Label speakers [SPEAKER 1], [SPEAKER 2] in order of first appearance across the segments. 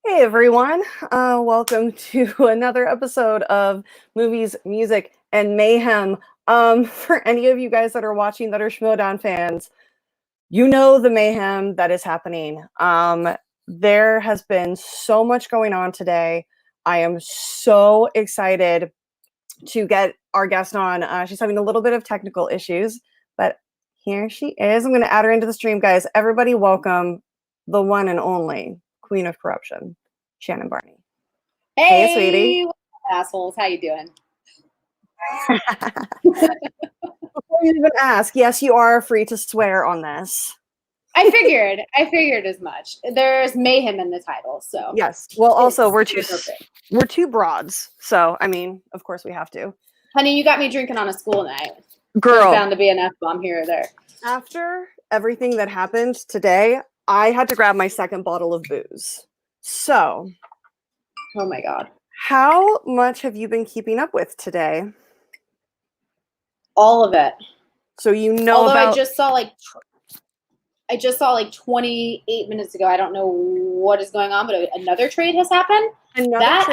[SPEAKER 1] Hey everyone, welcome to another episode of Movies, Music, and Mayhem. For any of you guys that are watching that are Schmodown fans, you know the mayhem that is happening. There has been so much going on today. I am so excited to get our guest on. She's having a little bit of technical issues, but here she is. I'm going to add her into the stream, guys. Everybody welcome the one and only Queen of Korruption, Shannon Barney.
[SPEAKER 2] Hey,
[SPEAKER 1] sweetie.
[SPEAKER 2] Assholes, how you doing?
[SPEAKER 1] Before you even ask, yes, you are free to swear on this.
[SPEAKER 2] I figured as much. There's mayhem in the title, so
[SPEAKER 1] yes. Well, also we're two broads, so I mean, of course we have to.
[SPEAKER 2] Honey, you got me drinking on a school night.
[SPEAKER 1] Girl,
[SPEAKER 2] there's bound to be an F-bomb here or there.
[SPEAKER 1] After everything that happened today, I had to grab my second bottle of booze. So,
[SPEAKER 2] oh my god,
[SPEAKER 1] how much have you been keeping up with today?
[SPEAKER 2] All of it.
[SPEAKER 1] So you know.
[SPEAKER 2] Although I just saw like 28 minutes ago. I don't know what is going on, but another trade has happened. That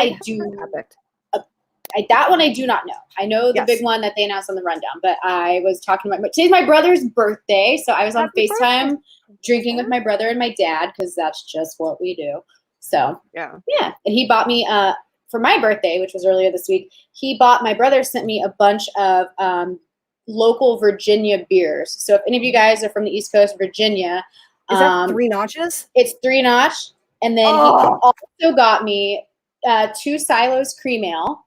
[SPEAKER 2] one I do not know. I know the big one that they announced on the rundown, but I was talking about today's my brother's birthday, so I was on FaceTime drinking with my brother and my dad because that's just what we do. So yeah, and he bought me for my birthday, which was earlier this week. My brother sent me a bunch of local Virginia beers. So if any of you guys are from the East Coast, Virginia,
[SPEAKER 1] is that 3 notches?
[SPEAKER 2] It's 3 notch, and then he also got me 2 Silos Cream Ale.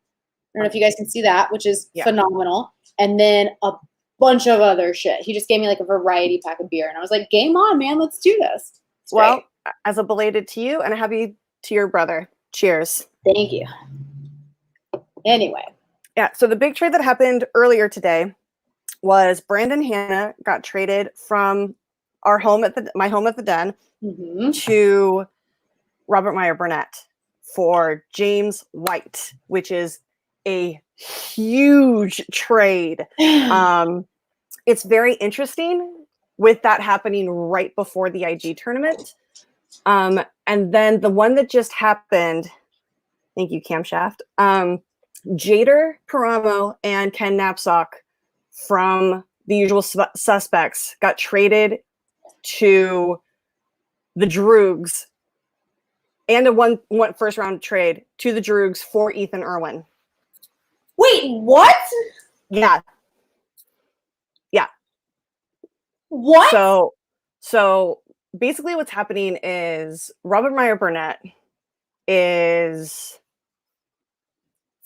[SPEAKER 2] I don't know if you guys can see that, which is phenomenal. And then a bunch of other shit. He just gave me like a variety pack of beer. And I was like, game on, man. Let's do this.
[SPEAKER 1] Well, as a belated to you and a happy to your brother. Cheers.
[SPEAKER 2] Thank you. Anyway.
[SPEAKER 1] Yeah. So the big trade that happened earlier today was Brandon Hanna got traded from my home at the Den to Robert Meyer Burnett for James White, which is a huge trade. It's very interesting with that happening right before the IG tournament. And then the one that just happened, thank you, Camshaft, Jader Paramo and Ken Knapsack from the usual suspects got traded to the Droogs, and a one first round trade to the Droogs for Ethan Irwin.
[SPEAKER 2] Wait, what?
[SPEAKER 1] Yeah.
[SPEAKER 2] What?
[SPEAKER 1] So basically what's happening is Robert Meyer Burnett is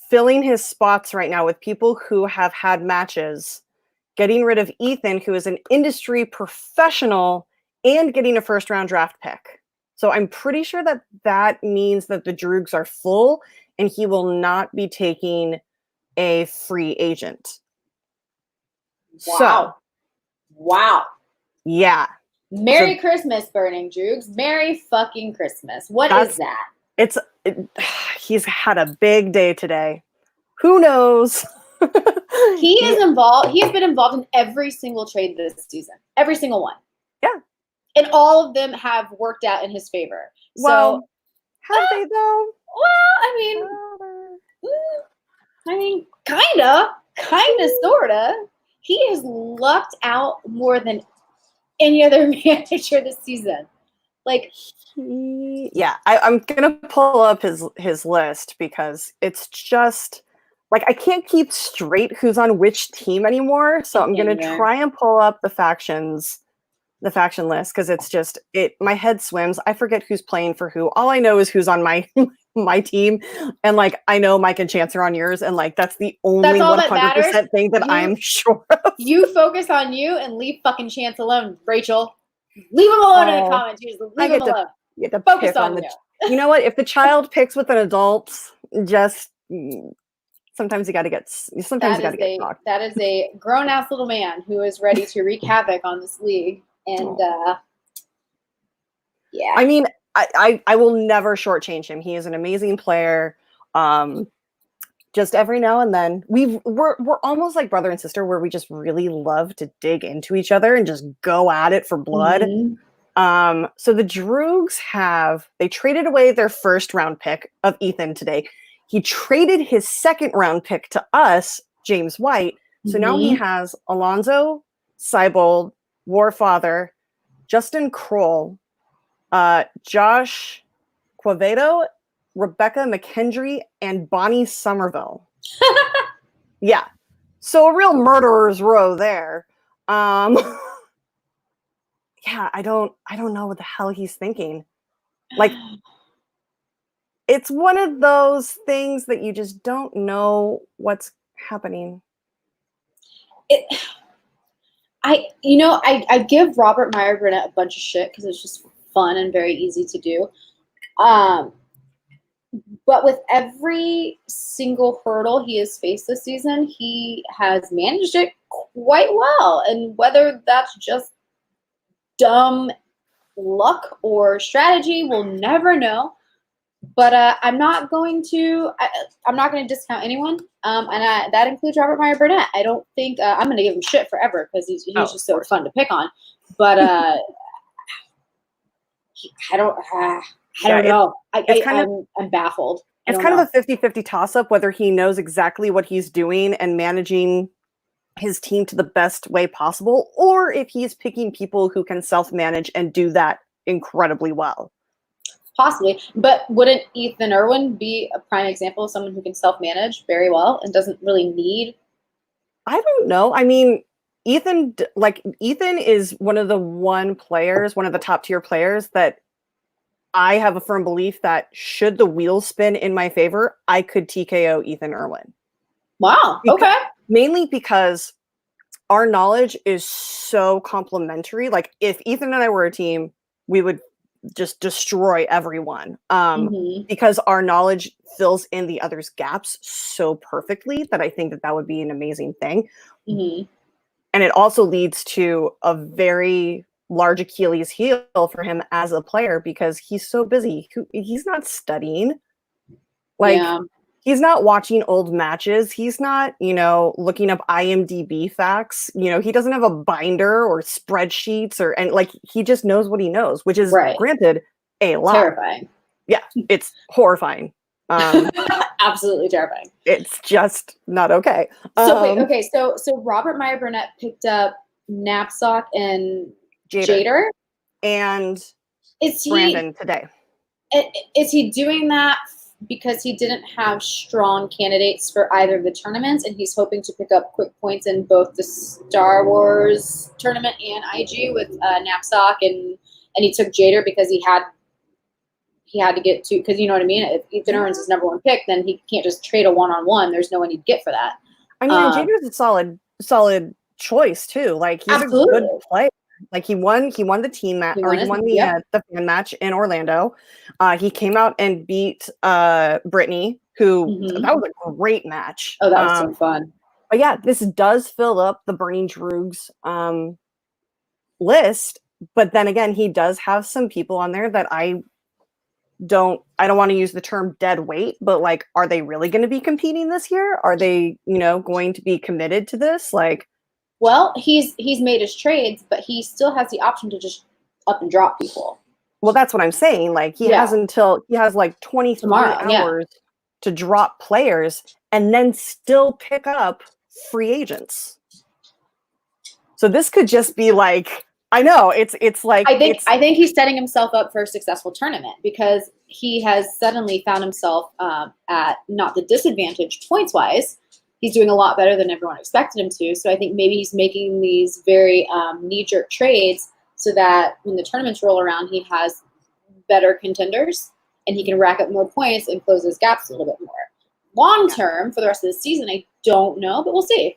[SPEAKER 1] filling his spots right now with people who have had matches, getting rid of Ethan, who is an industry professional, and getting a first round draft pick. So I'm pretty sure that means that the Droogs are full and he will not be taking a free agent.
[SPEAKER 2] Wow. Wow.
[SPEAKER 1] Yeah.
[SPEAKER 2] Merry Christmas, Burning Droogs. Merry fucking Christmas. What is that?
[SPEAKER 1] He's had a big day today. Who knows?
[SPEAKER 2] He is involved. He has been involved in every single trade this season. Every single one.
[SPEAKER 1] Yeah.
[SPEAKER 2] And all of them have worked out in his favor.
[SPEAKER 1] Well, have they though?
[SPEAKER 2] Well, I mean, kinda, sorta. He has lucked out more than any other manager this season. Like,
[SPEAKER 1] I'm gonna pull up his list because it's just like I can't keep straight who's on which team anymore. So I'm gonna try and pull up the faction list because it's just my head swims. I forget who's playing for who. All I know is who's on my team, and like I know Mike and Chance are on yours, and like that's the only 100% thing that I'm sure of.
[SPEAKER 2] You focus on you and leave fucking Chance alone, Rachel. Leave him alone in the comments. Leave him alone.
[SPEAKER 1] You get to focus on you. You know what? If the child picks with an adult, just sometimes you got to get. Sometimes you got to get talked.
[SPEAKER 2] That is a grown-ass little man who is ready to wreak havoc on this league, and yeah.
[SPEAKER 1] I mean, I will never shortchange him. He is an amazing player. Just every now and then, we're almost like brother and sister, where we just really love to dig into each other and just go at it for blood. So the Droogs they traded away their first round pick of Ethan today. He traded his second round pick to us, James White. So now he has Alonzo, Seibold, Warfather, Justin Kroll, Josh Quevedo, Rebecca McKendry, and Bonnie Somerville. Yeah. So a real murderer's row there. Yeah, I don't know what the hell he's thinking. Like, it's one of those things that you just don't know what's happening.
[SPEAKER 2] I give Robert Meyer Burnett a bunch of shit because it's just fun and very easy to do. But with every single hurdle he has faced this season, he has managed it quite well. And whether that's just dumb luck or strategy, we'll never know. But I'm not going to discount anyone, and that includes Robert Meyer Burnett. I don't think I'm going to give him shit forever because he's just so fun to pick on. But I don't know. I'm baffled.
[SPEAKER 1] It's kind of a 50-50 toss-up whether he knows exactly what he's doing and managing his team to the best way possible, or if he's picking people who can self-manage and do that incredibly well.
[SPEAKER 2] Possibly. But wouldn't Ethan Irwin be a prime example of someone who can self-manage very well and doesn't really need?
[SPEAKER 1] I don't know. I mean, Ethan is one of the top tier players that I have a firm belief that should the wheels spin in my favor, I could TKO Ethan Irwin.
[SPEAKER 2] Wow. Okay.
[SPEAKER 1] Mainly because our knowledge is so complementary. Like, if Ethan and I were a team, we would just destroy everyone. Because our knowledge fills in the other's gaps so perfectly that I think that would be an amazing thing. And it also leads to a very large Achilles heel for him as a player because he's so busy. He's not studying. He's not watching old matches. He's not, looking up IMDb facts. He doesn't have a binder or spreadsheets he just knows what he knows, which is granted a lot.
[SPEAKER 2] Terrifying.
[SPEAKER 1] Yeah, it's horrifying.
[SPEAKER 2] Absolutely terrifying.
[SPEAKER 1] It's just not okay.
[SPEAKER 2] So Robert Meyer Burnett picked up Knapsack and Jader.
[SPEAKER 1] And Brandon today.
[SPEAKER 2] Is he doing that because he didn't have strong candidates for either of the tournaments, and he's hoping to pick up quick points in both the Star Wars tournament and IG with Knapsack, and he took Jader because he had to get to, because you know what I mean? If Ethan Irwin's his number one pick, then he can't just trade a one-on-one. There's no one he'd get for that.
[SPEAKER 1] I mean, Jader's a solid choice too. Like, he's
[SPEAKER 2] absolutely
[SPEAKER 1] a good player. Like, he won the team match, or he won the fan match in Orlando. He came out and beat Brittany, who that was a great match.
[SPEAKER 2] Oh, that was so fun.
[SPEAKER 1] But yeah, this does fill up the Burning Droogs list. But then again, he does have some people on there that I don't want to use the term dead weight, but like, are they really going to be competing this year? Are they, going to be committed to this? Like,
[SPEAKER 2] well, he's made his trades, but he still has the option to just up and drop people.
[SPEAKER 1] Well, that's what I'm saying. Like, he has like 23 hours to drop players and then still pick up free agents. So this could just be like, I know it's like,
[SPEAKER 2] I think he's setting himself up for a successful tournament because he has suddenly found himself at not the disadvantage points wise. He's doing a lot better than everyone expected him to. So I think maybe he's making these very knee-jerk trades so that when the tournaments roll around, he has better contenders and he can rack up more points and close those gaps a little bit more. Long term, for the rest of the season, I don't know, but we'll see.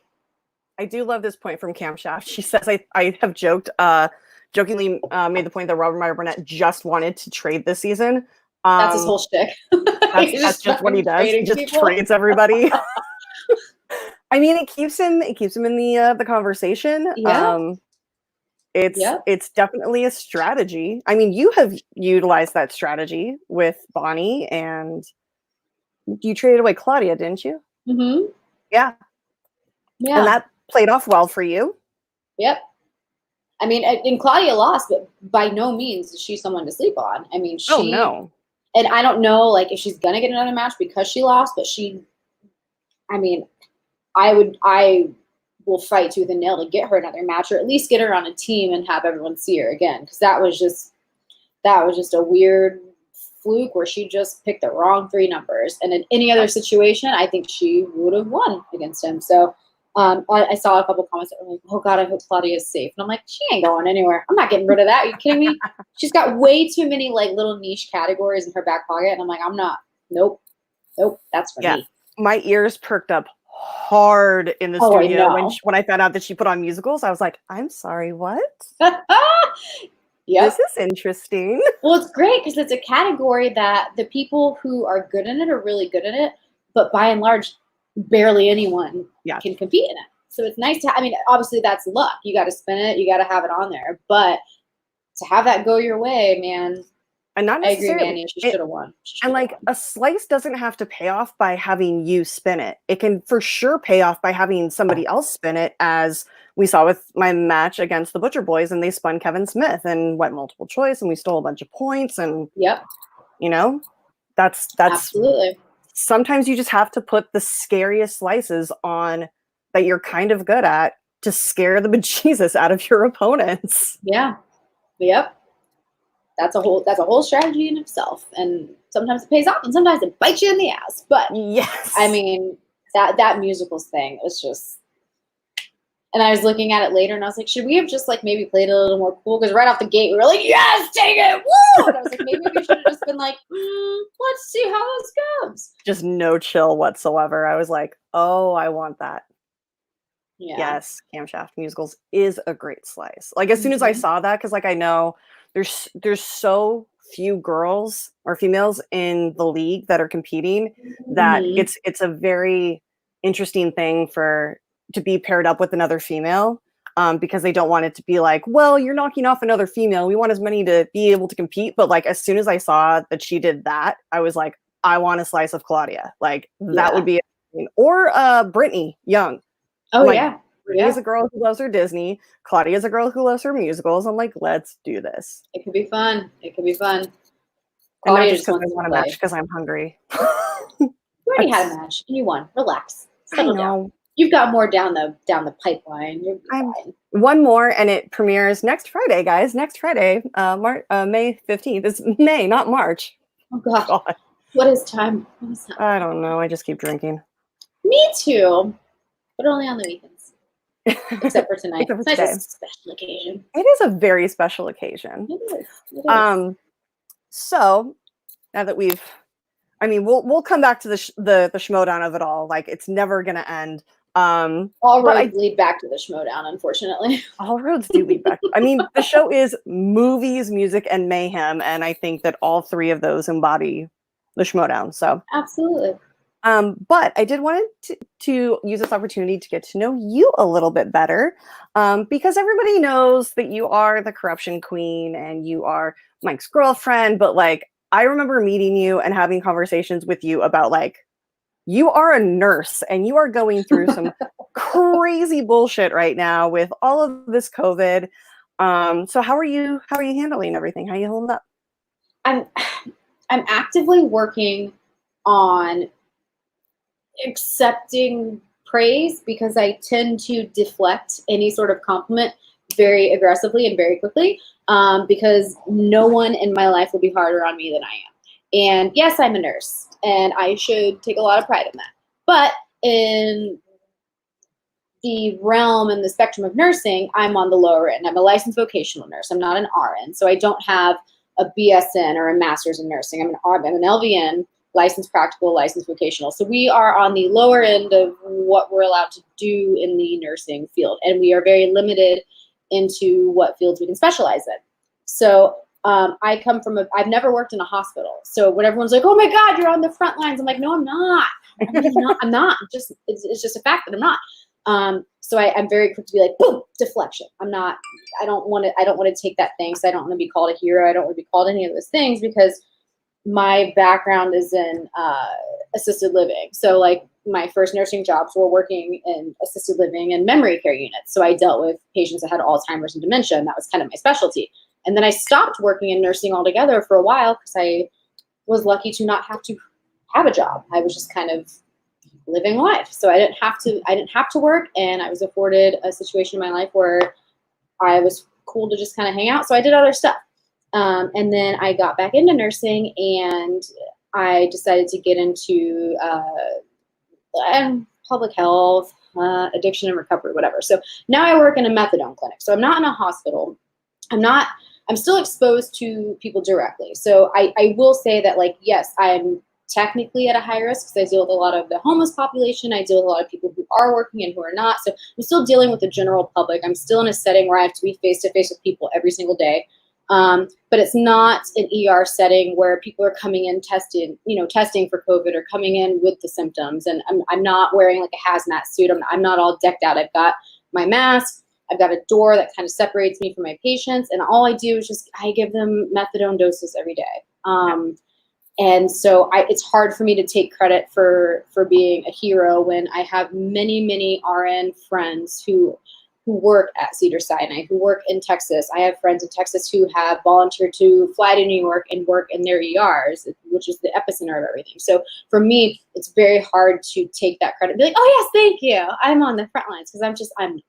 [SPEAKER 1] I do love this point from Camshaft. She says, I have jokingly made the point that Robert Meyer Burnett just wanted to trade this season.
[SPEAKER 2] That's his whole shtick.
[SPEAKER 1] That's just what he does. He just trades everybody. I mean, it keeps him in the conversation.
[SPEAKER 2] Yeah.
[SPEAKER 1] It's definitely a strategy. I mean, you have utilized that strategy with Bonnie, and you traded away Claudia, didn't you?
[SPEAKER 2] Mm-hmm.
[SPEAKER 1] Yeah. And that played off well for you.
[SPEAKER 2] Yep. I mean, and Claudia lost, but by no means is she someone to sleep on. I mean,
[SPEAKER 1] Oh, no.
[SPEAKER 2] And I don't know, like, if she's going to get another match because she lost, but I mean, I will fight tooth and nail to get her another match, or at least get her on a team and have everyone see her again. Because that was just a weird fluke where she just picked the wrong 3 numbers. And in any other situation, I think she would have won against him. So I saw a couple comments that were like, oh God, I hope Claudia is safe. And I'm like, she ain't going anywhere. I'm not getting rid of that. Are you kidding me? She's got way too many like little niche categories in her back pocket. And I'm like, I'm not. Nope. That's for me.
[SPEAKER 1] My ears perked up hard in the studio when I found out that she put on musicals. I was like, I'm sorry, what?
[SPEAKER 2] Yeah,
[SPEAKER 1] this is interesting.
[SPEAKER 2] Well, it's great because it's a category that the people who are good in it are really good in it, but by and large, barely anyone can compete in it. So it's nice to, I mean, obviously that's luck. You got to spin it. You got to have it on there. But to have that go your way, man,
[SPEAKER 1] and not necessarily,
[SPEAKER 2] I agree, Manny, she should have won.
[SPEAKER 1] And like a slice doesn't have to pay off by having you spin it. It can for sure pay off by having somebody else spin it, as we saw with my match against the Butcher Boys, and they spun Kevin Smith and went multiple choice, and we stole a bunch of points. And you know, that's
[SPEAKER 2] absolutely.
[SPEAKER 1] Sometimes you just have to put the scariest slices on that you're kind of good at to scare the bejesus out of your opponents.
[SPEAKER 2] Yeah. Yep. That's a whole strategy in itself. And sometimes it pays off and sometimes it bites you in the ass. But
[SPEAKER 1] yes,
[SPEAKER 2] I mean, that musicals thing was just, and I was looking at it later and I was like, should we have just like maybe played a little more cool? Because right off the gate we were like, yes, take it, woo! And I was like, maybe we should have just been like, let's see how this goes.
[SPEAKER 1] Just no chill whatsoever. I was like, oh, I want that. Yeah. Yes, camshaft musicals is a great slice. Like as soon as I saw that, because like I know there's so few girls or females in the league that are competing that it's a very interesting thing to be paired up with another female, because they don't want it to be like, well, you're knocking off another female. We want as many to be able to compete. But like as soon as I saw that she did that, I was like, I want a slice of Claudia. Like that would be amazing. Or Brittany Young.
[SPEAKER 2] Oh,
[SPEAKER 1] like,
[SPEAKER 2] yeah.
[SPEAKER 1] Brittany's a girl who loves her Disney. Claudia's a girl who loves her musicals. I'm like, let's do this.
[SPEAKER 2] It could be fun.
[SPEAKER 1] And not just because I want a match because I'm hungry.
[SPEAKER 2] You already had a match and you won. Relax. Settle down. You've got more down the pipeline. You're fine.
[SPEAKER 1] One more, and it premieres next Friday, guys. Next Friday, May 15th. It's May, not March.
[SPEAKER 2] Oh God. What is time?
[SPEAKER 1] I don't know. I just keep drinking.
[SPEAKER 2] Me too. But only on the weekends. Except for tonight.
[SPEAKER 1] Except for
[SPEAKER 2] today.
[SPEAKER 1] It's
[SPEAKER 2] a special occasion.
[SPEAKER 1] It is a very special occasion.
[SPEAKER 2] It is.
[SPEAKER 1] So now that we'll come back to the schmodown of it all. Like it's never gonna end.
[SPEAKER 2] All roads lead back to the schmodown, unfortunately.
[SPEAKER 1] All roads do lead back. I mean, the show is movies, music, and mayhem, and I think that all 3 of those embody the schmodown. So
[SPEAKER 2] absolutely.
[SPEAKER 1] But I did want to use this opportunity to get to know you a little bit better, because everybody knows that you are the corruption queen and you are Mike's girlfriend. But like, I remember meeting you and having conversations with you about like, you are a nurse and you are going through some crazy bullshit right now with all of this COVID. So how are you handling everything? How are you holding up?
[SPEAKER 2] I'm actively working on accepting praise because I tend to deflect any sort of compliment very aggressively and very quickly, because no one in my life will be harder on me than I am. And yes, I'm a nurse and I should take a lot of pride in that. But in the realm and the spectrum of nursing, I'm on the lower end. I'm a licensed vocational nurse. I'm not an RN. So I don't have a BSN or a master's in nursing. I'm an LVN, licensed practical, licensed vocational. So we are on the lower end of what we're allowed to do in the nursing field. And we are very limited into what fields we can specialize in. So I come from I've never worked in a hospital. So when everyone's like, oh my God, you're on the front lines. I'm like, no, I'm not. I'm not. It's just a fact that I'm not. So I'm very quick to be like, boom, deflection. I don't want to take that thing. So I don't want to be called a hero. I don't want to be called any of those things because my background is in assisted living. So like my first nursing jobs were working in assisted living and memory care units. So I dealt with patients that had Alzheimer's and dementia, and that was kind of my specialty. And then I stopped working in nursing altogether for a while because I was lucky to not have to have a job. I was just kind of living life. So I didn't have to work, and I was afforded a situation in my life where I was cool to just kind of hang out. So I did other stuff. And then I got back into nursing, and I decided to get into public health, addiction and recovery, whatever. So now I work in a methadone clinic. So I'm not in a hospital. I'm still exposed to people directly. So I will say that, like, yes, I'm technically at a high risk because I deal with a lot of the homeless population. I deal with a lot of people who are working and who are not. So I'm still dealing with the general public. I'm still in a setting where I have to be face-to-face with people every single day. But it's not an ER setting where people are coming in testing for COVID or coming in with the symptoms. And I'm not wearing like a hazmat suit. I'm not all decked out. I've got my mask. I've got a door that kind of separates me from my patients. And all I do is I give them methadone doses every day. And so it's hard for me to take credit for being a hero when I have many, many RN friends who work at Cedars-Sinai, who work in Texas. I have friends in Texas who have volunteered to fly to New York and work in their ERs, which is the epicenter of everything. So for me, it's very hard to take that credit and be like, oh yes, thank you, I'm on the front lines, because I'm not.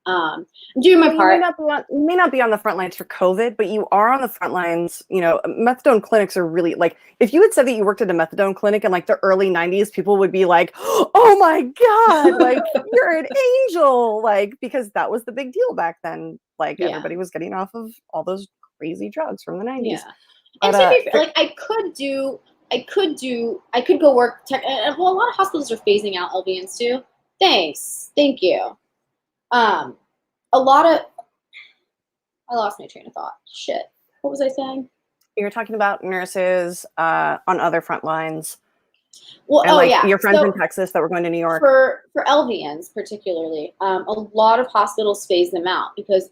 [SPEAKER 2] I'm doing my part.
[SPEAKER 1] You may not be on the front lines for COVID, but you are on the front lines. You know, methadone clinics are really, like, if you had said that you worked at a methadone clinic in like the early 90s, people would be like, oh my God, like you're an angel. Like, because that was the big deal back then. Like everybody was getting off of all those crazy drugs from the 90s.
[SPEAKER 2] Yeah. But, and to be fair, like I could go work. Well, a lot of hospitals are phasing out LVNs too. Thanks. Thank you. I lost my train of thought. Shit. What was I saying?
[SPEAKER 1] You're talking about nurses on other front lines.
[SPEAKER 2] Well,
[SPEAKER 1] and your friends in Texas that were going to New York.
[SPEAKER 2] For LVNs particularly, a lot of hospitals phase them out because,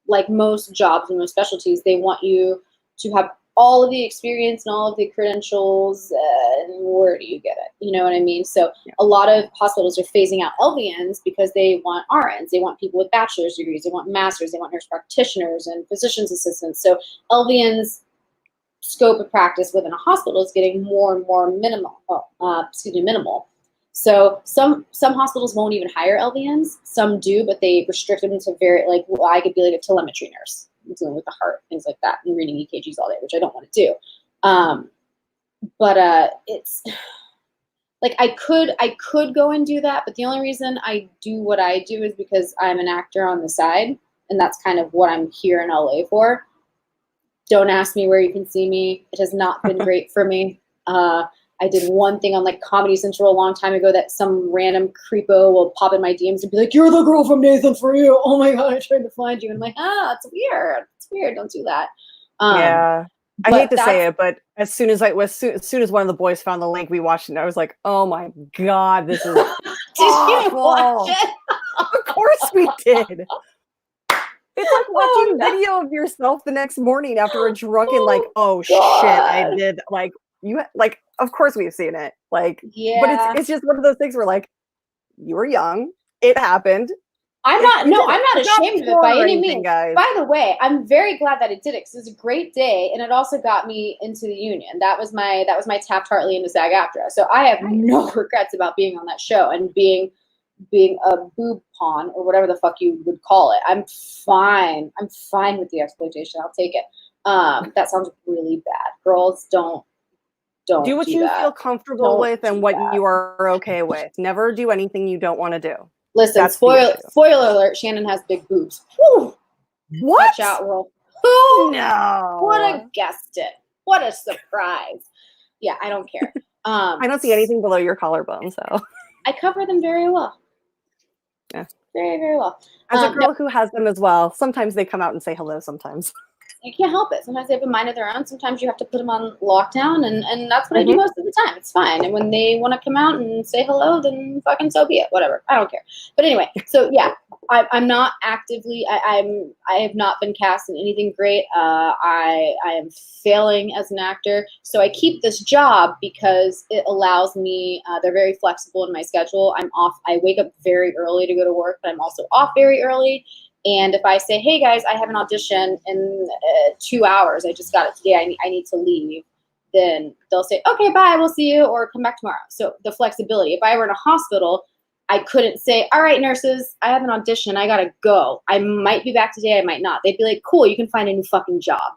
[SPEAKER 2] like most jobs and most specialties, they want you to have all of the experience and all of the credentials, and where do you get it? You know what I mean? So a lot of hospitals are phasing out LVNs because they want RNs. They want people with bachelor's degrees. They want masters. They want nurse practitioners and physician's assistants. So LVNs' scope of practice within a hospital is getting more and more minimal. So some hospitals won't even hire LVNs. Some do, but they restrict them to I could be like a telemetry nurse, dealing with the heart, things like that, and reading EKGs all day, which I don't want to do. But it's like I could go and do that, but the only reason I do what I do is because I'm an actor on the side, and that's kind of what I'm here in LA for. Don't ask me where you can see me. It has not been great for me. I did one thing on like Comedy Central a long time ago that some random creepo will pop in my DMs and be like, "You're the girl from Nathan For You. Oh my God, I tried to find you." And I'm like, it's weird. It's weird. Don't do that.
[SPEAKER 1] I hate to say it, but as soon as one of the boys found the link, we watched it, and I was like, "Oh my God, this is
[SPEAKER 2] Did you watch it?
[SPEAKER 1] Of course we did. It's like watching video of yourself the next morning after a drunken, like, oh shit, I did, like, you, like, of course we've seen it, like, but it's just one of those things where, like, you were young, it happened.
[SPEAKER 2] I'm not ashamed of it by any means. Guys. By the way, I'm very glad that it did it because it was a great day, and it also got me into the union. That was my Taft-Hartley into SAG-AFTRA. So I have no regrets about being on that show and being a boob pawn or whatever the fuck you would call it. I'm fine. I'm fine with the exploitation. I'll take it. That sounds really bad. Girls, don't do
[SPEAKER 1] what you feel comfortable with and what you are okay with. Never do anything you don't want to do.
[SPEAKER 2] Listen, spoiler alert, Shannon has big boobs. Whew.
[SPEAKER 1] What?
[SPEAKER 2] Watch out, world. Who
[SPEAKER 1] No.
[SPEAKER 2] would have guessed it? What a surprise. Yeah, I don't care.
[SPEAKER 1] I don't see anything below your collarbone, so.
[SPEAKER 2] I cover them very well.
[SPEAKER 1] Yeah.
[SPEAKER 2] Very, very well.
[SPEAKER 1] As a girl who has them as well, sometimes they come out and say hello sometimes.
[SPEAKER 2] You can't help it. Sometimes they have a mind of their own. Sometimes you have to put them on lockdown, and that's what I do most of the time. It's fine. And when they want to come out and say hello, then fucking so be it. Whatever. I don't care. But anyway, so yeah, I'm not actively. I have not been cast in anything great. I am failing as an actor. So I keep this job because it allows me. They're very flexible in my schedule. I'm off. I wake up very early to go to work, but I'm also off very early. And if I say, hey guys, I have an audition in 2 hours, I just got it today, I need to leave, then they'll say, okay, bye, we'll see you, or come back tomorrow. So the flexibility. If I were in a hospital, I couldn't say, all right, nurses, I have an audition, I gotta go. I might be back today, I might not. They'd be like, cool, you can find a new fucking job.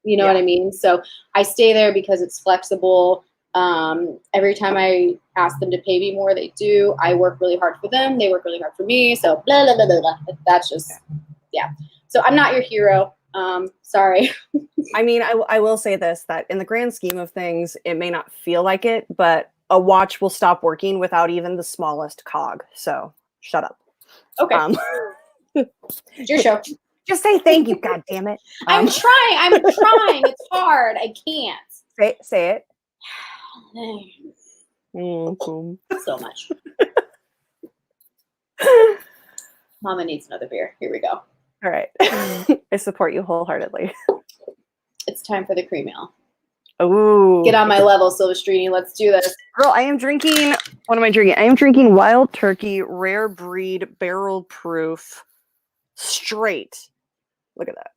[SPEAKER 2] You know what I mean? So I stay there because it's flexible. Every time I ask them to pay me more, they do. I work really hard for them. They work really hard for me. So blah, blah, blah, blah, blah. That's just, yeah. So I'm not your hero. Sorry.
[SPEAKER 1] I mean, I will say this, that in the grand scheme of things, it may not feel like it, but a watch will stop working without even the smallest cog. So shut up.
[SPEAKER 2] Okay. It's your show.
[SPEAKER 1] Just say thank you, God damn it.
[SPEAKER 2] I'm trying. It's hard. I can't.
[SPEAKER 1] Say it.
[SPEAKER 2] So much. Mama needs another beer. Here we go.
[SPEAKER 1] All right. I support you wholeheartedly.
[SPEAKER 2] It's time for the cream ale.
[SPEAKER 1] Ooh.
[SPEAKER 2] Get on my level, Silvestrini. Let's do this.
[SPEAKER 1] Girl, I am drinking, what am I drinking? I am drinking Wild Turkey Rare Breed Barrel Proof Straight. Look at that.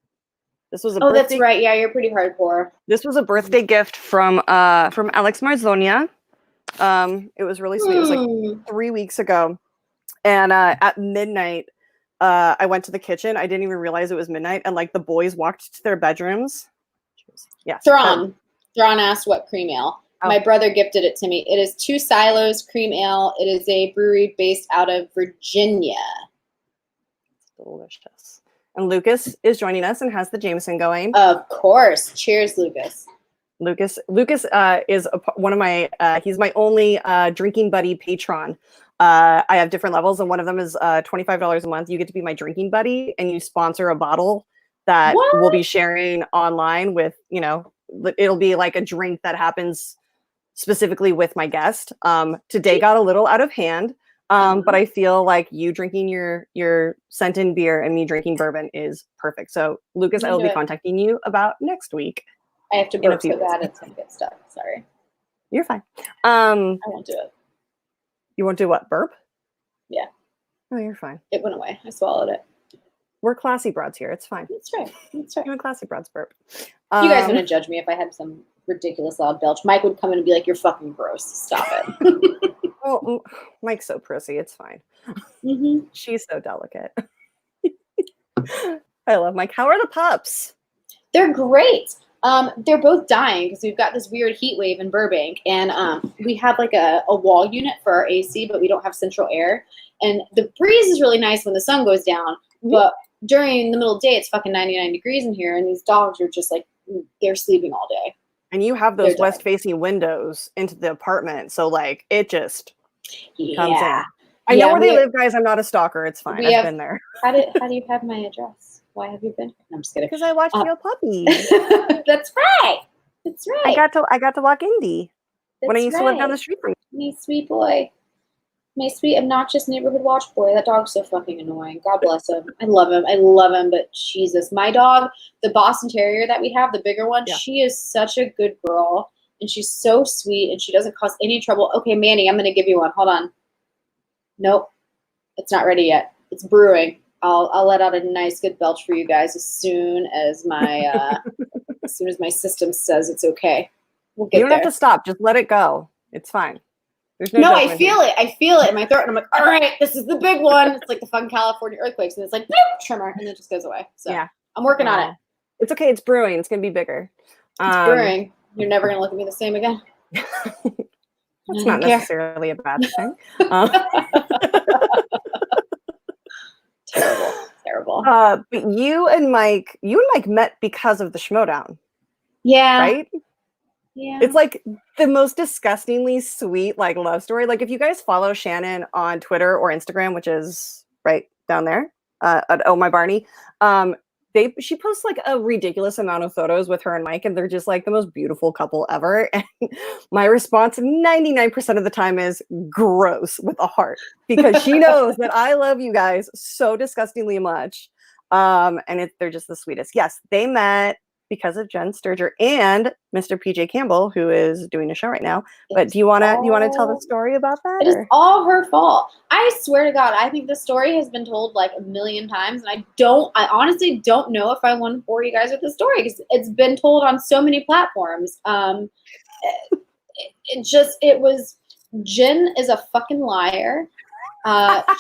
[SPEAKER 1] This was a birthday.
[SPEAKER 2] That's right. Yeah, you're pretty hardcore.
[SPEAKER 1] This was a birthday gift from Alex Marzonia. It was really sweet. It was like 3 weeks ago. And at midnight, I went to the kitchen. I didn't even realize it was midnight. And like the boys walked to their bedrooms. Yeah.
[SPEAKER 2] Thrawn asked what cream ale. Oh. My brother gifted it to me. It is 2 Silos cream ale. It is a brewery based out of Virginia.
[SPEAKER 1] Delicious. And Lucas is joining us and has the Jameson going.
[SPEAKER 2] Of course. Cheers, Lucas.
[SPEAKER 1] Lucas is one of my, he's my only drinking buddy patron. I have different levels, and one of them is $25 a month. You get to be my drinking buddy, and you sponsor a bottle that we'll be sharing online with, you know, it'll be like a drink that happens specifically with my guest. Today got a little out of hand. But I feel like you drinking your Sentin beer and me drinking bourbon is perfect. So, Lucas, I will be contacting you about next week.
[SPEAKER 2] I have to burp so bad it's going to get stuck. Sorry.
[SPEAKER 1] You're fine.
[SPEAKER 2] I won't do it.
[SPEAKER 1] You won't do what? Burp?
[SPEAKER 2] Yeah.
[SPEAKER 1] Oh, you're fine.
[SPEAKER 2] It went away. I swallowed it.
[SPEAKER 1] We're classy broads here. It's fine.
[SPEAKER 2] That's right.
[SPEAKER 1] You're a classy broads burp.
[SPEAKER 2] You guys wouldn't judge me if I had some ridiculous loud belch. Mike would come in and be like, you're fucking gross. Stop it.
[SPEAKER 1] Oh, Mike's so prissy. It's fine. She's so delicate. I love Mike. How are the pups?
[SPEAKER 2] They're great. They're both dying because we've got this weird heat wave in Burbank, and we have like a wall unit for our AC, but we don't have central air. And the breeze is really nice when the sun goes down, but during the middle of the day, it's fucking 99 degrees in here, and these dogs are just like, they're sleeping all day.
[SPEAKER 1] And you have those west-facing windows into the apartment, so like it just comes in. I know where they live, guys. I'm not a stalker. It's fine. I've been there.
[SPEAKER 2] How do you have my address? Why have you been here? I'm just kidding.
[SPEAKER 1] Because I watched your puppies.
[SPEAKER 2] That's right. That's right.
[SPEAKER 1] I got to walk Indy when I used to live down the street from you.
[SPEAKER 2] Me sweet boy. My sweet obnoxious neighborhood watch boy. That dog's so fucking annoying. God bless him. I love him, but Jesus. My dog, the Boston Terrier that we have, the bigger one, she is such a good girl. And she's so sweet, and she doesn't cause any trouble. Okay, Manny, I'm going to give you one. Hold on. Nope. It's not ready yet. It's brewing. I'll let out a nice good belch for you guys as soon as my system says it's okay. We'll get there.
[SPEAKER 1] You don't have to stop. Just let it go. It's fine. There's
[SPEAKER 2] no, I feel it. I feel it in my throat, and I'm like, all right, this is the big one. It's like the fun California earthquakes, and it's like, bloop, tremor, and it just goes away. So yeah, I'm working on it.
[SPEAKER 1] It's okay. It's brewing. It's gonna be bigger.
[SPEAKER 2] It's brewing. You're never gonna look at me the same again.
[SPEAKER 1] That's not necessarily a bad thing.
[SPEAKER 2] Terrible.
[SPEAKER 1] But you and Mike met because of the Schmodown.
[SPEAKER 2] Yeah.
[SPEAKER 1] Right?
[SPEAKER 2] Yeah.
[SPEAKER 1] It's like the most disgustingly sweet like love story. Like if you guys follow Shannon on Twitter or Instagram, which is right down there, at Oh My Barney, she posts like a ridiculous amount of photos with her and Mike, and they're just like the most beautiful couple ever. And my response 99% of the time is gross with a heart, because she knows that I love you guys so disgustingly much. And they're just the sweetest. Yes, they met because of Jen Sturger and Mr. PJ Campbell, who is doing a show right now. But do you want to tell the story about that?
[SPEAKER 2] It is all her fault. I swear to God, I think the story has been told like a million times, and I honestly don't know if I want to bore you guys with the story because it's been told on so many platforms. Jen is a fucking liar.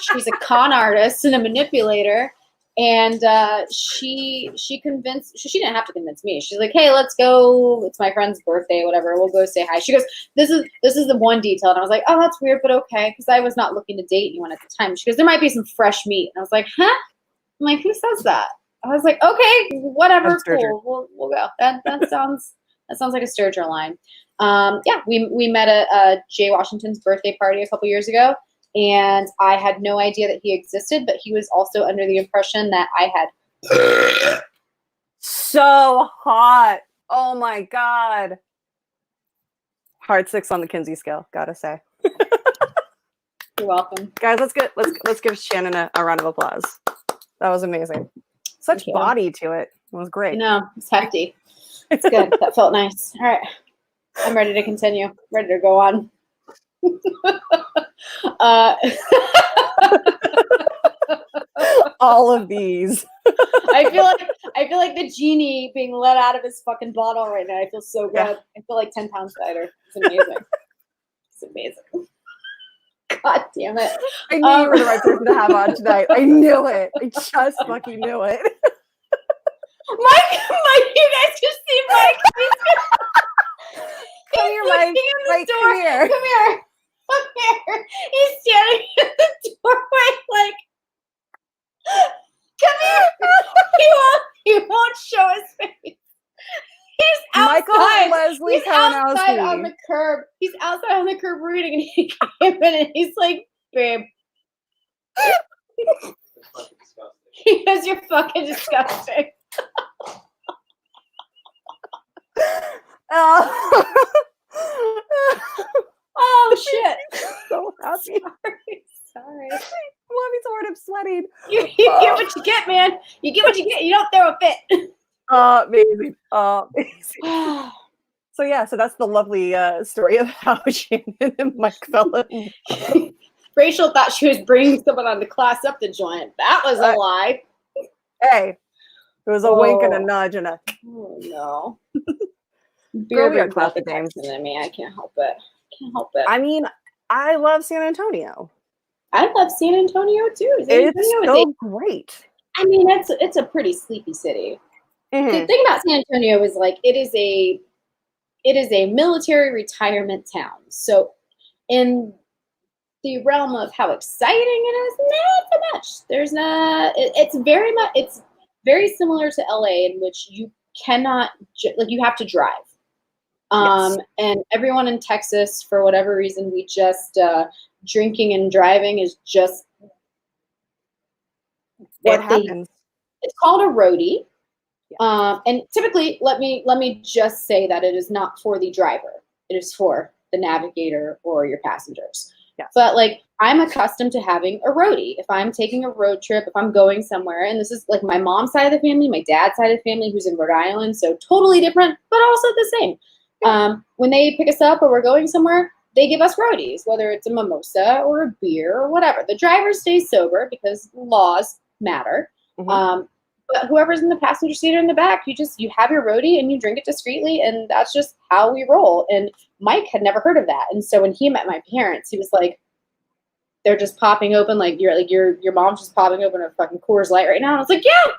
[SPEAKER 2] She's a con artist and a manipulator. And she didn't have to convince me. She's like, hey, let's go. It's my friend's birthday, whatever. We'll go say hi. She goes, this is the one detail. And I was like, oh, that's weird, but okay. Because I was not looking to date anyone at the time. She goes, there might be some fresh meat. And I was like, huh? I'm like, who says that? I was like, okay, whatever, cool. We'll go. That sounds like a Sturger line. We met at Jay Washington's birthday party a couple years ago. And I had no idea that he existed, but he was also under the impression that I had.
[SPEAKER 1] So hot. Oh my God. Hard 6 on the Kinsey scale, gotta say.
[SPEAKER 2] You're welcome.
[SPEAKER 1] Guys, let's give Shannon a round of applause. That was amazing. Such body to it. It was great.
[SPEAKER 2] No, it's hefty. It's good. That felt nice. All right. I'm ready to continue. Ready to go on.
[SPEAKER 1] All of these.
[SPEAKER 2] I feel like the genie being let out of his fucking bottle right now. I feel so good. Yeah. I feel like 10 pounds lighter. It's amazing. It's amazing. God damn it.
[SPEAKER 1] I knew you were the right person to have on tonight. I knew it. I just fucking knew it.
[SPEAKER 2] Mike, you guys just see Mike.
[SPEAKER 1] Come here, Mike. Mike, come here.
[SPEAKER 2] Come here. He's standing at the doorway like, come here. He won't show his face. He's outside.
[SPEAKER 1] Michael Leslie
[SPEAKER 2] He's outside on the curb. He's outside on the curb reading, and he came in and he's like, babe. He goes, you're fucking disgusting. Oh shit!
[SPEAKER 1] So happy.
[SPEAKER 2] Sorry.
[SPEAKER 1] Lovey's hard. I'm sweating.
[SPEAKER 2] You get what you get, man. You get what you get. You don't throw a fit.
[SPEAKER 1] Amazing. Amazing. So that's the lovely story of how Shannon and Mike fell in.
[SPEAKER 2] Rachel thought she was bringing someone on to class up the joint. That was a lie.
[SPEAKER 1] Hey, it was a wink and a nudge and a.
[SPEAKER 2] Oh no.
[SPEAKER 1] Girl, we got class the games.
[SPEAKER 2] Me, I can't help it.
[SPEAKER 1] I mean, I love San Antonio.
[SPEAKER 2] I love San Antonio too.
[SPEAKER 1] It's so great.
[SPEAKER 2] I mean, it's a pretty sleepy city. Mm-hmm. The thing about San Antonio is like it is a military retirement town. So in the realm of how exciting it is, not so much. There's not. It's very similar to LA, in which you cannot you have to drive.
[SPEAKER 1] Yes.
[SPEAKER 2] And everyone in Texas, for whatever reason, we just drinking and driving is just
[SPEAKER 1] what happens.
[SPEAKER 2] It's called a roadie. Yeah. And typically, let me just say that it is not for the driver. It is for the navigator or your passengers.
[SPEAKER 1] Yes.
[SPEAKER 2] But like I'm accustomed to having a roadie. If I'm taking a road trip, if I'm going somewhere, and this is like my mom's side of the family, my dad's side of the family, who's in Rhode Island, so totally different, but also the same. When they pick us up or we're going somewhere, they give us roadies, whether it's a mimosa or a beer or whatever. The driver stays sober because laws matter. Mm-hmm. But whoever's in the passenger seat or in the back, you have your roadie and you drink it discreetly, and that's just how we roll. And Mike had never heard of that, and so when he met my parents, he was like, "They're just popping open your mom's just popping open a fucking Coors Light right now." And I was like, "Yeah."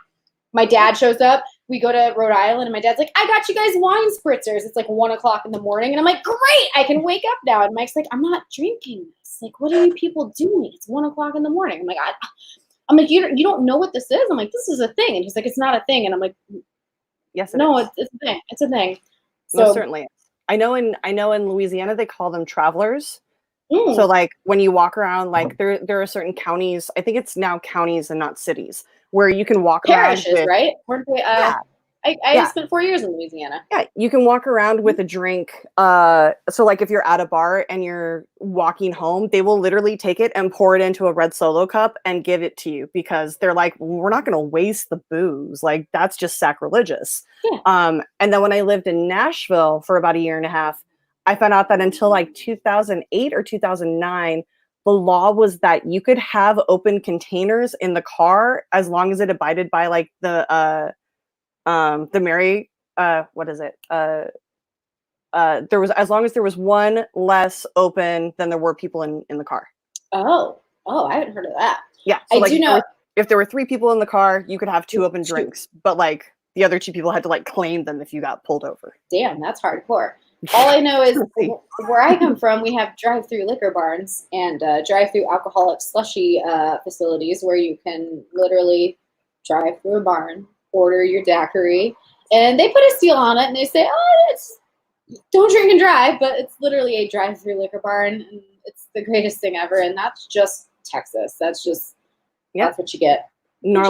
[SPEAKER 2] My dad shows up. We go to Rhode Island, and my dad's like, "I got you guys wine spritzers." It's like 1 o'clock in the morning, and I'm like, "Great, I can wake up now." And Mike's like, "I'm not drinking this. Like, what are you people doing? It's 1 o'clock in the morning." I'm like, you don't know what this is? I'm like, "This is a thing." And he's like, "It's not a thing." And I'm like,
[SPEAKER 1] "Yes,
[SPEAKER 2] it's a thing. It's a thing."
[SPEAKER 1] So certainly, I know in Louisiana they call them travelers. So like when you walk around, like there are certain counties. I think it's now counties and not cities, where you can walk
[SPEAKER 2] parishes,
[SPEAKER 1] around with,
[SPEAKER 2] right? Weren't they, I spent 4 years in Louisiana.
[SPEAKER 1] Yeah, you can walk around with a drink. So like if you're at a bar and you're walking home, they will literally take it and pour it into a red Solo cup and give it to you because they're like, we're not going to waste the booze. Like that's just sacrilegious.
[SPEAKER 2] Yeah.
[SPEAKER 1] And then when I lived in Nashville for about a year and a half, I found out that until like 2008 or 2009, the law was that you could have open containers in the car as long as it abided by like the Mary, what is it? There was, as long as there was one less open than there were people in the car.
[SPEAKER 2] Oh, I haven't heard of that.
[SPEAKER 1] Yeah. So
[SPEAKER 2] I
[SPEAKER 1] like
[SPEAKER 2] do know
[SPEAKER 1] if there were 3 people in the car, you could have 2 open drinks, but like the other 2 people had to like claim them if you got pulled over.
[SPEAKER 2] Damn, that's hardcore. All I know is where I come from, we have drive-through liquor barns and drive-through alcoholic slushy facilities where you can literally drive through a barn, order your daiquiri, and they put a seal on it and they say, oh, it's don't drink and drive, but it's literally a drive-through liquor barn and it's the greatest thing ever. And that's just Texas. That's just, that's what you get.
[SPEAKER 1] New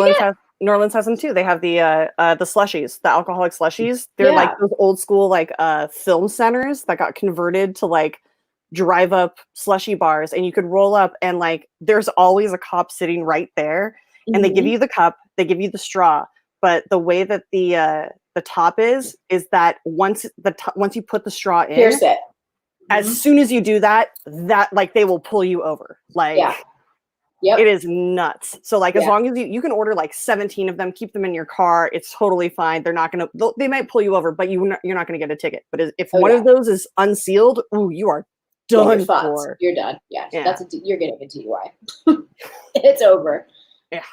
[SPEAKER 1] Orleans has them too. They have the slushies, the alcoholic slushies. They're like those old school like film centers that got converted to like drive up slushy bars, and you could roll up and like there's always a cop sitting right there, and they give you the cup, they give you the straw, but the way that the top is that once you put the straw in,
[SPEAKER 2] pierce it.
[SPEAKER 1] As soon as you do that like they will pull you over. Like
[SPEAKER 2] Yep.
[SPEAKER 1] It is nuts. So like as long as you can order like 17 of them, keep them in your car, it's totally fine. They're not gonna, they might pull you over, but you're not gonna get a ticket. But if one of those is unsealed, ooh, you are done for.
[SPEAKER 2] You're done. Yeah. You're getting a DUI. It's over.
[SPEAKER 1] Yeah.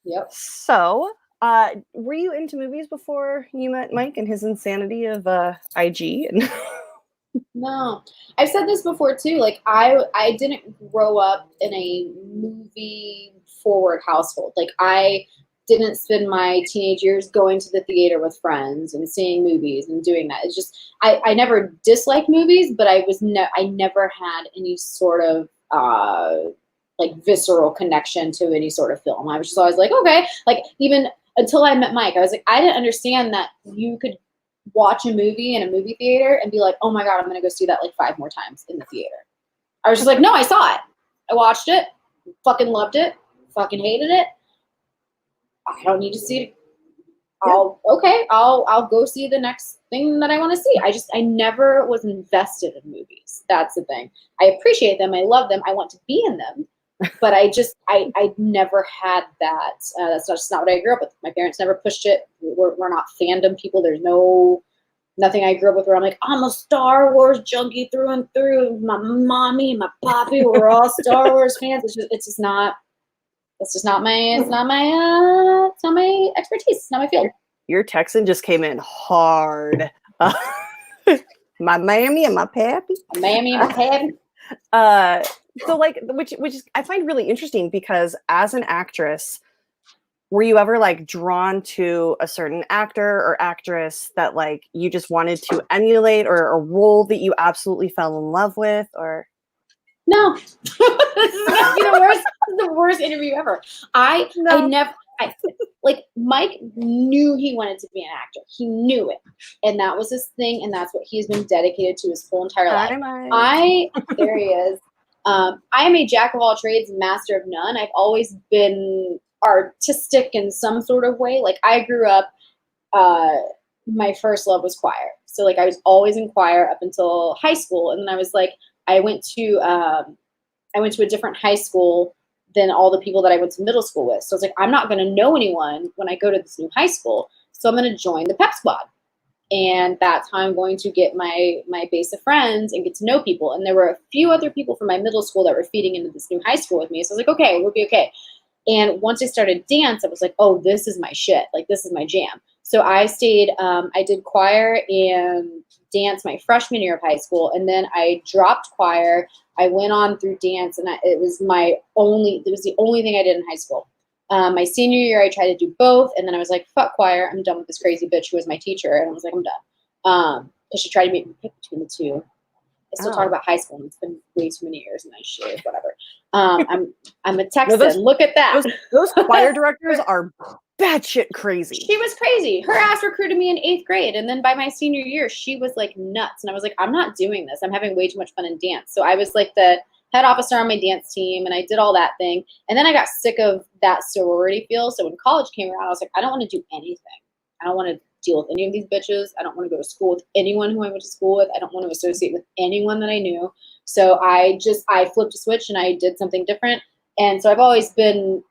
[SPEAKER 2] Yep.
[SPEAKER 1] So were you into movies before you met Mike and his insanity of IG? And
[SPEAKER 2] No, I've said this before too. Like I didn't grow up in a movie forward household. Like I didn't spend my teenage years going to the theater with friends and seeing movies and doing that. It's just I never disliked movies, but I never had any sort of like visceral connection to any sort of film. I was just always like, okay, like even until I met Mike, I was like, I didn't understand that you could watch a movie in a movie theater and be like, oh my God, I'm going to go see that like 5 more times in the theater. I was just like, no, I saw it. I watched it. Fucking loved it. Fucking hated it. I don't need to see it. I'll go see the next thing that I want to see. I never was invested in movies. That's the thing. I appreciate them. I love them. I want to be in them. But I never had that. That's just not what I grew up with. My parents never pushed it. We're not fandom people. There's nothing I grew up with where I'm like, I'm a Star Wars junkie through and through. My mommy and my poppy were all Star Wars fans. It's just not my expertise. It's not my field.
[SPEAKER 1] Your Texan just came in hard. My mammy and my pappy. So like, which is, I find really interesting because as an actress, were you ever like drawn to a certain actor or actress that like you just wanted to emulate, or a role that you absolutely fell in love with, or?
[SPEAKER 2] No. This is gonna be the worst interview ever. Like Mike knew he wanted to be an actor. He knew it. And that was his thing. And that's what he's been dedicated to his whole entire life. There he is. I am a jack of all trades, master of none. I've always been artistic in some sort of way. Like I grew up, my first love was choir. So like I was always in choir up until high school. And then I was like, I went to a different high school than all the people that I went to middle school with. So it's like, I'm not going to know anyone when I go to this new high school. So I'm going to join the pep squad. And that's how I'm going to get my base of friends and get to know people. And there were a few other people from my middle school that were feeding into this new high school with me. So I was like, okay, we'll be okay. And once I started dance, I was like, oh, this is my shit. Like, this is my jam. So I stayed, I did choir and dance my freshman year of high school. And then I dropped choir. I went on through dance, and it was the only thing I did in high school. My senior year, I tried to do both. And then I was like, fuck choir. I'm done with this crazy bitch who was my teacher. And I was like, I'm done. Because she tried to make me pick between the two. I still talk about high school, and it's been way too many years, and I should, whatever. I'm a Texan. Look at that.
[SPEAKER 1] Those choir directors are batshit crazy.
[SPEAKER 2] She was crazy. Her ass recruited me in 8th grade, and then by my senior year, she was like nuts. And I was like, I'm not doing this. I'm having way too much fun in dance. So I was like the head officer on my dance team, and I did all that thing. And then I got sick of that sorority feel. So when college came around, I was like, I don't want to do anything. I don't want to deal with any of these bitches. I don't want to go to school with anyone who I went to school with. I don't want to associate with anyone that I knew. So I flipped a switch and I did something different. And so I've always been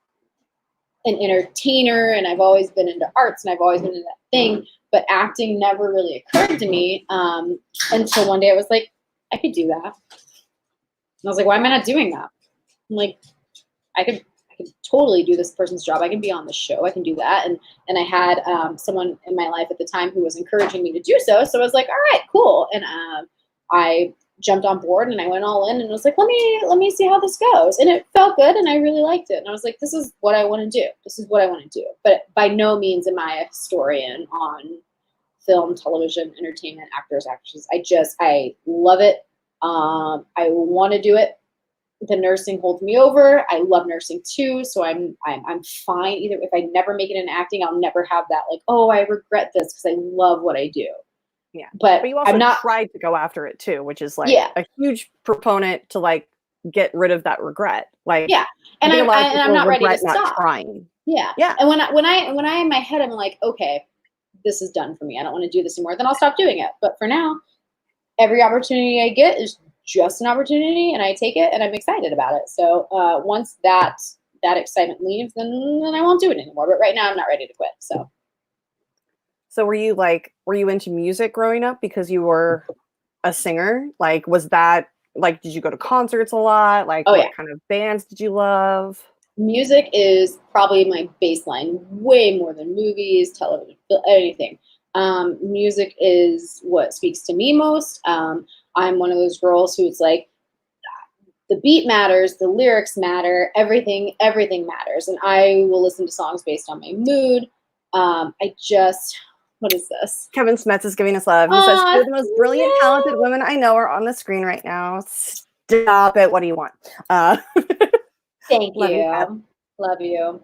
[SPEAKER 2] an entertainer, and I've always been into arts, and I've always been into that thing, but acting never really occurred to me until one day I was like, I could do that. And I was like, why am I not doing that? I'm like, I could totally do this person's job. I can be on the show. I can do that. And I had someone in my life at the time who was encouraging me to do so. So I was like, all right, cool. And I jumped on board and I went all in and was like, let me see how this goes. And it felt good and I really liked it. And I was like, this is what I want to do. This is what I want to do. But by no means am I a historian on film, television, entertainment, actors, actresses. I love it. I want to do it. The nursing holds me over. I love nursing too. So I'm fine. Either if I never make it in acting, I'll never have that like, oh, I regret this, because I love what I do.
[SPEAKER 1] Yeah.
[SPEAKER 2] But
[SPEAKER 1] you also
[SPEAKER 2] I'm not,
[SPEAKER 1] tried to go after it too, which is like a huge proponent to like get rid of that regret. Like,
[SPEAKER 2] yeah. And I'm not ready to stop
[SPEAKER 1] trying.
[SPEAKER 2] Yeah.
[SPEAKER 1] Yeah.
[SPEAKER 2] And when I in my head, I'm like, okay, this is done for me. I don't want to do this anymore. Then I'll stop doing it. But for now, every opportunity I get is just an opportunity, and I take it and I'm excited about it. So once that excitement leaves, then I won't do it anymore. But right now I'm not ready to quit.
[SPEAKER 1] So were you into music growing up because you were a singer? Like, was that like, did you go to concerts a lot? Like, what kind of bands did you love?
[SPEAKER 2] Music is probably my baseline, way more than movies, television, anything. Music is what speaks to me most. I'm one of those girls who's like, the beat matters, the lyrics matter, everything matters. And I will listen to songs based on my mood. What is this?
[SPEAKER 1] Kevin Smets is giving us love. He says, "You're the most brilliant, talented women I know are on the screen right now. Stop it. What do you want?"
[SPEAKER 2] Thank you. Love you.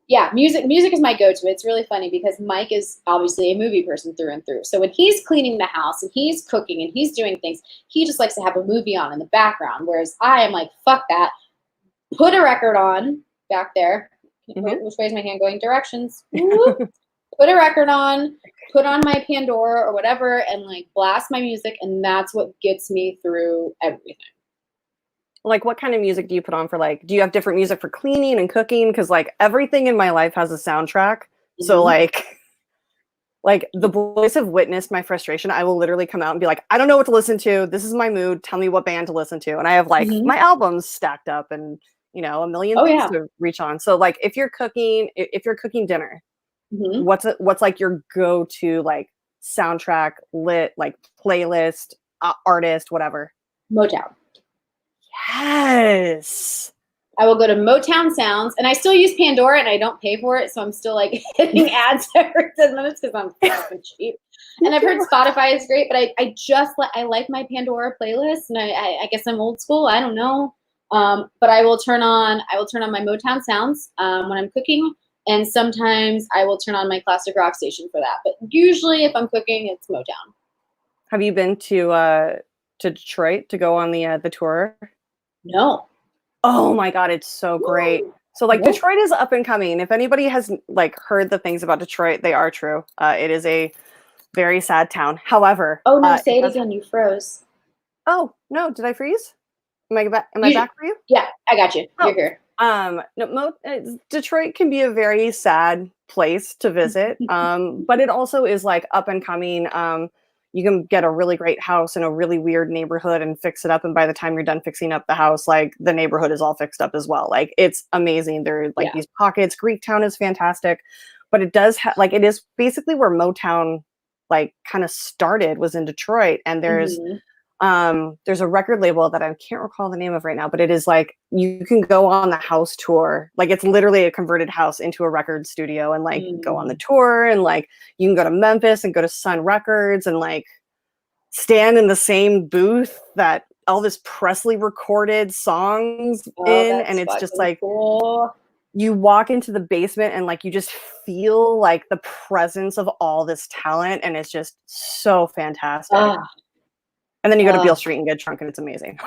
[SPEAKER 2] Yeah, music is my go-to. It's really funny because Mike is obviously a movie person through and through. So when he's cleaning the house and he's cooking and he's doing things, he just likes to have a movie on in the background. Whereas I am like, fuck that. Put a record on back there. Mm-hmm. Which way is my hand going? Directions. Put a record on, put on my Pandora or whatever, and like blast my music, and that's what gets me through everything.
[SPEAKER 1] Like, what kind of music do you put on for, like, do you have different music for cleaning and cooking? Because like everything in my life has a soundtrack. Mm-hmm. So like the boys have witnessed my frustration. I will literally come out and be like, I don't know what to listen to. This is my mood. Tell me what band to listen to. And I have like my albums stacked up and, you know, a million things to reach on. So like if you're cooking dinner, what's like your go-to like soundtrack, lit, like playlist, artist, whatever?
[SPEAKER 2] Motown.
[SPEAKER 1] Yes.
[SPEAKER 2] I will go to Motown Sounds, and I still use Pandora, and I don't pay for it, so I'm still like hitting ads every 10 minutes because I'm fucking cheap. And I've heard Spotify is great, but I like my Pandora playlist, and I guess I'm old school. I don't know, but I will turn on my Motown Sounds when I'm cooking, and sometimes I will turn on my classic rock station for that. But usually, if I'm cooking, it's Motown.
[SPEAKER 1] Have you been to Detroit to go on the tour?
[SPEAKER 2] No.
[SPEAKER 1] Oh my God, it's so great. So like Detroit is up and coming. If anybody has like heard the things about Detroit, they are true. It is a very sad town. However,
[SPEAKER 2] oh no, say it again. You froze.
[SPEAKER 1] Oh no, did I freeze? Am I back for you?
[SPEAKER 2] Yeah, I got you. You're here.
[SPEAKER 1] Detroit can be a very sad place to visit, but it also is like up and coming. You can get a really great house in a really weird neighborhood and fix it up. And by the time you're done fixing up the house, like the neighborhood is all fixed up as well. Like it's amazing. There are like these pockets. Greektown is fantastic, but it does it is basically where Motown like kind of started, was in Detroit. And there's a record label that I can't recall the name of right now, but it is like, you can go on the house tour. Like it's literally a converted house into a record studio and like go on the tour, and like you can go to Memphis and go to Sun Records and like stand in the same booth that Elvis Presley recorded songs in, and it's just like
[SPEAKER 2] cool.
[SPEAKER 1] You walk into the basement and like you just feel like the presence of all this talent, and it's just so fantastic. And then you go to Beale Street and get drunk, and it's amazing.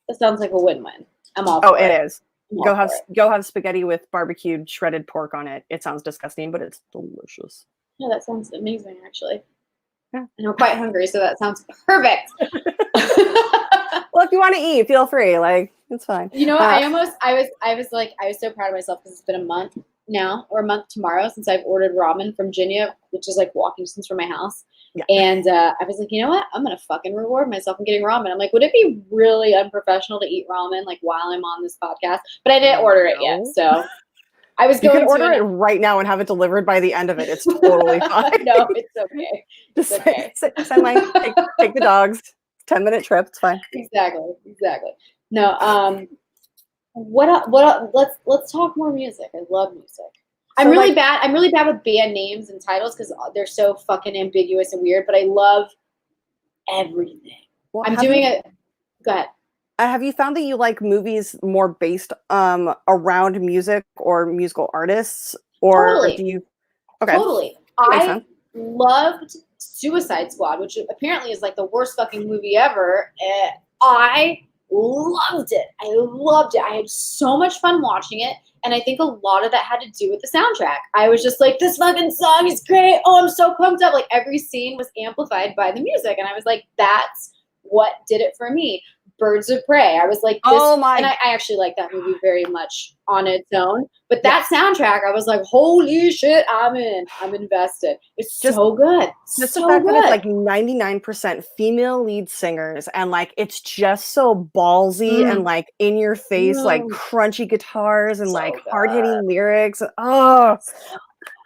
[SPEAKER 2] That sounds like a win-win. I'm all for it.
[SPEAKER 1] It is. Go have spaghetti with barbecued shredded pork on it. It sounds disgusting, but it's delicious.
[SPEAKER 2] Yeah, that sounds amazing, actually.
[SPEAKER 1] Yeah. And
[SPEAKER 2] I'm quite hungry, so that sounds perfect.
[SPEAKER 1] Well, if you want to eat, feel free. Like, it's fine.
[SPEAKER 2] You know what? I was so proud of myself because it's been a month now, or a month tomorrow, since I've ordered ramen from Jinya, which is like walking distance from my house. Yeah. And I was like, you know what? I'm gonna fucking reward myself and getting ramen. I'm like, would it be really unprofessional to eat ramen like while I'm on this podcast? But I didn't order it yet, so I was going to
[SPEAKER 1] order it right now and have it delivered by the end of it. It's totally fine.
[SPEAKER 2] No, it's okay. It's okay.
[SPEAKER 1] Send mine. Take the dogs. 10-minute trip. It's fine.
[SPEAKER 2] Exactly. No. Let's talk more music. I love music. I'm really bad with band names and titles because they're so fucking ambiguous and weird. But I love everything. Well, I'm doing it. Go ahead.
[SPEAKER 1] Have you found that you like movies more based around music or musical artists, or
[SPEAKER 2] totally.
[SPEAKER 1] do you?
[SPEAKER 2] Okay. Totally. I loved Suicide Squad, which apparently is like the worst fucking movie ever. I loved it. I had so much fun watching it. And I think a lot of that had to do with the soundtrack. I was just like, this fucking song is great. Oh, I'm so pumped up. Like every scene was amplified by the music. And I was like, that's what did it for me. Birds of Prey. I was like, this, and I actually like that movie very much on its own. But that soundtrack, I was like, holy shit, I'm invested. It's just so good.
[SPEAKER 1] Just so the fact that it's like 99% female lead singers, and like it's just so ballsy and like in your face, like crunchy guitars and like hard hitting lyrics. Oh.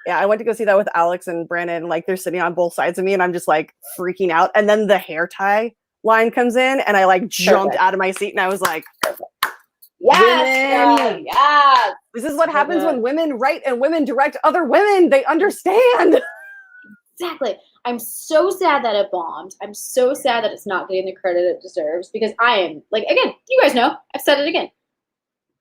[SPEAKER 1] Yeah, I went to go see that with Alex and Brandon. Like they're sitting on both sides of me, and I'm just like freaking out. And then the hair tie line comes in, and I like jumped out of my seat, and I was like,
[SPEAKER 2] yes, yes.
[SPEAKER 1] This is what happens when women write and women direct other women. They understand.
[SPEAKER 2] Exactly. I'm so sad that it bombed. I'm so sad that it's not getting the credit it deserves, because I am like, again, you guys know, I've said it again.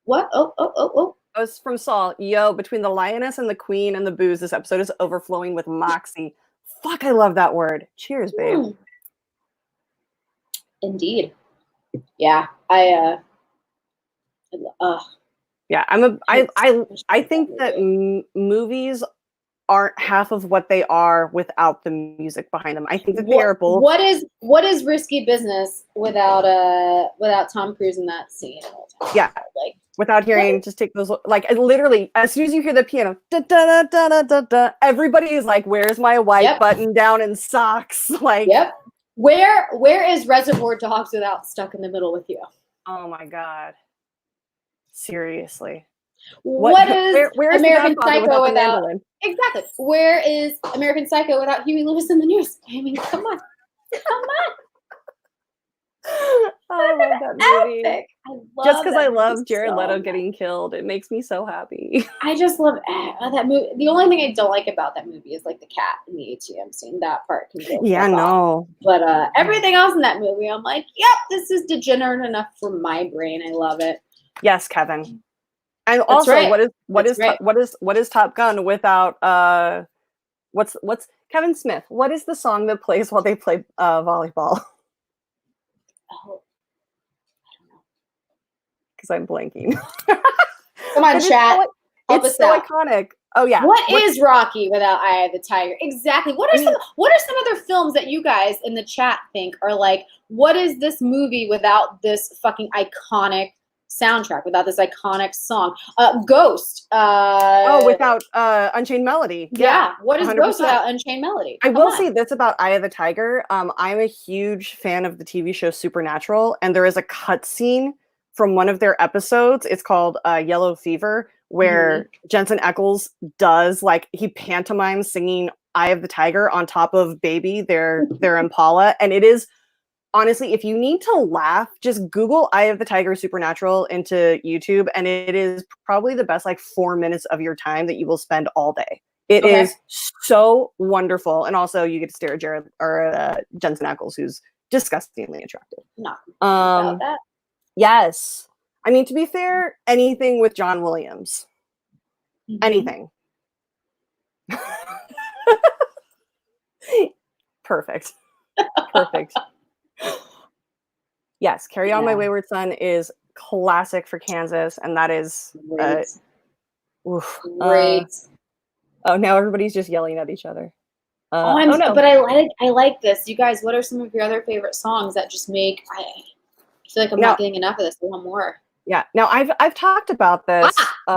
[SPEAKER 2] What? Oh.
[SPEAKER 1] It was from Saul. Yo, between the lioness and the queen and the booze, this episode is overflowing with moxie. Fuck, I love that word. Cheers, babe.
[SPEAKER 2] Indeed. Yeah. I
[SPEAKER 1] think that movies aren't half of what they are without the music behind them. I think that they are both.
[SPEAKER 2] What is Risky Business without Tom Cruise in that scene?
[SPEAKER 1] Yeah. Like without hearing, just take those, like literally as soon as you hear the piano, da, da, da, da, da, da, everybody is like, where's my white button down and socks? Like,
[SPEAKER 2] Where is Reservoir Dogs without Stuck in the Middle with You?
[SPEAKER 1] Oh my God. Seriously.
[SPEAKER 2] What is American Psycho without exactly? Where is American Psycho without Huey Lewis in the news? I mean, come on.
[SPEAKER 1] I love that movie. Just because I love Jared Leto getting killed, it makes me so happy.
[SPEAKER 2] I just love that movie. The only thing I don't like about that movie is like the cat in the ATM scene. That part can go off. But everything else in that movie, I'm like, yep, this is degenerate enough for my brain. I love it.
[SPEAKER 1] Yes, Kevin. And also, what is Top Gun without what's Kevin Smith? What is the song that plays while they play volleyball?
[SPEAKER 2] Oh, I don't know.
[SPEAKER 1] Because I'm blanking.
[SPEAKER 2] Come on, chat.
[SPEAKER 1] It's so iconic. Oh yeah.
[SPEAKER 2] What is Rocky without Eye of the Tiger? Exactly. What are some other films that you guys in the chat think are like, what is this movie without this fucking iconic soundtrack, without this iconic song? Ghost.
[SPEAKER 1] Without Unchained Melody.
[SPEAKER 2] Yeah. What is 100%. Ghost without Unchained Melody?
[SPEAKER 1] I will say this about Eye of the Tiger. I'm a huge fan of the TV show Supernatural, and there is a cutscene from one of their episodes. It's called Yellow Fever, where Jensen Ackles does he pantomimes singing Eye of the Tiger on top of Baby, their Impala, and it is. Honestly, if you need to laugh, just Google Eye of the Tiger Supernatural into YouTube, and it is probably the best 4 minutes of your time that you will spend all day. It is so wonderful, and also you get to stare at Jensen Ackles, who's disgustingly attractive.
[SPEAKER 2] Not about that.
[SPEAKER 1] Yes. I mean, to be fair, anything with John Williams. Mm-hmm. Anything. Perfect. Yes, Carry On My Wayward Son is classic for Kansas, and that is
[SPEAKER 2] great.
[SPEAKER 1] Great. Oh, now everybody's just yelling at each other.
[SPEAKER 2] No. But I like this. You guys, what are some of your other favorite songs that just make I feel like I'm not getting enough of this. I want more.
[SPEAKER 1] Yeah. Now I've talked about this.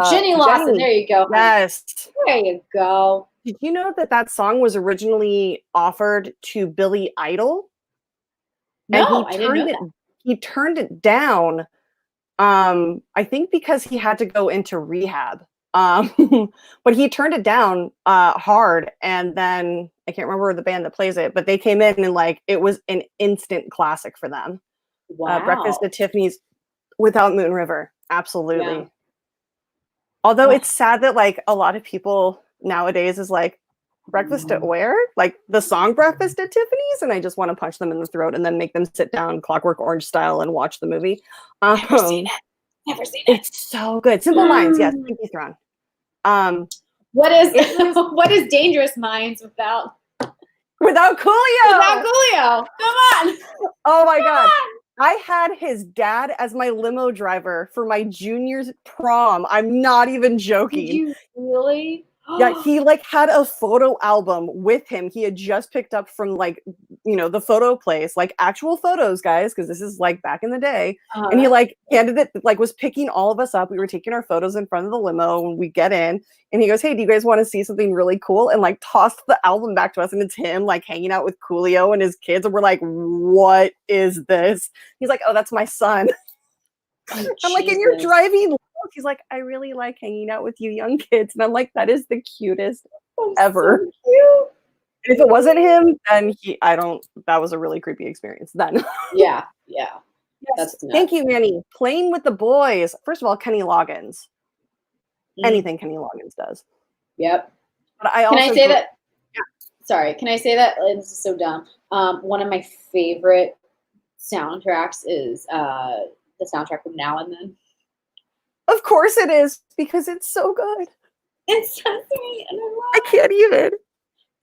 [SPEAKER 2] Jenny Lawson. There you go.
[SPEAKER 1] Yes.
[SPEAKER 2] There you go.
[SPEAKER 1] Did you know that song was originally offered to Billy Idol?
[SPEAKER 2] No, I didn't know that.
[SPEAKER 1] He turned it down. I think because he had to go into rehab. But he turned it down hard, and then I can't remember the band that plays it, but they came in and like it was an instant classic for them.
[SPEAKER 2] Wow.
[SPEAKER 1] Breakfast at Tiffany's without Moon River. Absolutely. Yeah. Although it's sad that like a lot of people nowadays is like, breakfast at where? Like the song Breakfast at Tiffany's, and I just want to punch them in the throat and then make them sit down Clockwork Orange style and watch the movie.
[SPEAKER 2] Never seen it.
[SPEAKER 1] It's so good. Simple Minds, yes. Pinky Thron.
[SPEAKER 2] What is Dangerous Minds without
[SPEAKER 1] Coolio? Without
[SPEAKER 2] Coolio. Come on.
[SPEAKER 1] Oh my God. I had his dad as my limo driver for my junior's prom. I'm not even joking.
[SPEAKER 2] Did you really?
[SPEAKER 1] Yeah, he like had a photo album with him. He had just picked up from like, the photo place, like actual photos, guys, because this is like back in the day. And he like handed it, like was picking all of us up. We were taking our photos in front of the limo when we get in. And he goes, "Hey, do you guys want to see something really cool?" And like tossed the album back to us. And it's him like hanging out with Coolio and his kids. And we're like, "What is this?" He's like, "Oh, that's my son." I'm like, "And you're driving." He's like, "I really like hanging out with you young kids." And I'm like, that is the cutest ever.
[SPEAKER 2] So cute.
[SPEAKER 1] And if it wasn't him, then that was a really creepy experience then.
[SPEAKER 2] Yeah.
[SPEAKER 1] Yes. Thank you, Manny. Playing with the Boys. First of all, Kenny Loggins. Anything Kenny Loggins does.
[SPEAKER 2] Yep.
[SPEAKER 1] But I also
[SPEAKER 2] Can I say that? Yeah. Sorry. Can I say that? This is so dumb. One of my favorite soundtracks is the soundtrack from Now and Then.
[SPEAKER 1] Of course it is, because it's so good.
[SPEAKER 2] It's so sweet, and
[SPEAKER 1] I can't even.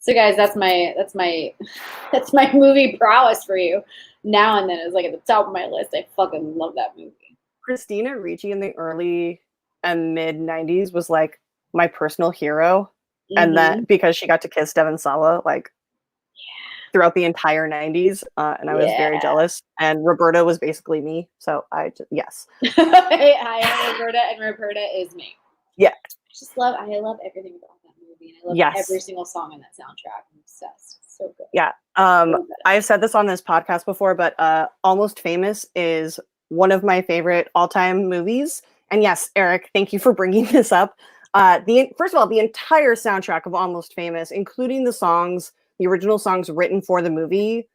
[SPEAKER 2] So guys, that's my movie prowess for you. Now and Then is like at the top of my list. I fucking love that movie.
[SPEAKER 1] Christina Ricci in the early and mid 90s was like my personal hero. And then because she got to kiss Devon Sawa like throughout the entire 90s, and I was very jealous. And Roberta was basically me, so yes.
[SPEAKER 2] I am Roberta, and Roberta is me.
[SPEAKER 1] Yeah.
[SPEAKER 2] I love everything about that movie, and I love every single song in that soundtrack. I'm obsessed. It's so good.
[SPEAKER 1] Yeah. I've said this on this podcast before, but Almost Famous is one of my favorite all-time movies. And yes, Eric, thank you for bringing this up. First of all, the entire soundtrack of Almost Famous, including the original songs written for the movie,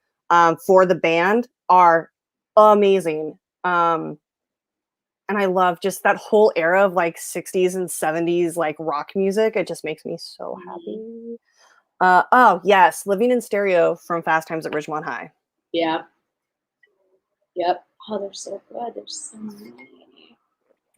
[SPEAKER 1] for the band, are amazing. And I love just that whole era of like 60s and 70s like rock music. It just makes me so happy. Oh yes, Living in Stereo from Fast Times at Ridgemont High.
[SPEAKER 2] Yeah. Yep. Oh, they're so good. They're so many.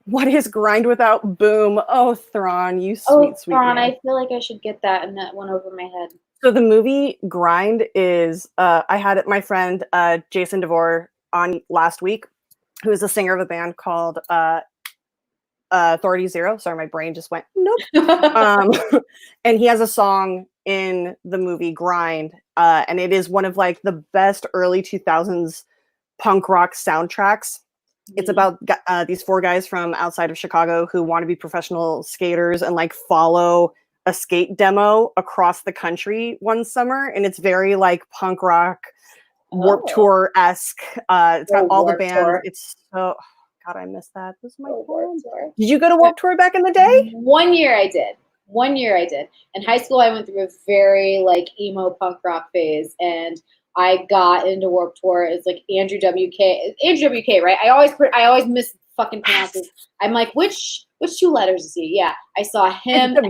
[SPEAKER 1] What is Grind Without Boom? Oh, Thrawn, you sweet
[SPEAKER 2] Thrawn,
[SPEAKER 1] man.
[SPEAKER 2] I feel like I should get that, and that went over my head.
[SPEAKER 1] So the movie Grind is, I had my friend Jason DeVore on last week, who is the singer of a band called Authority Zero. Sorry, my brain just went, nope. And he has a song in the movie Grind, and it is one of like the best early 2000s punk rock soundtracks. It's about these four guys from outside of Chicago who want to be professional skaters and like follow a skate demo across the country one summer. And it's very like punk rock, Warped Tour-esque. It's got all the bands. Tour. It's so, God, I miss that. This is my phone. Did you go to Warped Tour back in the day?
[SPEAKER 2] 1 year I did. 1 year I did. In high school, I went through a very like emo punk rock phase, and I got into Warped Tour as like Andrew WK, right? I always miss fucking pronounces. I'm like, which two letters is he? Yeah, I saw him. And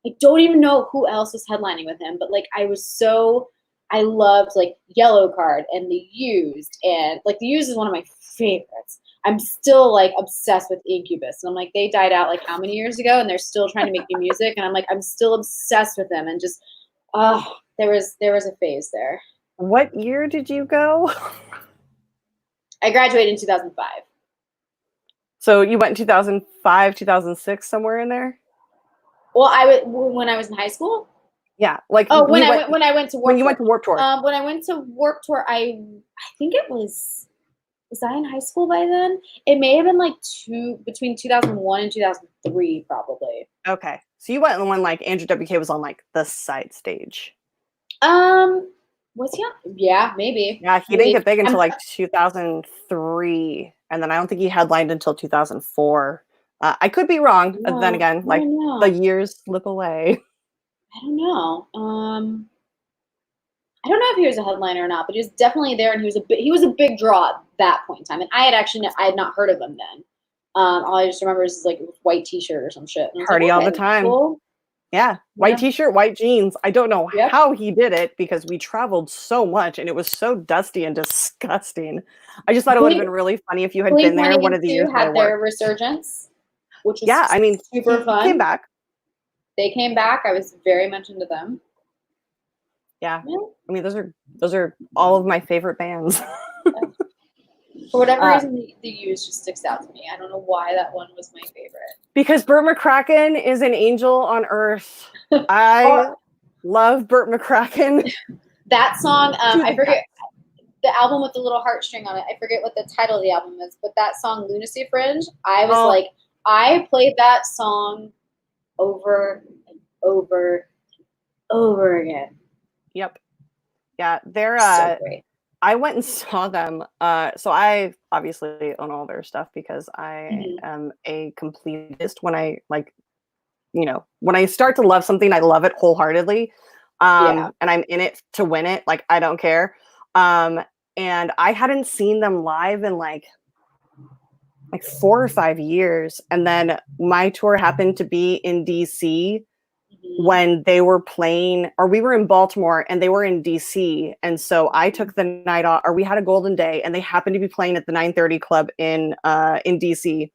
[SPEAKER 2] I don't even know who else was headlining with him, but like I was so I loved like Yellow Card and The Used, and like The Used is one of my favorites. I'm still like obsessed with Incubus, and I'm like, they died out like how many years ago, and they're still trying to make new music, and I'm like, I'm still obsessed with them, and just there was a phase there.
[SPEAKER 1] What year did you go?
[SPEAKER 2] I graduated in 2005.
[SPEAKER 1] So you went in 2005, 2006, somewhere in there?
[SPEAKER 2] Well, when I was in high school.
[SPEAKER 1] Yeah, like
[SPEAKER 2] when I went to Warped Tour.
[SPEAKER 1] When you went to Warped Tour.
[SPEAKER 2] When I went to Warped Tour, I think it was I in high school by then? It may have been like between 2001 and 2003, probably.
[SPEAKER 1] Okay, so you went when like Andrew WK was on like the side stage.
[SPEAKER 2] Was he on? Yeah, maybe.
[SPEAKER 1] Yeah, he didn't get big until like 2003, and then I don't think he headlined until 2004. I could be wrong, but then again, like the years slip away.
[SPEAKER 2] I don't know. I don't know if he was a headliner or not, but he was definitely there, and he was a big draw at that point in time. And I had not heard of him then. All I just remember is like white T-shirt or some shit.
[SPEAKER 1] Party all the time. Cool. Yeah, white T-shirt, white jeans. I don't know how he did it because we traveled so much and it was so dusty and disgusting. I just thought it would have been really funny if you had been there one of the years.
[SPEAKER 2] Had their resurgence, which was
[SPEAKER 1] I mean,
[SPEAKER 2] super fun.
[SPEAKER 1] Came back.
[SPEAKER 2] They came back. I was very much into them.
[SPEAKER 1] Yeah. I mean, those are all of my favorite bands.
[SPEAKER 2] For whatever reason, the Used just sticks out to me. I don't know why that one was my favorite. Because
[SPEAKER 1] Burt McCracken is an angel on earth. I love Burt McCracken.
[SPEAKER 2] That song, I forget the album with the little heartstring on it. I forget what the title of the album is, but that song, Lunacy Fringe, I was like, I played that song over and over and over again.
[SPEAKER 1] Yep. Yeah, they're
[SPEAKER 2] so great.
[SPEAKER 1] I went and saw them. So I obviously own all their stuff because I am a completist. When I when I start to love something, I love it wholeheartedly. And I'm in it to win it. Like, I don't care. And I hadn't seen them live in like 4 or 5 years. And then my tour happened to be in DC when they were playing, or we were in Baltimore and they were in DC. And so I took the night off, or we had a golden day, and they happened to be playing at the 930 Club in DC.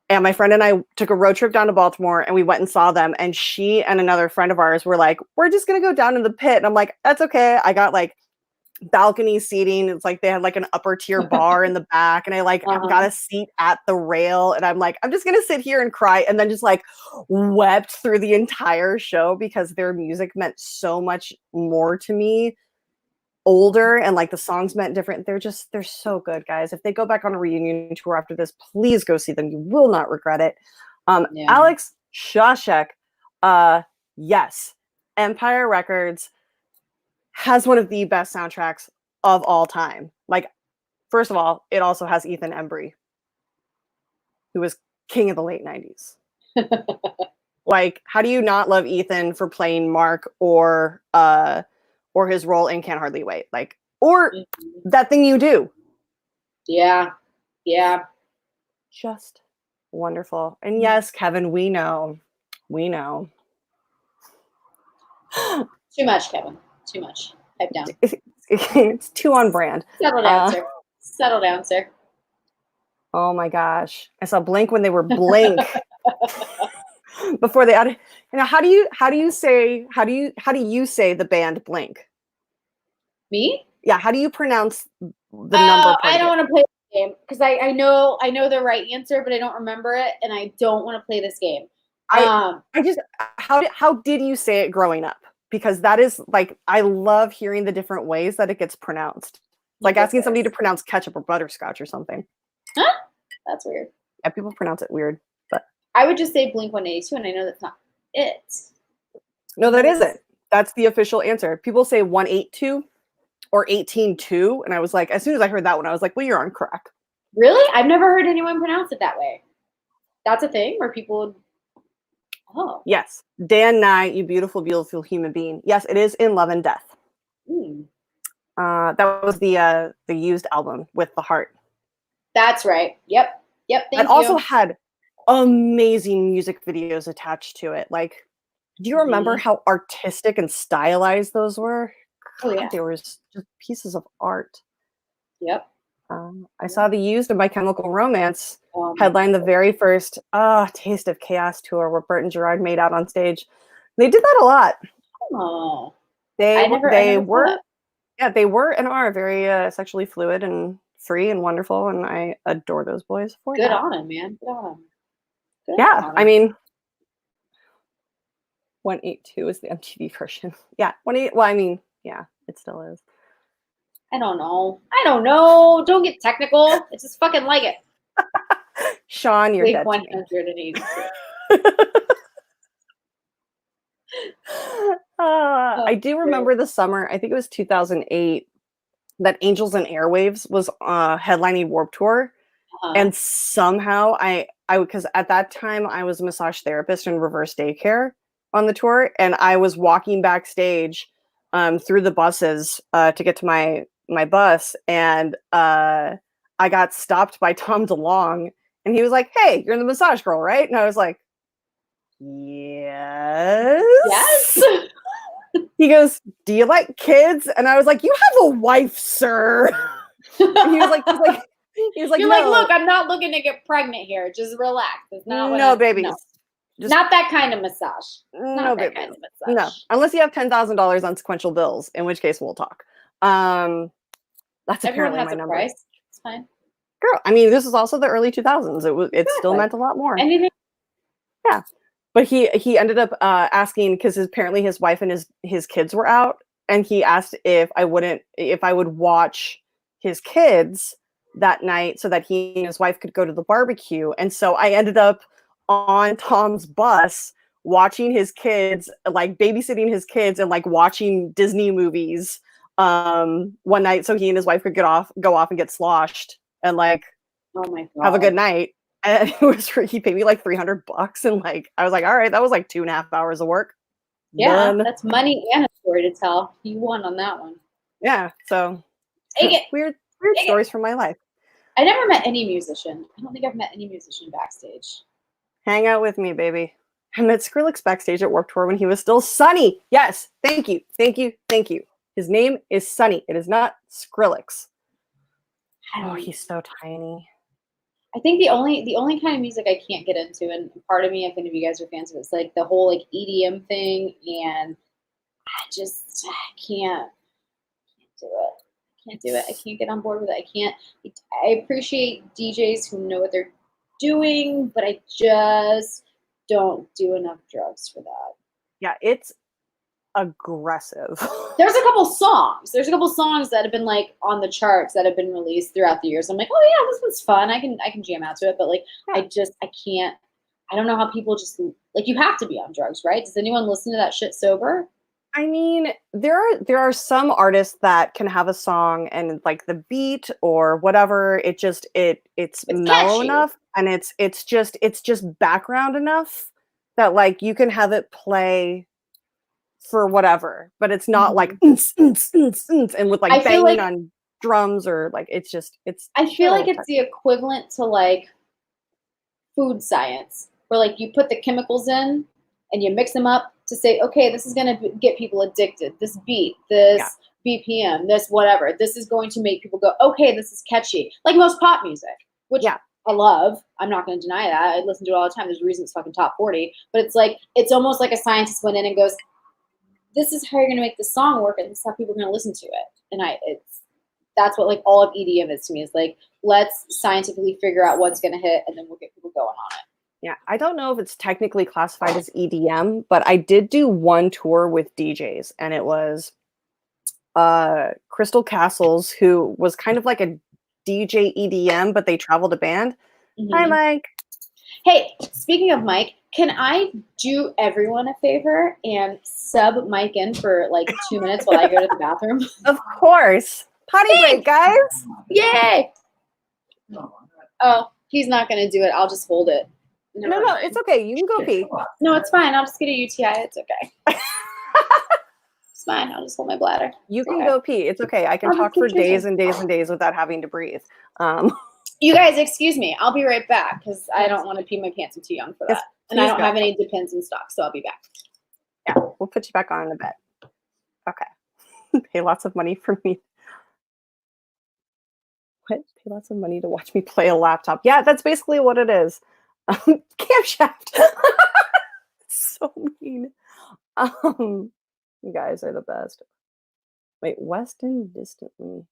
[SPEAKER 1] And my friend and I took a road trip down to Baltimore and we went and saw them. And she and another friend of ours were like, we're just going to go down in the pit. And I'm like, that's okay. I got like balcony seating. It's like they had like an upper tier bar in the back, and I like I've got a seat at the rail, and I'm like, I'm just gonna sit here and cry, and then just like wept through the entire show because their music meant so much more to me older, and like the songs meant different. They're so good, guys. If they go back on a reunion tour after this, please go see them. You will not regret it. Alex Shashek, yes, Empire Records has one of the best soundtracks of all time. Like, first of all, it also has Ethan Embry, who was king of the late 90s. Like, how do you not love Ethan for playing Mark or his role in Can't Hardly Wait? Like, or That Thing You Do.
[SPEAKER 2] Yeah. Yeah.
[SPEAKER 1] Just wonderful. And yes, Kevin, we know.
[SPEAKER 2] Too much, Kevin. Too much. Pipe down.
[SPEAKER 1] It's too on brand.
[SPEAKER 2] Settle down, sir. Settle down, sir.
[SPEAKER 1] Oh my gosh. I saw Blink when they were Blink. Before they added, how do you say the band Blink?
[SPEAKER 2] Me?
[SPEAKER 1] Yeah, how do you pronounce the number?
[SPEAKER 2] I don't want to play this game because I know the right answer, but I don't remember it, and I don't want to play this game.
[SPEAKER 1] How did you say it growing up? Because that is like, I love hearing the different ways that it gets pronounced. Like asking somebody to pronounce ketchup or butterscotch or something.
[SPEAKER 2] Huh? That's weird.
[SPEAKER 1] Yeah, people pronounce it weird. But
[SPEAKER 2] I would just say Blink-182, and I know that's not it.
[SPEAKER 1] No, that isn't. That's the official answer. People say 182 or 18-2, and I was like, as soon as I heard that one, I was like, well, you're on crack.
[SPEAKER 2] Really? I've never heard anyone pronounce it that way. That's a thing where people would... Oh.
[SPEAKER 1] Yes. Dan Nye, you beautiful, beautiful human being. Yes, it is in Love and Death. That was the Used album with the heart.
[SPEAKER 2] That's right. Yep. Thank you.
[SPEAKER 1] It also had amazing music videos attached to it. Like, do you remember how artistic and stylized those were?
[SPEAKER 2] Oh yeah.
[SPEAKER 1] They were just pieces of art.
[SPEAKER 2] Yep.
[SPEAKER 1] I saw the Used of My Chemical Romance headline the very first Taste of Chaos tour where Bert and Gerard made out on stage. They did that a lot.
[SPEAKER 2] Oh.
[SPEAKER 1] They were and are very sexually fluid and free and wonderful, and I adore those boys for that.
[SPEAKER 2] Good on them, man. Good on them.
[SPEAKER 1] Yeah, I mean, 182 is the MTV version. Yeah, 188. Well, I mean, yeah, it still is.
[SPEAKER 2] I don't know. Don't get technical. I just fucking like it.
[SPEAKER 1] Sean, you're dead
[SPEAKER 2] 182.
[SPEAKER 1] I do remember the summer, I think it was 2008, that Angels and Airwaves was headlining Warped Tour. And somehow I because at that time I was a massage therapist in reverse daycare on the tour, and I was walking backstage through the buses to get to my bus, and I got stopped by Tom DeLonge, and he was like, "Hey, you're the massage girl, right?" And I was like, "Yes."
[SPEAKER 2] Yes.
[SPEAKER 1] He goes, "Do you like kids?" And I was like, "You have a wife, sir." And he was like, You're
[SPEAKER 2] no. Like, look, I'm not looking to get pregnant here. Just relax. It's not
[SPEAKER 1] no, babies.
[SPEAKER 2] No. Not that kind of massage.
[SPEAKER 1] No, baby. Kind of massage. No, unless you have $10,000 on sequential bills, in which case we'll talk. That's
[SPEAKER 2] everyone
[SPEAKER 1] apparently
[SPEAKER 2] has
[SPEAKER 1] my
[SPEAKER 2] a
[SPEAKER 1] number.
[SPEAKER 2] price. It's fine.
[SPEAKER 1] Girl, I mean, this is also the early 2000s. It still meant a lot more.
[SPEAKER 2] Anything.
[SPEAKER 1] Yeah, but he ended up asking because apparently his wife and his kids were out, and he asked if I would watch his kids that night so that he and his wife could go to the barbecue. And so I ended up on Tom's bus watching his kids, like babysitting his kids and like watching Disney movies one night so he and his wife could go off and get sloshed and like have a good night. And he paid me like $300 and like I was like, all right, that was like 2.5 hours of work.
[SPEAKER 2] Yeah,
[SPEAKER 1] done.
[SPEAKER 2] That's money and a story to tell. You won on that one.
[SPEAKER 1] Yeah, so
[SPEAKER 2] take it.
[SPEAKER 1] Weird stories from my life.
[SPEAKER 2] I never met any musician. I don't think I've met any musician backstage.
[SPEAKER 1] Hang out with me, baby. I met Skrillex backstage at Warped Tour when he was still Sonny. Yes, thank you. His name is Sonny. It is not Skrillex. Oh, he's so tiny.
[SPEAKER 2] I think the only kind of music I can't get into, and part of me, if any of you guys are fans of it, is like the whole like EDM thing, and I can't do it. I can't get on board with it. I appreciate DJs who know what they're doing, but I just don't do enough drugs for that.
[SPEAKER 1] Yeah, it's aggressive.
[SPEAKER 2] There's a couple songs that have been like on the charts that have been released throughout the years. I'm like, oh yeah, this one's fun. I can jam out to it, but like I can't. I don't know how people just like, you have to be on drugs, right? Does anyone listen to that shit sober?
[SPEAKER 1] I mean, there are some artists that can have a song and like the beat or whatever, it's mellow
[SPEAKER 2] catchy
[SPEAKER 1] enough, and it's just background enough that like you can have it play for whatever, but it's not like and with like banging on drums or like it's.
[SPEAKER 2] I feel like it's the equivalent to like food science, where like you put the chemicals in and you mix them up to say, okay, this is going to get people addicted. This beat, this BPM, this whatever. This is going to make people go, okay, this is catchy. Like most pop music, which I love. I'm not going to deny that. I listen to it all the time. There's a reason it's fucking top 40. But it's like, it's almost like a scientist went in and goes, this is how you're going to make the song work, and this is how people are going to listen to it. And that's what like all of EDM is to me. Is like, let's scientifically figure out what's going to hit, and then we'll get people going on it.
[SPEAKER 1] Yeah, I don't know if it's technically classified as EDM, but I did do one tour with DJs, and it was Crystal Castles, who was kind of like a DJ EDM, but they traveled a band. Mm-hmm. Hi, Mike.
[SPEAKER 2] Hey, speaking of Mike, can I do everyone a favor and sub Mike in for like 2 minutes while I go to the bathroom?
[SPEAKER 1] Of course. Potty break, guys.
[SPEAKER 2] Yay. Oh, he's not going to do it. I'll just hold it.
[SPEAKER 1] No, it's okay. You can go pee.
[SPEAKER 2] No, it's fine. I'll just get a UTI. It's okay. It's fine. I'll just hold my bladder.
[SPEAKER 1] You can go pee. It's okay. I can talk for days and days and days without having to breathe.
[SPEAKER 2] You guys, excuse me. I'll be right back because I don't want to pee my pants. I'm too young for that. And I don't have any Depends in stock, so I'll be back.
[SPEAKER 1] Yeah, we'll put you back on in a bit. Okay. Pay lots of money for me. What? Pay lots of money to watch me play a laptop. Yeah, that's basically what it is. Camshaft. So mean. You guys are the best. Wait, Weston distantly.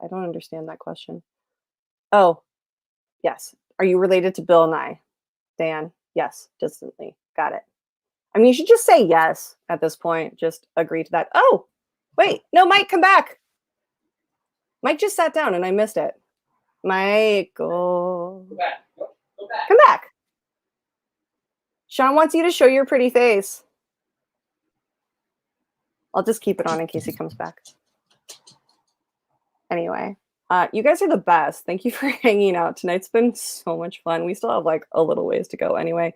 [SPEAKER 1] I don't understand that question. Oh, yes. Are you related to Bill Nye? Dan, yes, distantly. Got it. I mean, you should just say yes at this point. Just agree to that. Oh, wait. No, Mike, come back. Mike just sat down and I missed it. Michael.
[SPEAKER 3] Go back. Go back.
[SPEAKER 1] Come back. Sean wants you to show your pretty face. I'll just keep it on in case he comes back. Anyway, you guys are the best. Thank you for hanging out. Tonight's been so much fun. We still have like a little ways to go anyway.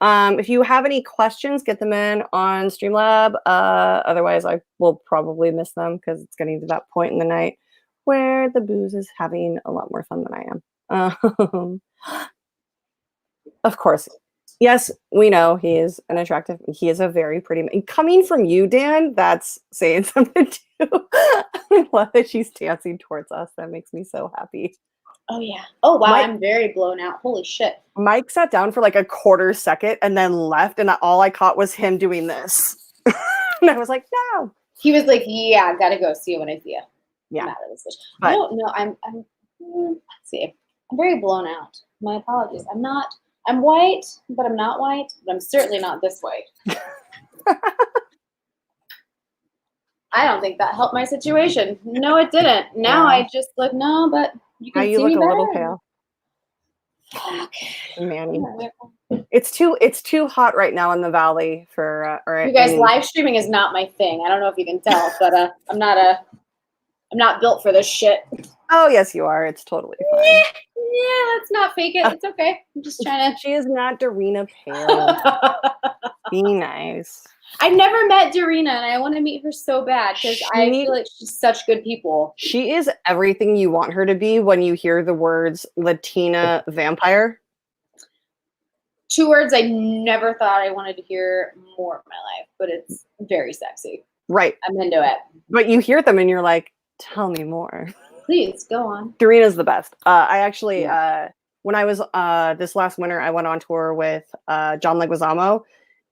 [SPEAKER 1] If you have any questions, get them in on Streamlab. Otherwise, I will probably miss them because it's getting to that point in the night where the booze is having a lot more fun than I am. Of course. Yes, we know he is a very pretty man. Coming from you, Dan, that's saying something too. I love that she's dancing towards us. That makes me so happy.
[SPEAKER 2] Oh, yeah. Oh, wow. I'm very blown out. Holy shit.
[SPEAKER 1] Mike sat down for like a quarter second and then left, and all I caught was him doing this. And I was like, no.
[SPEAKER 2] He was like, yeah, gotta go. See you when I see you.
[SPEAKER 1] Yeah.
[SPEAKER 2] I don't know. Let's see. I'm very blown out. My apologies. I'm white, but I'm not white, but I'm certainly not this white. I don't think that helped my situation. No, it didn't. Now I just look, no, but you can see me better.
[SPEAKER 1] Now you look a little pale.
[SPEAKER 2] Fuck.
[SPEAKER 1] Manny. It's too hot right now in the valley for
[SPEAKER 2] you guys. Live streaming is not my thing. I don't know if you can tell, but I'm not built for this shit.
[SPEAKER 1] Oh yes, you are. It's totally fine.
[SPEAKER 2] Yeah, let's not fake it. It's okay. I'm just trying to.
[SPEAKER 1] She is not Darina pale. Be nice.
[SPEAKER 2] I've never met Darina, and I want to meet her so bad because I feel like she's such good people.
[SPEAKER 1] She is everything you want her to be when you hear the words Latina vampire.
[SPEAKER 2] 2 words I never thought I wanted to hear more in my life, but it's very sexy.
[SPEAKER 1] Right.
[SPEAKER 2] I'm into it.
[SPEAKER 1] But you hear them and you're like, tell me more.
[SPEAKER 2] Please, go on.
[SPEAKER 1] Darina's the best. I actually, when I was this last winter, I went on tour with John Leguizamo,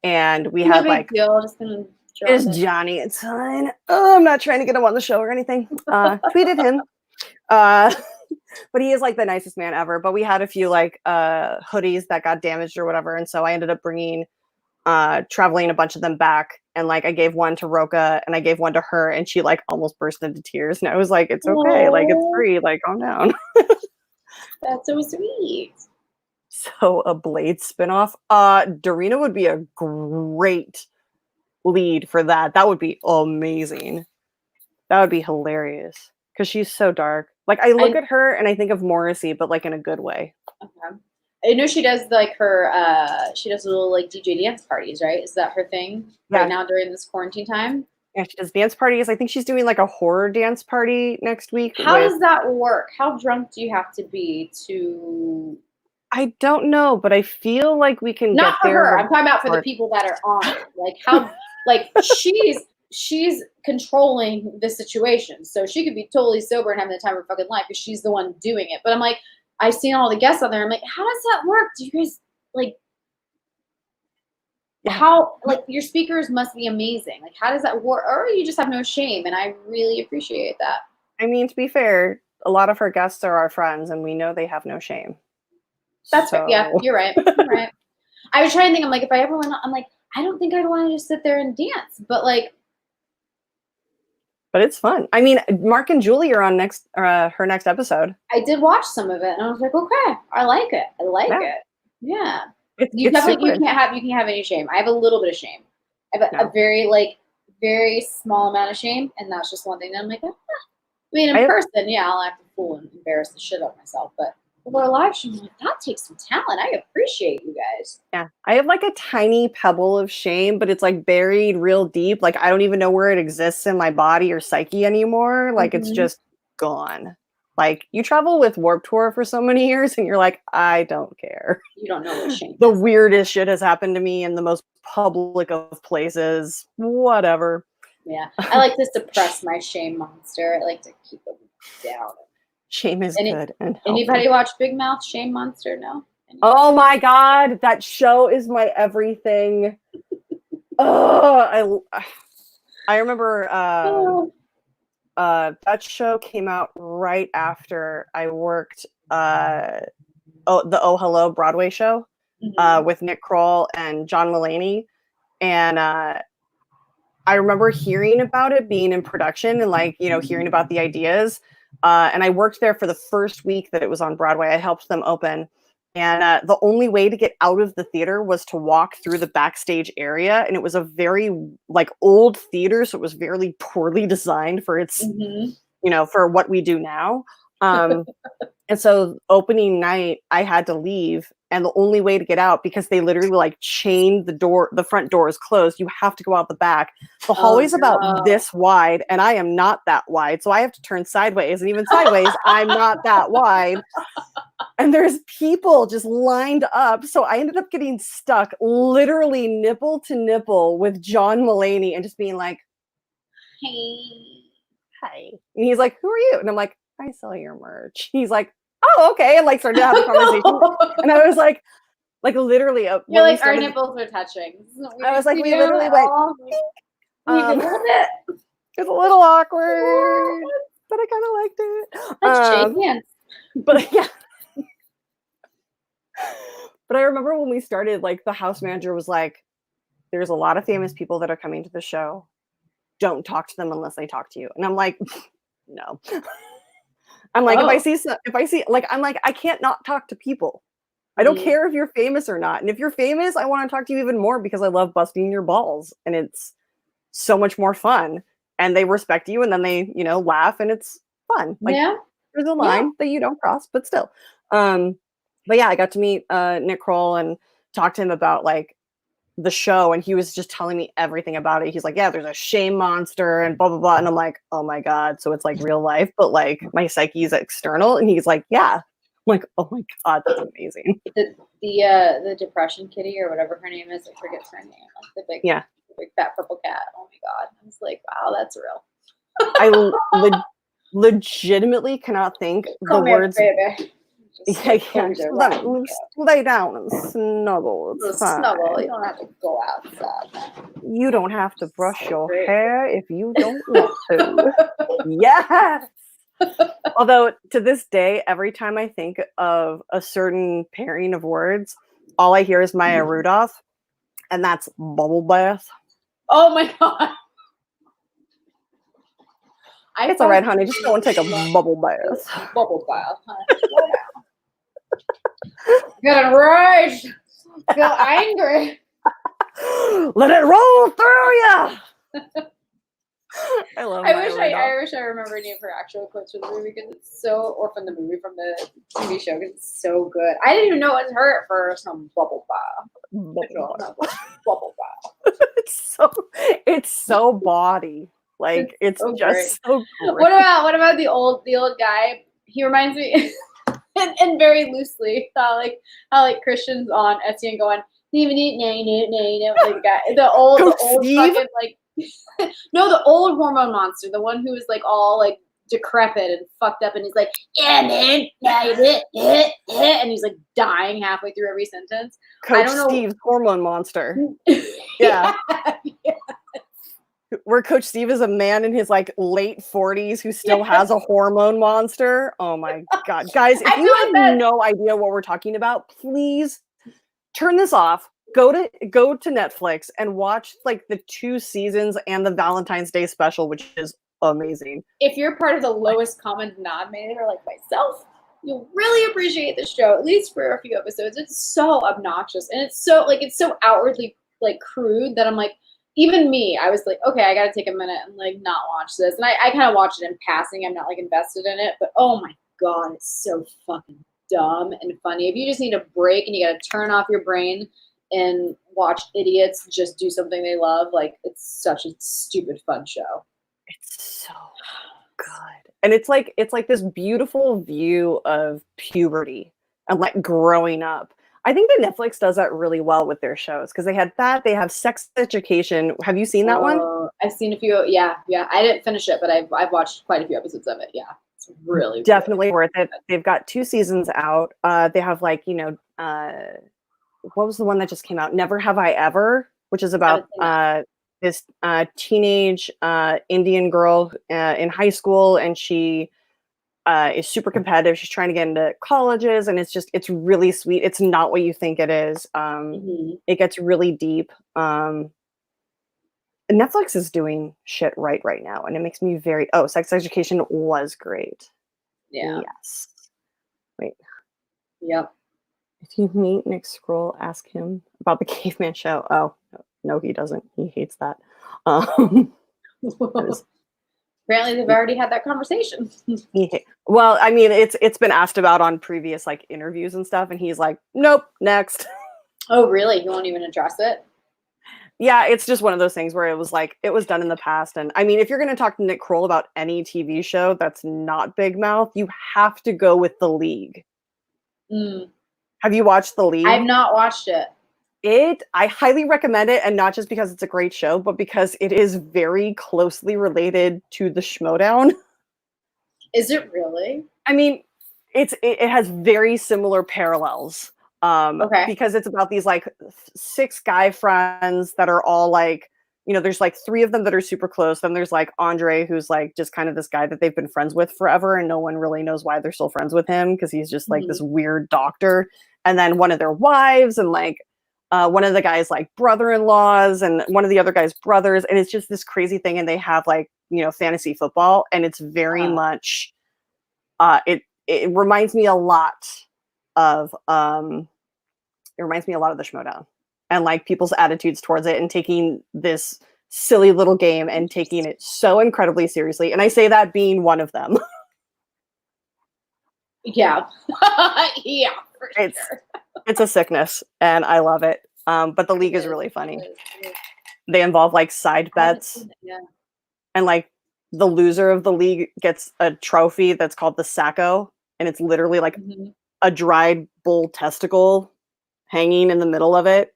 [SPEAKER 1] and we had like, it's Johnny, it's fine. Oh, I'm not trying to get him on the show or anything. Tweeted him. But he is like the nicest man ever. But we had a few like hoodies that got damaged or whatever. And so I ended up bringing, traveling a bunch of them back. And like I gave one to Roka and I gave one to her, and she like almost burst into tears. And I was like, it's okay. Aww. Like it's free. Like calm down.
[SPEAKER 2] That's so sweet.
[SPEAKER 1] So a Blade spinoff. Darina would be a great lead for that. That would be amazing. That would be hilarious because she's so dark. Like I look at her and I think of Morrissey, but like in a good way.
[SPEAKER 2] Okay. I know she does like her. She does little like DJ dance parties, right? Is that her thing right now during this quarantine time?
[SPEAKER 1] Yeah, she does dance parties. I think she's doing like a horror dance party next week.
[SPEAKER 2] How does that work? How drunk do you have to be to?
[SPEAKER 1] I don't know, but I feel like we can
[SPEAKER 2] not
[SPEAKER 1] get
[SPEAKER 2] for
[SPEAKER 1] there.
[SPEAKER 2] Her. I'm talking about for the people that are on it. Like how, like she's controlling the situation, so she could be totally sober and having the time of her fucking life because she's the one doing it. But I'm like, I've seen all the guests on there. I'm like, how does that work? Do you guys like? How like your speakers must be amazing. Like, how does that work? Or you just have no shame, and I really appreciate that.
[SPEAKER 1] I mean, to be fair, a lot of her guests are our friends, and we know they have no shame.
[SPEAKER 2] That's right. Yeah, you're right. You're right. I was trying to think. I'm like, if I ever went, I'm like, I don't think I'd want to just sit there and dance, but like.
[SPEAKER 1] But it's fun. I mean, Mark and Julie are on her next episode.
[SPEAKER 2] I did watch some of it, and I was like, okay, I like it. I like it. Yeah. You can't have any shame. I have a little bit of shame. I have a very small amount of shame, and that's just one thing that I'm like, I mean, in person, I'll act a fool and embarrass the shit out of myself, but for a live stream, like, that takes some talent. I appreciate you guys.
[SPEAKER 1] Yeah, I have like a tiny pebble of shame, but it's like buried real deep. Like I don't even know where it exists in my body or psyche anymore. Like it's just gone. Like you travel with Warped Tour for so many years and you're like, I don't care.
[SPEAKER 2] You don't know what shame is.
[SPEAKER 1] The weirdest shit has happened to me in the most public of places. Whatever.
[SPEAKER 2] Yeah, I like to suppress my shame monster. I like to keep them down.
[SPEAKER 1] Shame is good. And
[SPEAKER 2] anybody watch Big Mouth Shame Monster? No.
[SPEAKER 1] Oh my God, that show is my everything. Oh, I remember that show came out right after I worked the Oh Hello Broadway show with Nick Kroll and John Mulaney, and I remember hearing about it being in production and like hearing about the ideas, and I worked there for the first week that it was on Broadway. I helped them open. And the only way to get out of the theater was to walk through the backstage area. And it was a very like old theater. So it was very poorly designed for its, for what we do now. And so opening night, I had to leave. And the only way to get out, because they literally like chained the front door is closed. You have to go out the back. The hallway's about this wide, and I am not that wide. So I have to turn sideways, and even sideways, I'm not that wide. And there's people just lined up. So I ended up getting stuck literally nipple to nipple with John Mulaney and just being like, hey. And he's like, who are you? And I'm like, I sell your merch. He's like, oh, okay. And like started to have a conversation. And I was like literally.
[SPEAKER 2] You're like, our nipples are touching.
[SPEAKER 1] I was like, we literally went. It's a little awkward, but I kind of liked it.
[SPEAKER 2] Let's shake hands.
[SPEAKER 1] But yeah. But I remember when we started, like the house manager was like, there's a lot of famous people that are coming to the show. Don't talk to them unless they talk to you. And I'm like, no. I'm like, if I see, like, I'm like, I can't not talk to people. I don't care if you're famous or not. And if you're famous, I want to talk to you even more because I love busting your balls. And it's so much more fun. And they respect you and then they, laugh and it's fun. Like, there's a line that you don't cross, but still. But yeah, I got to meet Nick Kroll and talk to him about like the show, and he was just telling me everything about it. He's like, yeah, there's a shame monster and blah blah blah, and I'm like, oh my God, so it's like real life, but like my psyche is external. And he's like, yeah. I'm like, oh my God, that's amazing.
[SPEAKER 2] The depression kitty or whatever her name is, I forget her name, like the big fat purple cat. Oh my God, I was like, wow, that's real.
[SPEAKER 1] I legitimately cannot think the words.
[SPEAKER 2] Baby.
[SPEAKER 1] Lay down and snuggle. It's fine.
[SPEAKER 2] Snuggle. You don't have to go outside.
[SPEAKER 1] You don't have to brush your hair if you don't want to. Yes. Although to this day, every time I think of a certain pairing of words, all I hear is Maya Rudolph, and that's bubble bath.
[SPEAKER 2] Oh my God.
[SPEAKER 1] It's all right, honey. Just go and take a bubble bath.
[SPEAKER 2] Bubble bath, honey. Get enraged. Feel angry.
[SPEAKER 1] Let it roll through you. I love.
[SPEAKER 2] I wish I remember any of her actual quotes from the movie because it's so, or from the movie, from the TV show, because it's so good. I didn't even know it was her at first. Some bubble bath. Bubble bath.
[SPEAKER 1] It's so baudy. Like it's
[SPEAKER 2] so
[SPEAKER 1] just
[SPEAKER 2] great.
[SPEAKER 1] So great.
[SPEAKER 2] What about the old guy? He reminds me. And very loosely, how Christians on SEN going, like the guy, the old fucking like, no, the old hormone monster, the one who was like all like decrepit and fucked up, and he's like, yeah, man, and he's like dying halfway through every sentence.
[SPEAKER 1] Coach Steve's hormone monster. Yeah. Where Coach Steve is a man in his like late 40s who still has a hormone monster. Oh my God. Guys, if you have no idea what we're talking about, please turn this off. Go to Netflix and watch like the 2 seasons and the Valentine's Day special, which is amazing.
[SPEAKER 2] If you're part of the lowest common denominator like myself, you'll really appreciate the show, at least for a few episodes. It's so obnoxious and it's so outwardly like crude that I'm like, even me, I was like, okay, I got to take a minute and like not watch this. And I kind of watched it in passing. I'm not like invested in it, but oh my God, it's so fucking dumb and funny. If you just need a break and you got to turn off your brain and watch idiots just do something they love, like it's such a stupid fun show.
[SPEAKER 1] It's so good. And it's like this beautiful view of puberty and like growing up. I think that Netflix does that really well with their shows because they have Sex Education. Have you seen that one?
[SPEAKER 2] I've seen a few. Yeah. I didn't finish it, but I've watched quite a few episodes of it. Yeah, it's really
[SPEAKER 1] definitely worth it. They've got 2 seasons out. They have what was the one that just came out? Never Have I Ever, which is about this teenage Indian girl in high school, and she is super competitive. She's trying to get into colleges, and it's really sweet. It's not what you think it is. It gets really deep. Netflix is doing shit right now, and it makes me Sex Education was great.
[SPEAKER 2] Yeah.
[SPEAKER 1] Yes. Wait.
[SPEAKER 2] Yep.
[SPEAKER 1] If you meet Nick Scroll, ask him about the Caveman Show. Oh, no, he doesn't. He hates that.
[SPEAKER 2] Apparently, they've already had that conversation.
[SPEAKER 1] Well, I mean, it's been asked about on previous interviews and stuff, and he's like, "Nope, next."
[SPEAKER 2] Oh, really? He won't even address it?
[SPEAKER 1] Yeah, it's just one of those things where it was done in the past. And I mean, if you're going to talk to Nick Kroll about any TV show that's not Big Mouth, you have to go with The League. Have you watched The League?
[SPEAKER 2] I've not watched it.
[SPEAKER 1] I highly recommend it, and not just because it's a great show, but because it is very closely related to the Schmodown.
[SPEAKER 2] Is it really?
[SPEAKER 1] I mean, it has very similar parallels. Because it's about these 6 guy friends that are all there's 3 of them that are super close. Then there's Andre, who's just kind of this guy that they've been friends with forever, and no one really knows why they're still friends with him because he's just this weird doctor. And then one of their wives, and one of the guys brother-in-laws, and one of the other guy's brothers, and it's just this crazy thing. And they have fantasy football, and it's very much it reminds me a lot of the Schmodown and people's attitudes towards it, and taking this silly little game and taking it so incredibly seriously. And I say that being one of them.
[SPEAKER 2] Yeah. Yeah, for sure.
[SPEAKER 1] It's a sickness, and I love it. But The League is really funny. They involve side bets.
[SPEAKER 2] Yeah.
[SPEAKER 1] And the loser of the league gets a trophy that's called the Sacco, and it's literally a dried bull testicle hanging in the middle of it.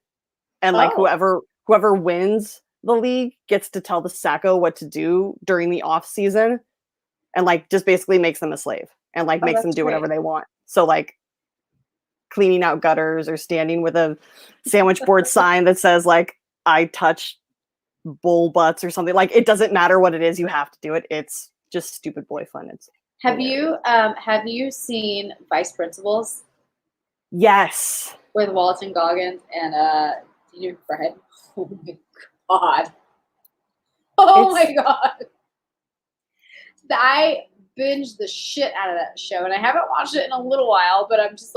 [SPEAKER 1] And whoever wins the league gets to tell the Sacco what to do during the off season, and just basically makes them a slave, and makes them do whatever they want. So cleaning out gutters, or standing with a sandwich board sign that says I touch bull butts or something. It doesn't matter what it is, you have to do it. It's just stupid boy fun.
[SPEAKER 2] Have you seen Vice Principals?
[SPEAKER 1] Yes.
[SPEAKER 2] With Walton Goggins and Dean Fred. Oh my god. My god. I binged the shit out of that show, and I haven't watched it in a little while, but I'm just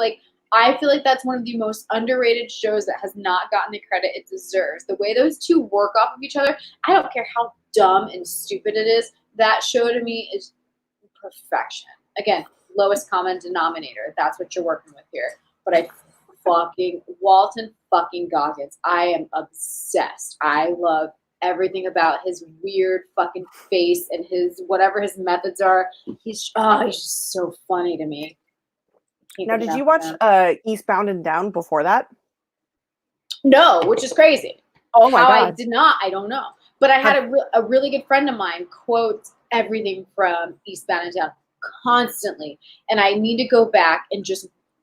[SPEAKER 2] I feel that's one of the most underrated shows that has not gotten the credit it deserves. The way those two work off of each other, I don't care how dumb and stupid it is, that show to me is perfection. Again, lowest common denominator. That's what you're working with here. But Walton fucking Goggins. I am obsessed. I love everything about his weird fucking face and whatever his methods are. He's just so funny to me.
[SPEAKER 1] Now, did you watch Eastbound and Down before that?
[SPEAKER 2] No, which is crazy.
[SPEAKER 1] Oh my God.
[SPEAKER 2] I did not, I don't know. But I had a really good friend of mine quote everything from Eastbound and Down constantly. And I need to go back and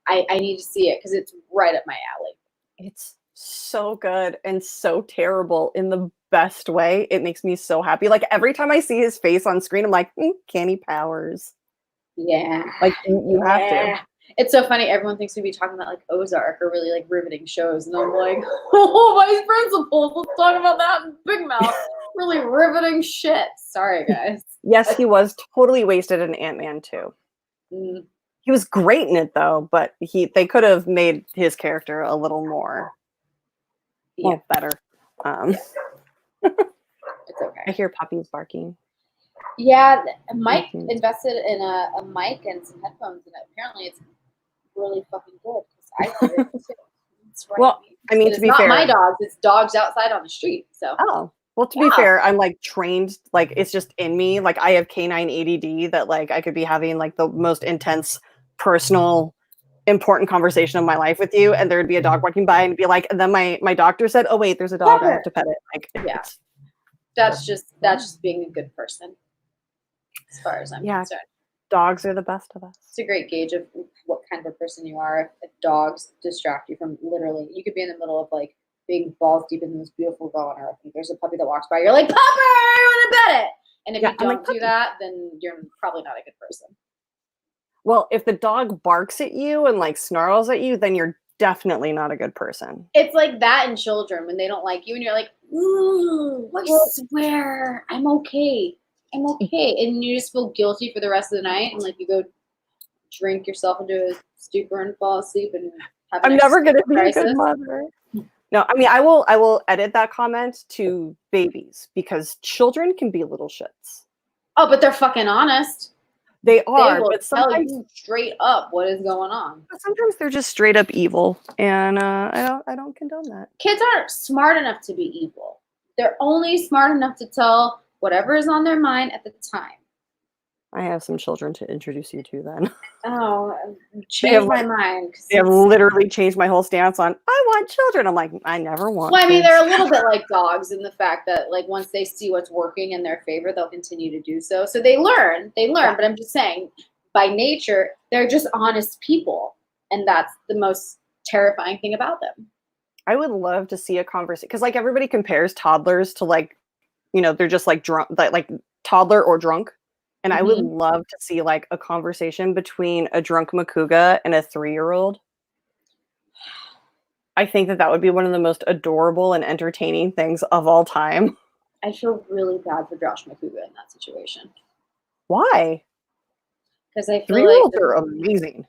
[SPEAKER 2] I need to see it because it's right up my alley.
[SPEAKER 1] It's so good and so terrible in the best way. It makes me so happy. Every time I see his face on screen, I'm like, Kenny Powers.
[SPEAKER 2] Yeah.
[SPEAKER 1] You have to.
[SPEAKER 2] It's so funny. Everyone thinks we'd be talking about Ozark or really riveting shows. And I'm Vice Principals. Let's talk about that in Big Mouth. Really riveting shit. Sorry, guys.
[SPEAKER 1] Yes, he was totally wasted in Ant-Man 2. He was great in it though, but they could have made his character a little more better.
[SPEAKER 2] It's okay.
[SPEAKER 1] I hear puppies barking.
[SPEAKER 2] Yeah, Mike invested in a mic and some headphones, and apparently it's really fucking good. I hear it too. It's right.
[SPEAKER 1] Well, I mean, to be fair,
[SPEAKER 2] it's not my dogs; it's dogs outside on the street. So.
[SPEAKER 1] Oh. Well, to be fair, I'm trained, it's just in me. I have canine ADD that I could be having the most intense personal important conversation of my life with you, and there'd be a dog walking by and be like, and then my doctor said, oh wait, there's a dog, I have to pet it. Like,
[SPEAKER 2] yeah, that's just being a good person, as far as I'm concerned.
[SPEAKER 1] Dogs are the best of us.
[SPEAKER 2] It's a great gauge of what kind of a person you are. If dogs distract you from literally, you could be in the middle of like being balls deep in the most beautiful girl on earth, and there's a puppy that walks by, you're like, Pupper, I want to pet it. And if you don't do that, then you're probably not a good person.
[SPEAKER 1] Well, if the dog barks at you and like snarls at you, then you're definitely not a good person.
[SPEAKER 2] It's like that in children when they don't like you and you're like, ooh, I swear, I'm okay. I'm okay. And you just feel guilty for the rest of the night. And like you go drink yourself into a stupor and fall asleep and have
[SPEAKER 1] I'm never going to be a good mother. No, I mean, I will edit that comment to babies because children can be little shits.
[SPEAKER 2] Oh, but they're fucking honest.
[SPEAKER 1] They are,
[SPEAKER 2] will
[SPEAKER 1] but sometimes
[SPEAKER 2] tell you straight up what is going on.
[SPEAKER 1] But sometimes they're just straight up evil, and I don't condone that.
[SPEAKER 2] Kids aren't smart enough to be evil. They're only smart enough to tell whatever is on their mind at the time.
[SPEAKER 1] I have some children to introduce you to then.
[SPEAKER 2] Oh, change my mind.
[SPEAKER 1] They have literally changed my whole stance on, I want children. I'm like, I never want
[SPEAKER 2] Well, I mean,
[SPEAKER 1] kids.
[SPEAKER 2] they're a little bit like dogs in the fact that, like, once they see what's working in their favor, they'll continue to do so. So they learn, but I'm just saying, by nature, they're just honest people. And that's the most terrifying thing about them.
[SPEAKER 1] I would love to see a conversation, because, like, everybody compares toddlers to, like, you know, they're just, like, drunk, like toddler or drunk. And I would love to see like a conversation between a drunk Makuga and a 3-year-old. I think that would be one of the most adorable and entertaining things of all time.
[SPEAKER 2] I feel really bad for Josh Makuga in that situation.
[SPEAKER 1] Why?
[SPEAKER 2] Because I feel
[SPEAKER 1] 3-year-olds are amazing.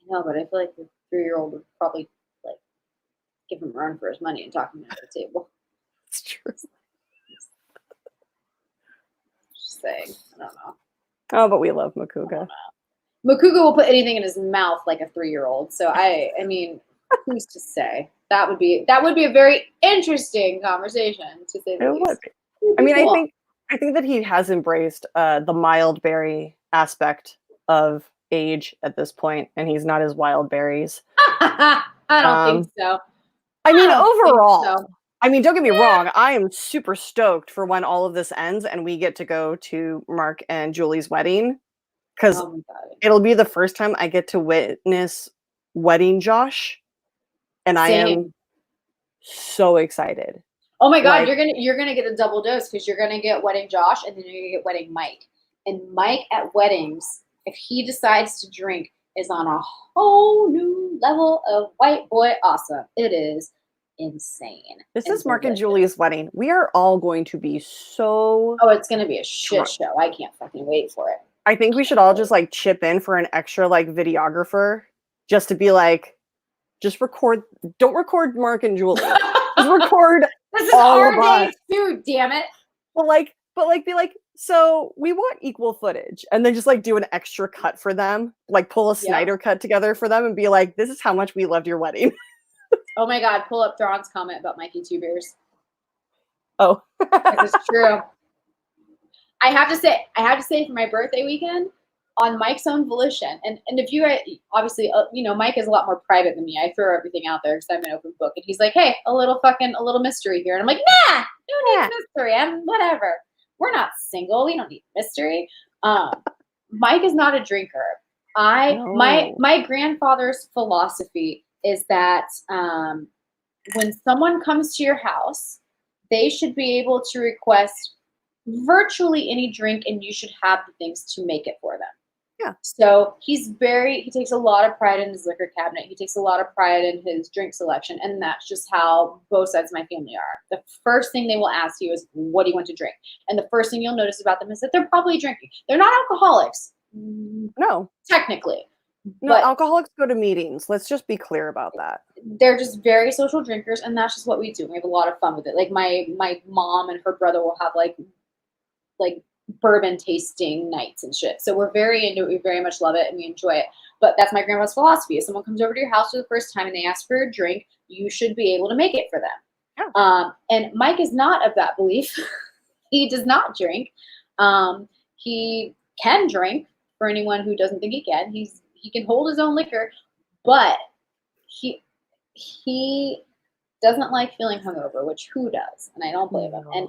[SPEAKER 2] I know, but I feel like the 3-year-old would probably like give him a run for his money and talk him at the table.
[SPEAKER 1] It's true.
[SPEAKER 2] Just saying. I don't know.
[SPEAKER 1] Oh, but we love Makuga.
[SPEAKER 2] Makuga will put anything in his mouth like a 3-year-old. So I mean, who's to say? That would be a very interesting conversation, to say the least.
[SPEAKER 1] I mean, cool. I think that he has embraced the mild berry aspect of age at this point, and he's not as wild berries.
[SPEAKER 2] I don't think so.
[SPEAKER 1] I mean, overall. I mean, don't get me wrong. I am super stoked for when all of this ends and we get to go to Mark and Julie's wedding, because it'll be the first time I get to witness wedding Josh, and I am so excited.
[SPEAKER 2] Oh my god, you're gonna get a double dose, because you're gonna get wedding Josh and then you're gonna get wedding Mike. And Mike at weddings, if he decides to drink, is on a whole new level of white boy awesome. It is insane.
[SPEAKER 1] This is Mark and Julie's wedding. We are all going to be so...
[SPEAKER 2] Oh, it's going to be a shit show. I can't fucking wait for it.
[SPEAKER 1] I think we should all just like chip in for an extra like videographer, just to be like, just record. Don't record Mark and Julie. Just record
[SPEAKER 2] this is all our day too, damn it.
[SPEAKER 1] But be like, so we want equal footage, and then just like do an extra cut for them, like pull a Snyder cut together for them and be like, this is how much we loved your wedding.
[SPEAKER 2] Oh my god, pull up Thrawn's comment about Mikey Two Beers.
[SPEAKER 1] Oh.
[SPEAKER 2] This is true. I have to say for my birthday weekend, on Mike's own volition, and if you obviously, you know, Mike is a lot more private than me. I throw everything out there because I'm an open book, and he's like, hey, a little mystery here. And I'm like, nah, no need mystery. Whatever. We're not single. We don't need mystery. Mike is not a drinker. My grandfather's philosophy is that when someone comes to your house, they should be able to request virtually any drink, and you should have the things to make it for them.
[SPEAKER 1] Yeah.
[SPEAKER 2] So he takes a lot of pride in his liquor cabinet. He takes a lot of pride in his drink selection, and that's just how both sides of my family are. The first thing they will ask you is, what do you want to drink? And the first thing you'll notice about them is that they're probably drinking. They're not alcoholics.
[SPEAKER 1] No.
[SPEAKER 2] Technically.
[SPEAKER 1] No, alcoholics go to meetings. Let's just be clear about that.
[SPEAKER 2] They're just very social drinkers, and that's just what we do. We have a lot of fun with it. Like my mom and her brother will have like bourbon tasting nights and shit. So we're very into it. We very much love it and we enjoy it. But that's my grandma's philosophy. If someone comes over to your house for the first time and they ask for a drink, you should be able to make it for them. Yeah. And Mike is not of that belief. He does not drink. He can drink, for anyone who doesn't think he can. He can hold his own liquor, But he doesn't like feeling hungover, which who does? And I don't blame him. And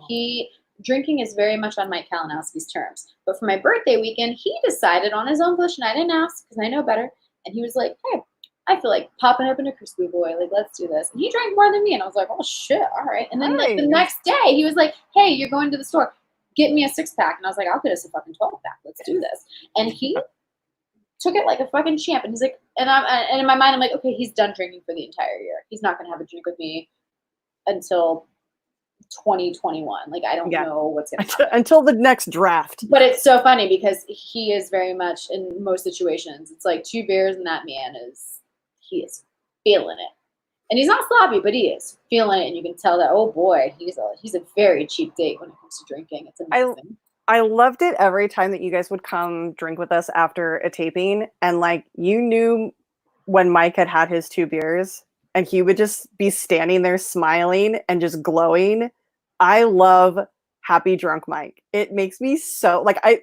[SPEAKER 2] drinking is very much on Mike Kalinowski's terms. But for my birthday weekend, he decided on his own volition. I didn't ask because I know better. And he was like, hey, I feel like popping up in a crispy boy. Like, let's do this. And he drank more than me. And I was like, oh, shit. All right. And then like, the next day, he was like, hey, you're going to the store. Get me a 6-pack. And I was like, I'll get us a fucking 12-pack. Let's do this. And he took it like a fucking champ. And he's like, and in my mind, I'm like, okay, he's done drinking for the entire year. He's not going to have a drink with me until 2021. Like, I don't know what's going to happen.
[SPEAKER 1] Until the next draft.
[SPEAKER 2] But it's so funny because he is very much, in most situations, it's like 2 beers and that man he is feeling it. And he's not sloppy, but he is feeling it. And you can tell that, oh boy, he's a very cheap date when it comes to drinking. It's amazing.
[SPEAKER 1] I loved it every time that you guys would come drink with us after a taping. And like, you knew when Mike had his 2 beers and he would just be standing there smiling and just glowing. I love happy drunk Mike. It makes me so like, I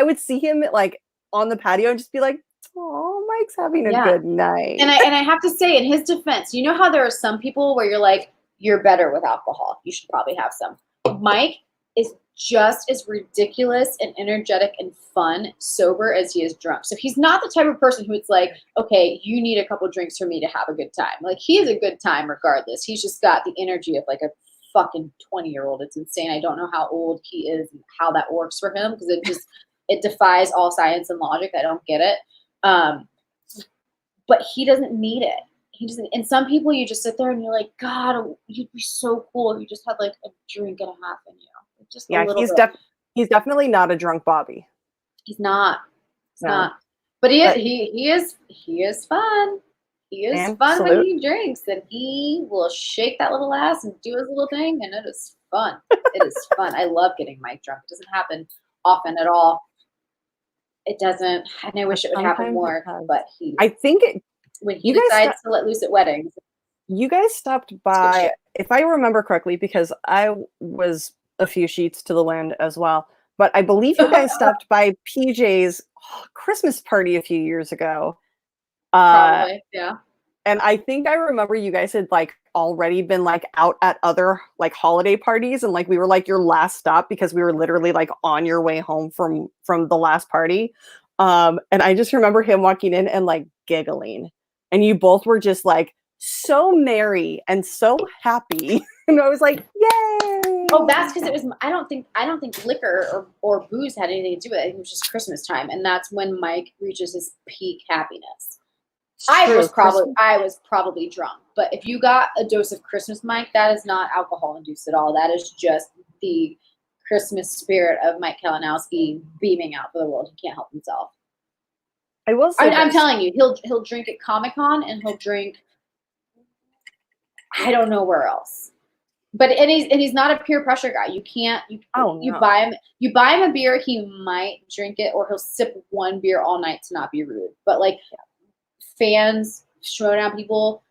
[SPEAKER 1] would see him like on the patio and just be like, oh, Mike's having a good night.
[SPEAKER 2] And I have to say, in his defense, you know how there are some people where you're like, you're better with alcohol. You should probably have some. Mike is just as ridiculous and energetic and fun sober as he is drunk. So he's not the type of person who it's like, okay, you need a couple drinks for me to have a good time. Like, he is a good time regardless. He's just got the energy of like a fucking 20-year-old. It's insane. I don't know how old he is and how that works for him because it defies all science and logic. I don't get it. But he doesn't need it. He doesn't. And some people, you just sit there and you're like, God, you'd be so cool if you just had like a drink and a half in you. Just a little bit.
[SPEAKER 1] He's definitely not a drunk Bobby.
[SPEAKER 2] He's not. He's not. But he is fun. He is fun when he drinks, and he will shake that little ass and do his little thing, and it is fun. It is fun. I love getting Mike drunk. It doesn't happen often at all. It doesn't, and I wish it would happen more. But when he decides to let loose at weddings.
[SPEAKER 1] You guys stopped by, if I remember correctly, because I was a few sheets to the wind as well. But I believe you guys stopped by PJ's Christmas party a few years ago.
[SPEAKER 2] Probably, yeah.
[SPEAKER 1] And I think I remember you guys had like already been like out at other like holiday parties, and like we were like your last stop because we were literally like on your way home from the last party. And I just remember him walking in and like giggling, and you both were just like so merry and so happy. And I was like, yay!
[SPEAKER 2] Oh, that's because it was. I don't think liquor or booze had anything to do with it. I think it was just Christmas time, and that's when Mike reaches his peak happiness. I was probably drunk, but if you got a dose of Christmas Mike, that is not alcohol induced at all. That is just the Christmas spirit of Mike Kalinowski beaming out for the world. He can't help himself.
[SPEAKER 1] I will say,
[SPEAKER 2] I'm telling you, he'll drink at Comic-Con and he'll drink. I don't know where else. But he's not a peer pressure guy. You can't buy him a beer, he might drink it, or he'll sip one beer all night to not be rude. But like fans, showdown people,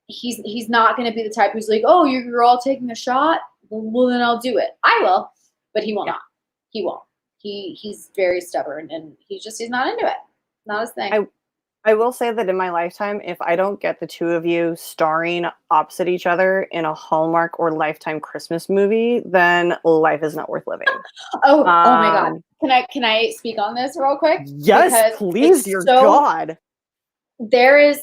[SPEAKER 2] he's not going to be the type who's like, oh, you're all taking a shot. Well, then I'll do it. I will, but he will not. He won't. He's very stubborn, and he's not into it. Not his thing.
[SPEAKER 1] I will say that in my lifetime, if I don't get the two of you starring opposite each other in a Hallmark or Lifetime Christmas movie, then life is not worth living.
[SPEAKER 2] Oh my God. Can I speak on this real quick?
[SPEAKER 1] Yes, because please, dear God.
[SPEAKER 2] There's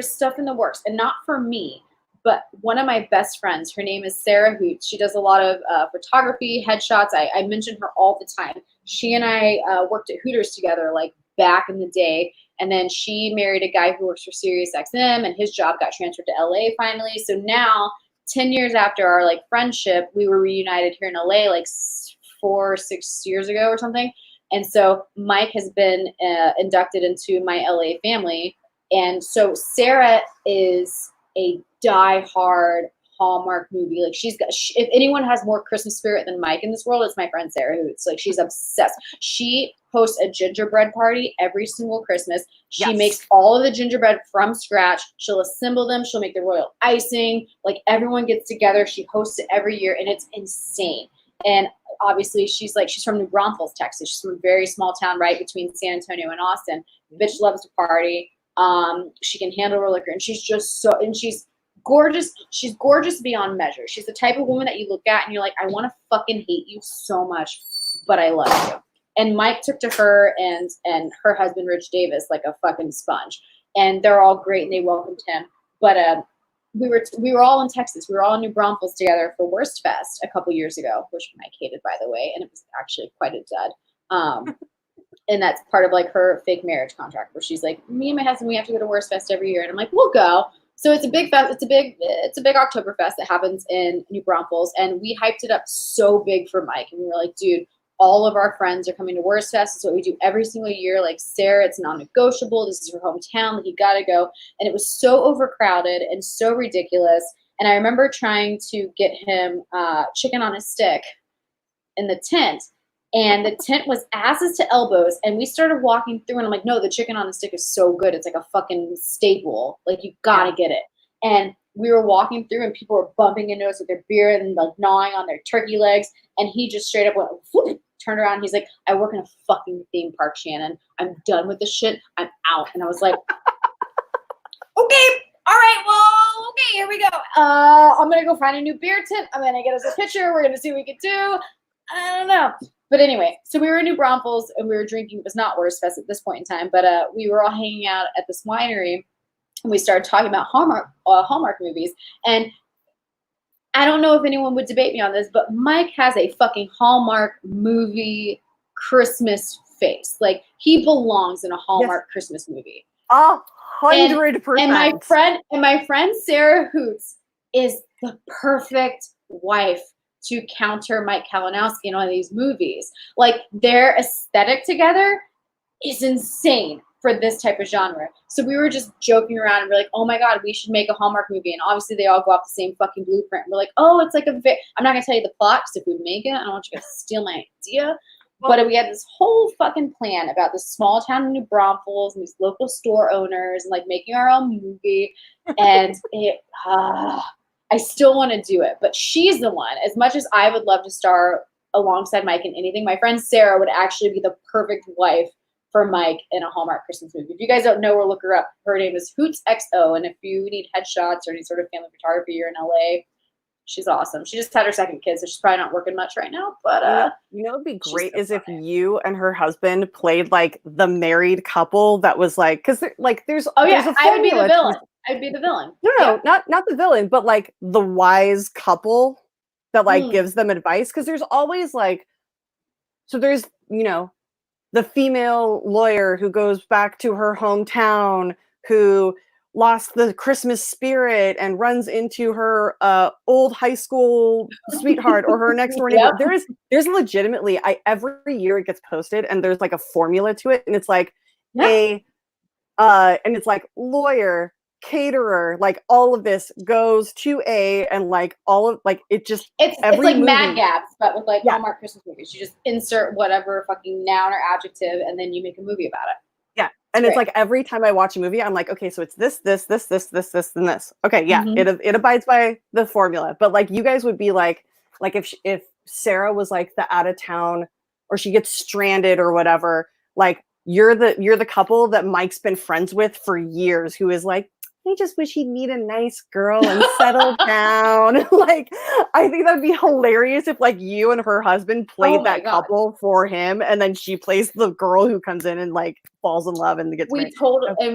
[SPEAKER 2] stuff in the works, and not for me, but one of my best friends, her name is Sarah Hoots. She does a lot of photography, headshots. I mention her all the time. She and I worked at Hooters together, like back in the day, and then she married a guy who works for SiriusXM, and his job got transferred to LA finally. So now 10 years after our like friendship, we were reunited here in LA like 4 or 6 years ago or something. And so Mike has been inducted into my LA family, and so Sarah is a diehard Hallmark movie. Like if anyone has more Christmas spirit than Mike in this world, it's my friend Sarah Hoots. Like, she's obsessed. She hosts a gingerbread party every single Christmas. She makes all of the gingerbread from scratch. She'll assemble them. She'll make the royal icing. Like, everyone gets together. She hosts it every year, and it's insane. And obviously she's from New Braunfels, Texas. She's from a very small town right between San Antonio and Austin. Bitch loves to party. She can handle her liquor, and she's just so, and she's gorgeous. She's gorgeous beyond measure. She's the type of woman that you look at and you're like, I want to fucking hate you so much, but I love you. And Mike took to her and her husband, Rich Davis, like a fucking sponge. And they're all great and they welcomed him. But we were all in Texas. We were all in New Braunfels together for Worst Fest a couple years ago, which Mike hated, by the way, and it was actually quite a dud. And that's part of like her fake marriage contract, where she's like, me and my husband, we have to go to Worst Fest every year, and I'm like, we'll go. So it's a big fest. It's a big Oktoberfest that happens in New Braunfels, and we hyped it up so big for Mike, and we were like, dude, all of our friends are coming to Worst Fest. It's what we do every single year. Like, Sarah, it's non-negotiable. This is her hometown. Like, you got to go. And it was so overcrowded and so ridiculous. And I remember trying to get him chicken on a stick in the tent. And the tent was asses to elbows. And we started walking through. And I'm like, no, the chicken on the stick is so good. It's like a fucking staple. Like, you got to get it. And we were walking through and people were bumping into us with their beer and like gnawing on their turkey legs. And he just straight up went, whoop, turned around. He's like, I work in a fucking theme park, Shannon. I'm done with this shit. I'm out. And I was like, okay, all right, well, okay, here we go. I'm going to go find a new beer tent. I'm going to get us a picture. We're going to see what we can do. I don't know. But anyway, so we were in New Braunfels and we were drinking. It was not Worst Fest at this point in time, but we were all hanging out at this winery. And we started talking about Hallmark movies. And I don't know if anyone would debate me on this, but Mike has a fucking Hallmark movie Christmas face. Like, he belongs in a Hallmark Christmas movie.
[SPEAKER 1] 100%.
[SPEAKER 2] And my friend Sarah Hoots is the perfect wife to counter Mike Kalinowski in all of these movies. Like, their aesthetic together is insane for this type of genre. So we were just joking around and we're like, oh my God, we should make a Hallmark movie. And obviously they all go off the same fucking blueprint. We're like, oh, it's like I'm not going to tell you the plot, because if we make it, I don't want you guys to steal my idea. But we had this whole fucking plan about this small town in New Braunfels and these local store owners and like making our own movie. And I still want to do it. But she's the one. As much as I would love to star alongside Mike in anything, my friend Sarah would actually be the perfect wife for Mike in a Hallmark Christmas movie. If you guys don't know her, look her up. Her name is Hoots XO. And if you need headshots or any sort of family photography, you're in LA, she's awesome. She just had her second kid, so she's probably not working much right now. But
[SPEAKER 1] you know, it'd be great is if you and her husband played like the married couple that was like, because like there's
[SPEAKER 2] I would be the villain. I'd be the villain.
[SPEAKER 1] No, not the villain, but like the wise couple that like gives them advice. Because there's always like, so there's, you know, the female lawyer who goes back to her hometown, who lost the Christmas spirit and runs into her old high school sweetheart or her next door neighbor. Yep. There's legitimately, every year it gets posted and there's like a formula to it, and it's like and it's like lawyer, caterer, like all of this goes to and like all of like it just
[SPEAKER 2] it's like movie, Mad Gaps, but with like Hallmark Christmas movies. You just insert whatever fucking noun or adjective and then you make a movie about it.
[SPEAKER 1] Yeah. And it's like every time I watch a movie, I'm like, okay, so it's this, and this. Okay, yeah, it abides by the formula. But like, you guys would be like if Sarah was like the out of town, or she gets stranded or whatever, like you're the couple that Mike's been friends with for years, who is like, I just wish he'd meet a nice girl and settle down. Like, I think that'd be hilarious if like you and her husband played that couple for him, and then she plays the girl who comes in and like falls in love and gets married.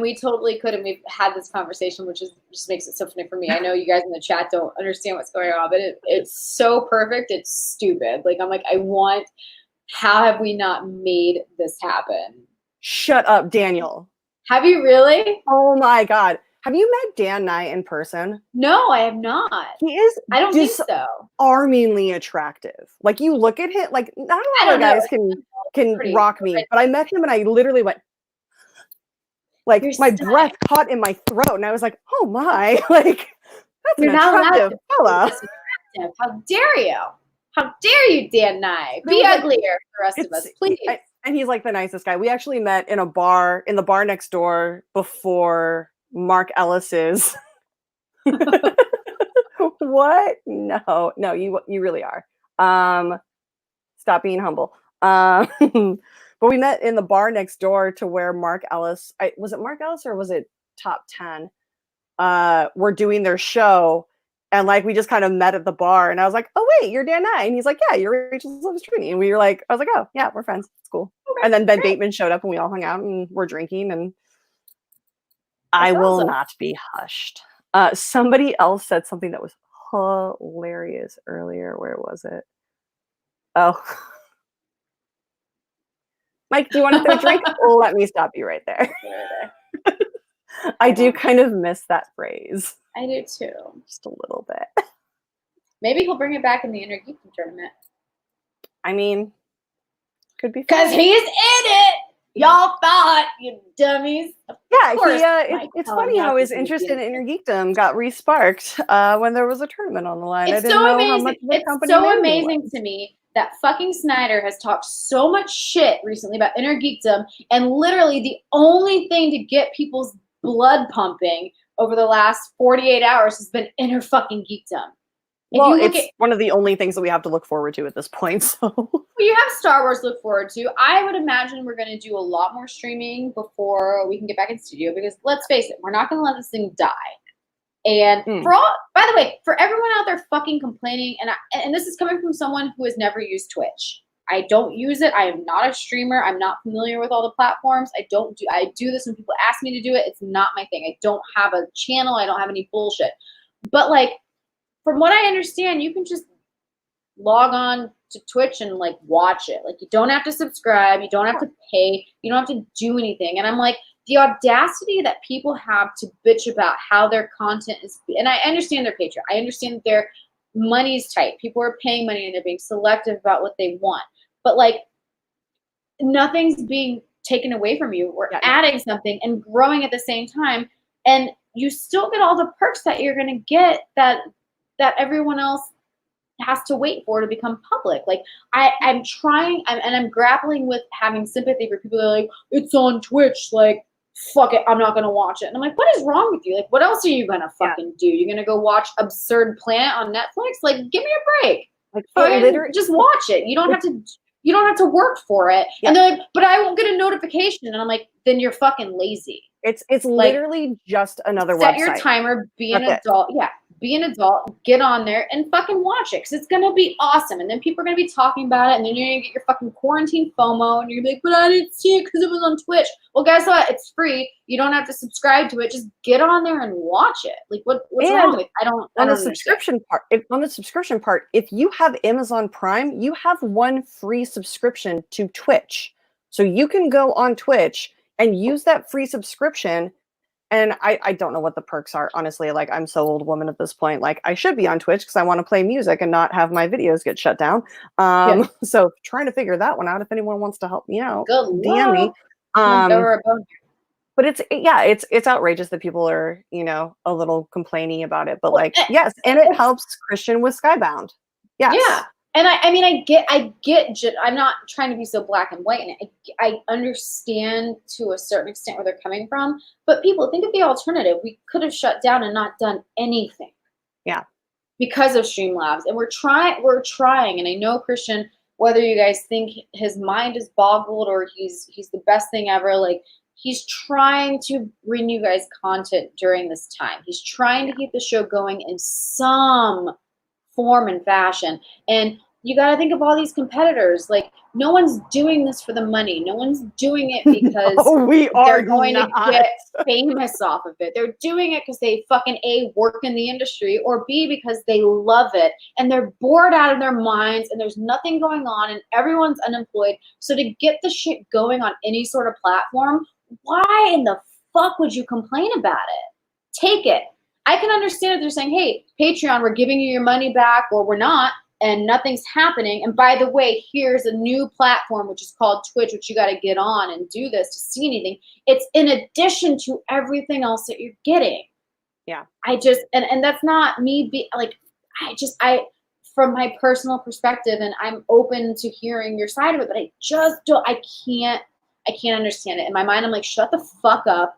[SPEAKER 2] We totally could, and we've had this conversation, which just makes it so funny for me. I know you guys in the chat don't understand what's going on, but it's so perfect. It's stupid. Like, I'm like, how have we not made this happen?
[SPEAKER 1] Shut up, Daniel.
[SPEAKER 2] Have you really?
[SPEAKER 1] Oh my God. Have you met Dan Nye in person?
[SPEAKER 2] No, I have not.
[SPEAKER 1] He is
[SPEAKER 2] I don't think so.
[SPEAKER 1] Disarmingly attractive. Like, you look at him, like, not a lot of guys can rock me, but I met him and I literally went, like, my breath caught in my throat, and I was like, oh my, like, that's an attractive fella.
[SPEAKER 2] How dare you? How dare you, Dan Nye? Be uglier for the rest of us, please.
[SPEAKER 1] And he's like the nicest guy. We actually met in the bar next door before Mark Ellis's. What? No, you really are. Stop being humble. But we met in the bar next door to where Mark Ellis, was it Mark Ellis or was it Top 10? Were doing their show. And like, we just kind of met at the bar and I was like, oh wait, you're Dan Nye. And he's like, yeah, you're Rachel Silvestrini. And we were like, I was like, oh yeah, we're friends. It's cool. Okay, and then Ben Bateman showed up and we all hung out and we're drinking and I will not be hushed. Somebody else said something that was hilarious earlier. Where was it? Oh. Mike, do you want a third drink? Let me stop you right there. I do kind of miss that phrase.
[SPEAKER 2] I do too.
[SPEAKER 1] Just a little bit.
[SPEAKER 2] Maybe he'll bring it back in the Inner Geekdom tournament.
[SPEAKER 1] I mean, could be.
[SPEAKER 2] Because he's in it! Y'all thought, you dummies.
[SPEAKER 1] Yeah, it's funny how his interest in Inner Geekdom got re-sparked when there was a tournament on the line.
[SPEAKER 2] It's so amazing. It's so amazing to me that fucking Snyder has talked so much shit recently about Inner Geekdom, and literally the only thing to get people's blood pumping over the last 48 hours has been Inner fucking Geekdom.
[SPEAKER 1] Well, it's one of the only things that we have to look forward to at this point. So
[SPEAKER 2] well, you have Star Wars to look forward to. I would imagine we're going to do a lot more streaming before we can get back in studio because let's face it, we're not going to let this thing die. And by the way, for everyone out there fucking complaining, and this is coming from someone who has never used Twitch. I don't use it. I am not a streamer. I'm not familiar with all the platforms. I do this when people ask me to do it. It's not my thing. I don't have a channel. I don't have any bullshit. But like, from what I understand, you can just log on to Twitch and like watch it. Like you don't have to subscribe. You don't have to pay. You don't have to do anything. And I'm like, the audacity that people have to bitch about how their content is, and I understand their Patreon. I understand that their money's tight. People are paying money and they're being selective about what they want. But like, nothing's being taken away from you. We're adding something and growing at the same time, and you still get all the perks that you're gonna get that everyone else has to wait for to become public. Like I'm trying, and I'm grappling with having sympathy for people that are like, it's on Twitch, like fuck it, I'm not gonna watch it. And I'm like, what is wrong with you? Like, what else are you gonna fucking do? You're gonna go watch Absurd Planet on Netflix? Like, give me a break. Like, literally, just watch it. You don't have to work for it. Yeah. And they're like, but I won't get a notification. And I'm like, then you're fucking lazy.
[SPEAKER 1] It's like, literally just another website.
[SPEAKER 2] Set your timer, be an adult. Yeah. Be an adult, get on there and fucking watch it because it's going to be awesome. And then people are going to be talking about it and then you're going to get your fucking quarantine FOMO and you're going to be like, but I didn't see it because it was on Twitch. Well, guess what? It's free. You don't have to subscribe to it. Just get on there and watch it. Like what's wrong with it? On the subscription
[SPEAKER 1] part, if you have Amazon Prime, you have one free subscription to Twitch. So you can go on Twitch and use that free subscription. And I don't know what the perks are, honestly. Like, I'm so old woman at this point. Like, I should be on Twitch because I want to play music and not have my videos get shut down. So trying to figure that one out. If anyone wants to help me out, DM me. But it's outrageous that people are, a little complaining about it. But like, yes, and it helps Christian with Skybound. Yes. Yeah.
[SPEAKER 2] And I get, I'm not trying to be so black and white, and I understand to a certain extent where they're coming from, but people think of the alternative. We could have shut down and not done anything.
[SPEAKER 1] Yeah.
[SPEAKER 2] Because of Streamlabs. And we're trying, and I know Christian, whether you guys think his mind is boggled or he's the best thing ever, like he's trying to bring you guys content during this time. He's trying to keep the show going in some form and fashion. And you got to think of all these competitors. Like, no one's doing this for the money. No one's doing it because they're going to get famous off of it. They're doing it because they fucking A, work in the industry, or B, because they love it and they're bored out of their minds and there's nothing going on and everyone's unemployed. So to get the shit going on any sort of platform, why in the fuck would you complain about it? Take it. I can understand if they're saying, hey, Patreon, we're giving you your money back, or we're not, and nothing's happening. And by the way, here's a new platform, which is called Twitch, which you got to get on and do this to see anything. It's in addition to everything else that you're getting.
[SPEAKER 1] Yeah.
[SPEAKER 2] And that's not me from my personal perspective, and I'm open to hearing your side of it, but I can't understand it. In my mind, I'm like, shut the fuck up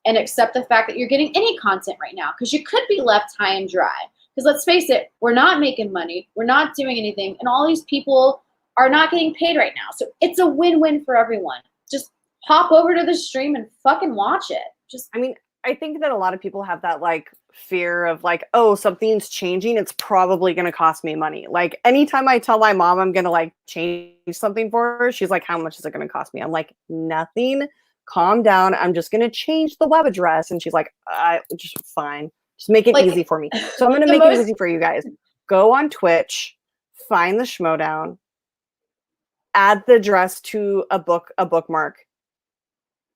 [SPEAKER 2] and accept the fact that you're getting any content right now, because you could be left high and dry. Because let's face it, we're not making money, we're not doing anything, and all these people are not getting paid right now. So it's a win-win for everyone. Just hop over to the stream and fucking watch it. Just,
[SPEAKER 1] I mean, I think that a lot of people have that like fear of like, oh, something's changing. It's probably going to cost me money. Like anytime I tell my mom I'm going to like change something for her, she's like, how much is it going to cost me? I'm like, nothing. Calm down. I'm just going to change the web address. And she's like, just fine. Just make it
[SPEAKER 2] like,
[SPEAKER 1] easy for me. So I'm going to make it easy for you guys. Go on Twitch, find the Schmodown, add the address to a bookmark,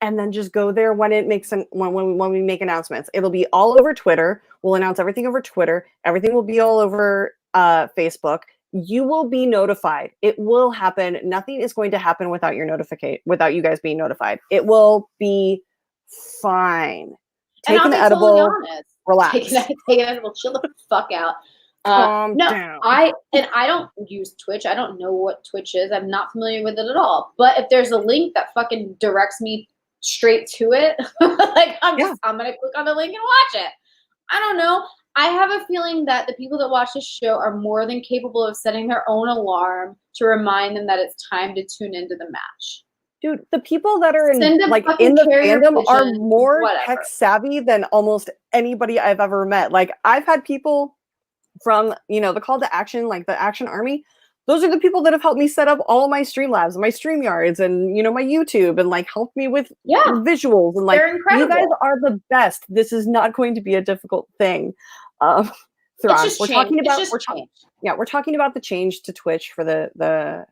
[SPEAKER 1] and then just go there when it makes when we make announcements. It'll be all over Twitter. We'll announce everything over Twitter. Everything will be all over Facebook. You will be notified. It will happen. Nothing is going to happen without your without you guys being notified. It will be fine. Take an edible. Totally relax.
[SPEAKER 2] Take an edible. Chill the fuck out.
[SPEAKER 1] Calm down.
[SPEAKER 2] I don't use Twitch. I don't know what Twitch is. I'm not familiar with it at all. But if there's a link that fucking directs me straight to it, like I'm gonna click on the link and watch it. I don't know. I have a feeling that the people that watch this show are more than capable of setting their own alarm to remind them that it's time to tune into the match.
[SPEAKER 1] Dude, the people that are in the fandom are more tech savvy than almost anybody I've ever met. Like I've had people from, the call to action, like the Action Army. Those are the people that have helped me set up all of my Streamlabs, my StreamYards, and my YouTube, and like helped me with visuals. And like, you guys are the best. This is not going to be a difficult thing. Thrawn, we're talking about the change to Twitch for the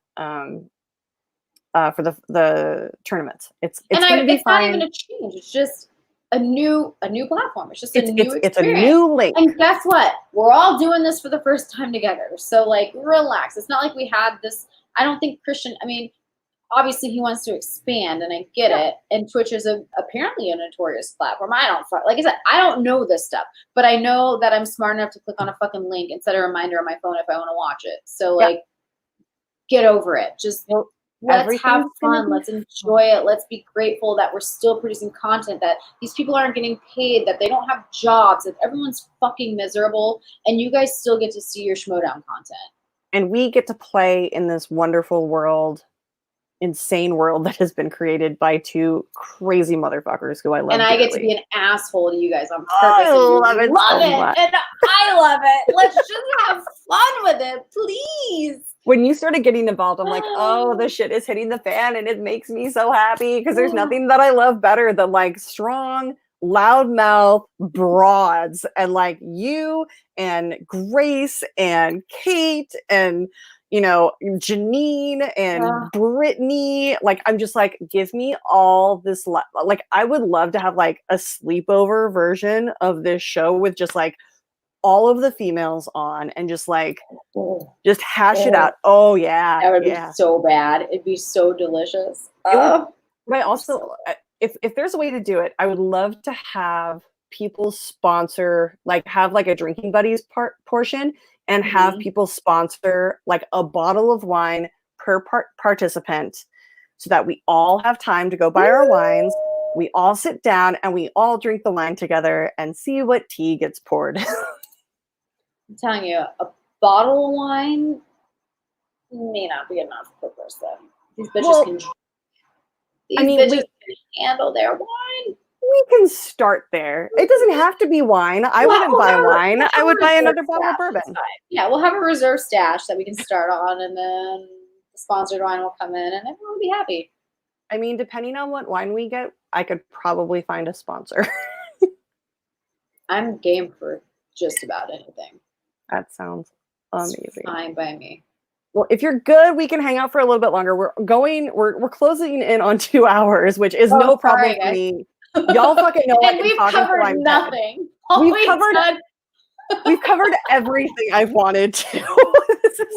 [SPEAKER 1] tournaments. It's going to be fine.
[SPEAKER 2] Not even a change. It's just a new platform. It's just a new experience.
[SPEAKER 1] It's a new link.
[SPEAKER 2] And guess what? We're all doing this for the first time together. So like, relax. It's not like we had this. I don't think Christian. I mean, obviously he wants to expand, and I get it. And Twitch is apparently a notorious platform. Like I said, I don't know this stuff, but I know that I'm smart enough to click on a fucking link and set a reminder on my phone if I want to watch it. So like, get over it. Just. Let's have fun. Let's enjoy it. Let's be grateful that we're still producing content, that these people aren't getting paid, that they don't have jobs, that everyone's fucking miserable, and you guys still get to see your Schmodown content.
[SPEAKER 1] And we get to play in this wonderful world, insane world that has been created by two crazy motherfuckers who I love.
[SPEAKER 2] And I get to be an asshole to you guys on purpose.
[SPEAKER 1] I love it.
[SPEAKER 2] And I love it. Let's just have fun with it, please.
[SPEAKER 1] When you started getting involved, I'm like, oh, the shit is hitting the fan, and it makes me so happy because there's nothing that I love better than like strong, loudmouth broads, and like you and Grace and Kate and Janine and Brittany. Like, I'm just like, give me all this. Like, I would love to have like a sleepover version of this show with just like all of the females on and just like just hash it out. Oh yeah,
[SPEAKER 2] that would be so bad. It'd be so delicious.
[SPEAKER 1] But I also, if there's a way to do it, I would love to have people sponsor, like have like a drinking buddies portion, and have people sponsor like a bottle of wine per participant, so that we all have time to go buy our wines. We all sit down and we all drink the wine together and see what tea gets poured.
[SPEAKER 2] I'm telling you, a bottle of wine may not be enough per person. These bitches can handle their wine.
[SPEAKER 1] We can start there. It doesn't have to be wine. I wouldn't buy wine. I would buy another bottle of bourbon.
[SPEAKER 2] Yeah, we'll have a reserve stash that we can start on, and then the sponsored wine will come in, and everyone will be happy.
[SPEAKER 1] I mean, depending on what wine we get, I could probably find a sponsor.
[SPEAKER 2] I'm game for just about anything.
[SPEAKER 1] That sounds amazing.
[SPEAKER 2] It's fine by me.
[SPEAKER 1] Well, if you're good, we can hang out for a little bit longer. We're closing in on 2 hours, which is no problem for me. Y'all fucking know I can talk until I'm
[SPEAKER 2] nothing.
[SPEAKER 1] We've covered everything I've wanted to.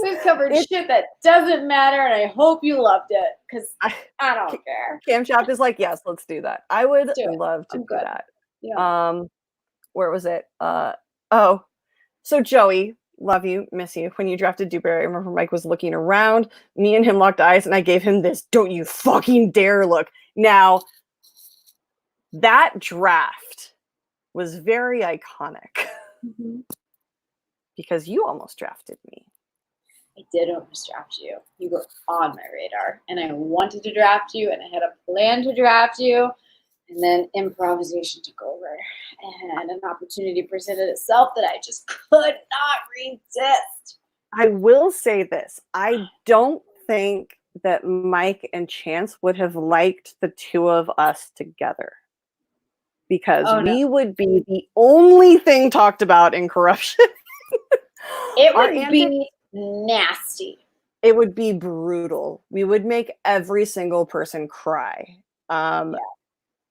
[SPEAKER 2] We've covered shit that doesn't matter, and I hope you loved it, because I don't care.
[SPEAKER 1] Camshaft is like, yes, let's do that. I would love to do that.
[SPEAKER 2] Yeah.
[SPEAKER 1] Where was it? So Joey, love you, miss you. When you drafted Dewberry, I remember Mike was looking around. Me and him locked eyes, and I gave him this "don't you fucking dare" look. Now, that draft was very iconic because you almost drafted me.
[SPEAKER 2] I did almost draft you. You were on my radar, and I wanted to draft you, and I had a plan to draft you, and then improvisation took over, and an opportunity presented itself that I just could not resist.
[SPEAKER 1] I will say this. I don't think that Mike and Chance would have liked the two of us together, because we would be the only thing talked about in Korruption.
[SPEAKER 2] It would be nasty.
[SPEAKER 1] It would be brutal. We would make every single person cry. And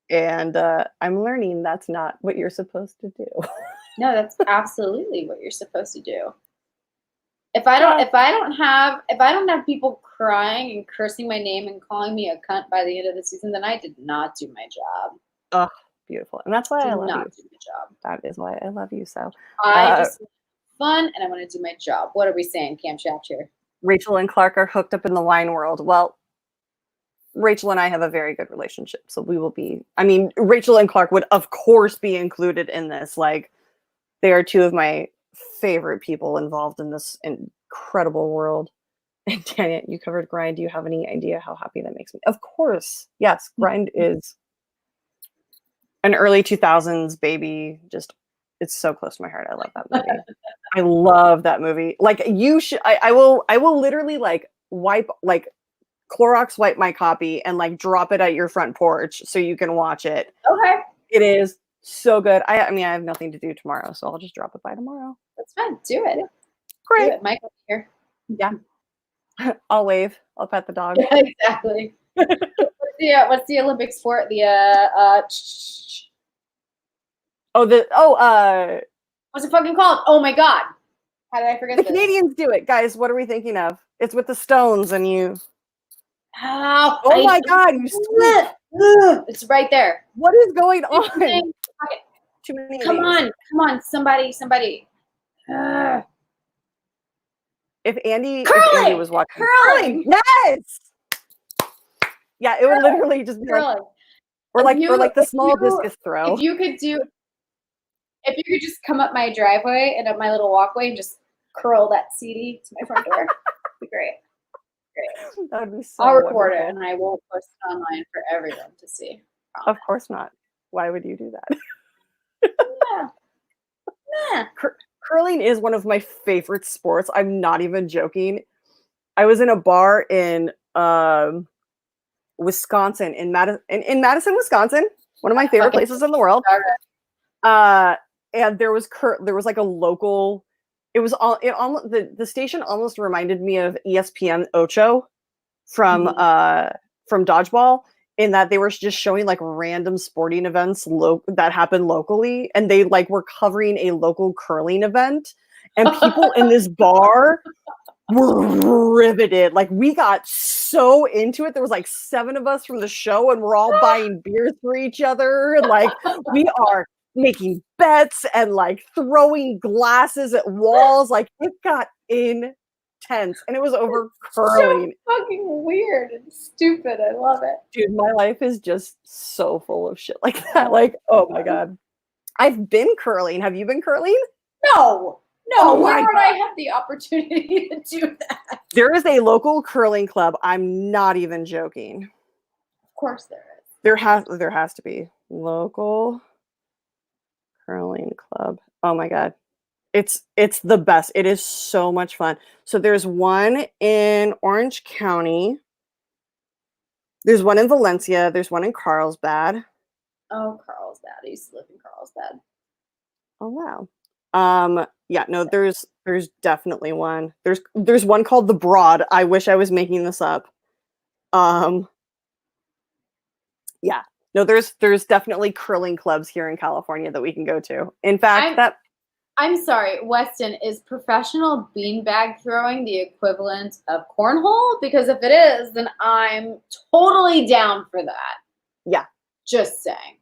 [SPEAKER 1] I'm learning that's not what you're supposed to do.
[SPEAKER 2] No, that's absolutely what you're supposed to do. If I don't have people crying and cursing my name and calling me a cunt by the end of the season, then I did not do my job.
[SPEAKER 1] Oh, beautiful. And that's why I love you.
[SPEAKER 2] Do my job.
[SPEAKER 1] That is why I love you so.
[SPEAKER 2] I just want fun and I want to do my job. What are we saying, Cam Chapter?
[SPEAKER 1] Rachel and Clark are hooked up in the wine world. Well, Rachel and I have a very good relationship, so we will be. I mean, Rachel and Clark would, of course, be included in this. Like, they are two of my favorite people involved in this incredible world. And Tanya, you covered Grind. Do you have any idea how happy that makes me? Of course, yes. Grind is an early 2000s baby. Just, it's so close to my heart. I love that movie. I love that movie. Like, you should. I will literally like Clorox wipe my copy and like drop it at your front porch so you can watch it.
[SPEAKER 2] Okay.
[SPEAKER 1] It is so good. I mean, I have nothing to do tomorrow, so I'll just drop it by tomorrow.
[SPEAKER 2] That's fine. Do it.
[SPEAKER 1] Great.
[SPEAKER 2] Do it. Mike, here.
[SPEAKER 1] Yeah. I'll wave. I'll pet the dog.
[SPEAKER 2] Yeah, exactly. What's the Olympic sport? What's it fucking called? Oh my god. How did I forget
[SPEAKER 1] this? The Canadians do it, guys. What are we thinking of? It's with the stones and you. Oh my god, you
[SPEAKER 2] it's right there.
[SPEAKER 1] What is going on?
[SPEAKER 2] Too many. Come on, somebody.
[SPEAKER 1] If Andy was watching
[SPEAKER 2] curling,
[SPEAKER 1] yes. Yeah, it would literally just be like, or like the small discus throw.
[SPEAKER 2] If you could just come up my driveway and up my little walkway and just curl that CD to my front door, it'd be great. Great.
[SPEAKER 1] That would be so
[SPEAKER 2] I'll record
[SPEAKER 1] wonderful.
[SPEAKER 2] it and I will post it online for everyone to see.
[SPEAKER 1] Of course not. Why would you do that?
[SPEAKER 2] Yeah.
[SPEAKER 1] Curling is one of my favorite sports. I'm not even joking. I was in a bar in Wisconsin, in Madison, Wisconsin, one of my favorite places in the world. And there was like a local. It was all the station almost reminded me of ESPN Ocho from Dodgeball, in that they were just showing like random sporting events that happen locally, and they like were covering a local curling event, and people in this bar were riveted. Like, we got so into it. There was like 7 of us from the show, and we're all buying beers for each other, and like we are making bets and like throwing glasses at walls. Like, it got intense, and it was over curling.
[SPEAKER 2] So fucking weird and stupid. I love it.
[SPEAKER 1] Dude, my life is just so full of shit like that. Like, oh my god. I've been curling. Have you been curling?
[SPEAKER 2] No. Why would I have the opportunity to do that?
[SPEAKER 1] There is a local curling club. I'm not even joking.
[SPEAKER 2] Of course there is.
[SPEAKER 1] There has to be local curling club. Oh my god. It's the best. It is so much fun. So there's one in Orange County. There's one in Valencia. There's one in Carlsbad.
[SPEAKER 2] Oh, Carlsbad. I used to live in Carlsbad.
[SPEAKER 1] Oh wow. Yeah, no, there's definitely one. There's one called The Broad. I wish I was making this up. Yeah. No, there's definitely curling clubs here in California that we can go to. In fact,
[SPEAKER 2] I'm sorry, Weston, is professional beanbag throwing the equivalent of cornhole? Because if it is, then I'm totally down for that.
[SPEAKER 1] Yeah.
[SPEAKER 2] Just saying.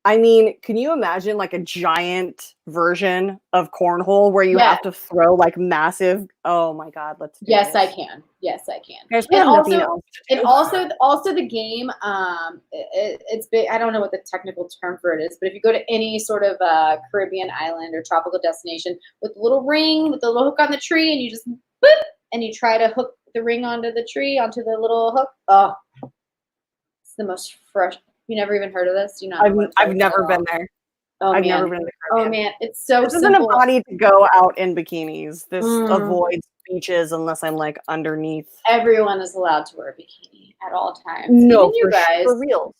[SPEAKER 1] I mean, can you imagine like a giant version of cornhole where you have to throw like massive? Oh my god, let's do this.
[SPEAKER 2] I can. Yes, I can.
[SPEAKER 1] And
[SPEAKER 2] also the game. It's big. I don't know what the technical term for it is, but if you go to any sort of Caribbean island or tropical destination with a little ring with a little hook on the tree, and you just boop, and you try to hook the ring onto the tree, onto the little hook. Oh, it's the most fresh. You never even heard of this? You know,
[SPEAKER 1] I've never been there.
[SPEAKER 2] Oh,
[SPEAKER 1] I've
[SPEAKER 2] man.
[SPEAKER 1] never been to the Caribbean.
[SPEAKER 2] Oh man, it's so
[SPEAKER 1] this
[SPEAKER 2] simple.
[SPEAKER 1] isn't a body to go out in bikinis. This avoids beaches unless I'm like underneath.
[SPEAKER 2] Everyone is allowed to wear a bikini at all times.
[SPEAKER 1] No,
[SPEAKER 2] even you guys.
[SPEAKER 1] For real. Please.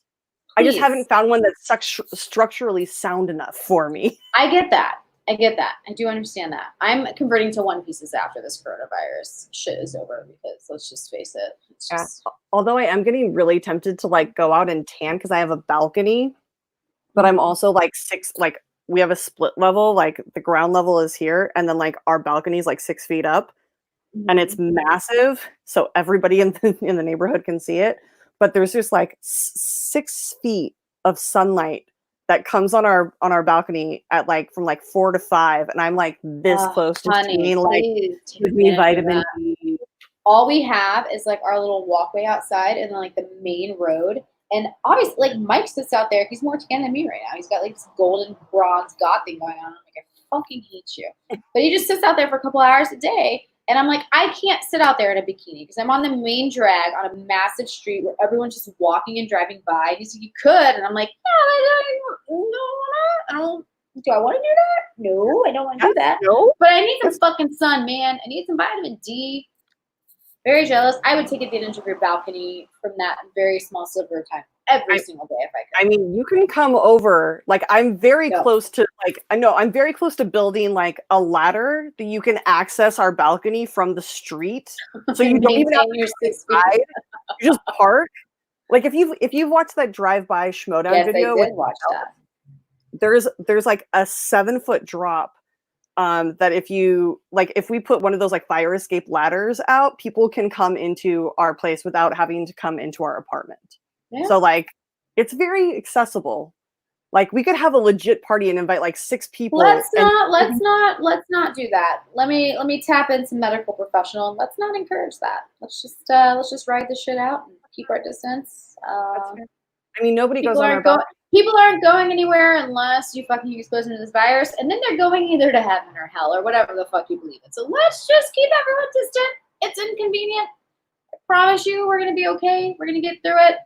[SPEAKER 1] I just haven't found one that's structurally sound enough for me.
[SPEAKER 2] I get that. I do understand that. I'm converting to one pieces after this coronavirus shit is over because let's just face it. It's just...
[SPEAKER 1] Although I am getting really tempted to like go out and tan because I have a balcony, but I'm also like we have a split level, like the ground level is here and then like our balcony is like 6 feet up and it's massive. So everybody in the neighborhood can see it. But there's just like 6 feet of sunlight that comes on our balcony at like from like 4 to 5, and I'm like this close to seeing like give me vitamin D.
[SPEAKER 2] All we have is like our little walkway outside and then like the main road. And obviously, like Mike sits out there. He's more tan than me right now. He's got like this golden bronze god thing going on. I'm like, I fucking hate you. But he just sits out there for a couple hours a day. And I'm like, I can't sit out there in a bikini because I'm on the main drag on a massive street where everyone's just walking and driving by. And he's like, you could. And I'm like, no, I don't. Do I want to do that? No, I don't want to do that.
[SPEAKER 1] No.
[SPEAKER 2] But I need some fucking sun, man. I need some vitamin D. Very jealous. I would take advantage of your balcony from that very small sliver of time every single day if I could.
[SPEAKER 1] I mean, you can come over. Like, I'm very close to I'm very close to building like a ladder that you can access our balcony from the street. So you don't even have to
[SPEAKER 2] 6 feet.
[SPEAKER 1] You just park. Like if you've watched that drive-by Schmodown video,
[SPEAKER 2] I did watch that.
[SPEAKER 1] There's like a 7-foot drop. That if we put one of those like fire escape ladders out, people can come into our place without having to come into our apartment. Yeah. So like, it's very accessible. Like we could have a legit party and invite like 6 people.
[SPEAKER 2] Let's not do that. Let me tap into medical professional. Let's not encourage that. Let's just ride the shit out and keep our distance.
[SPEAKER 1] I mean, nobody goes on our balcony.
[SPEAKER 2] People aren't going anywhere unless you fucking expose them to this virus, and then they're going either to heaven or hell or whatever the fuck you believe in. So let's just keep everyone distant. It's inconvenient. I promise you we're going to be okay. We're going to get through it.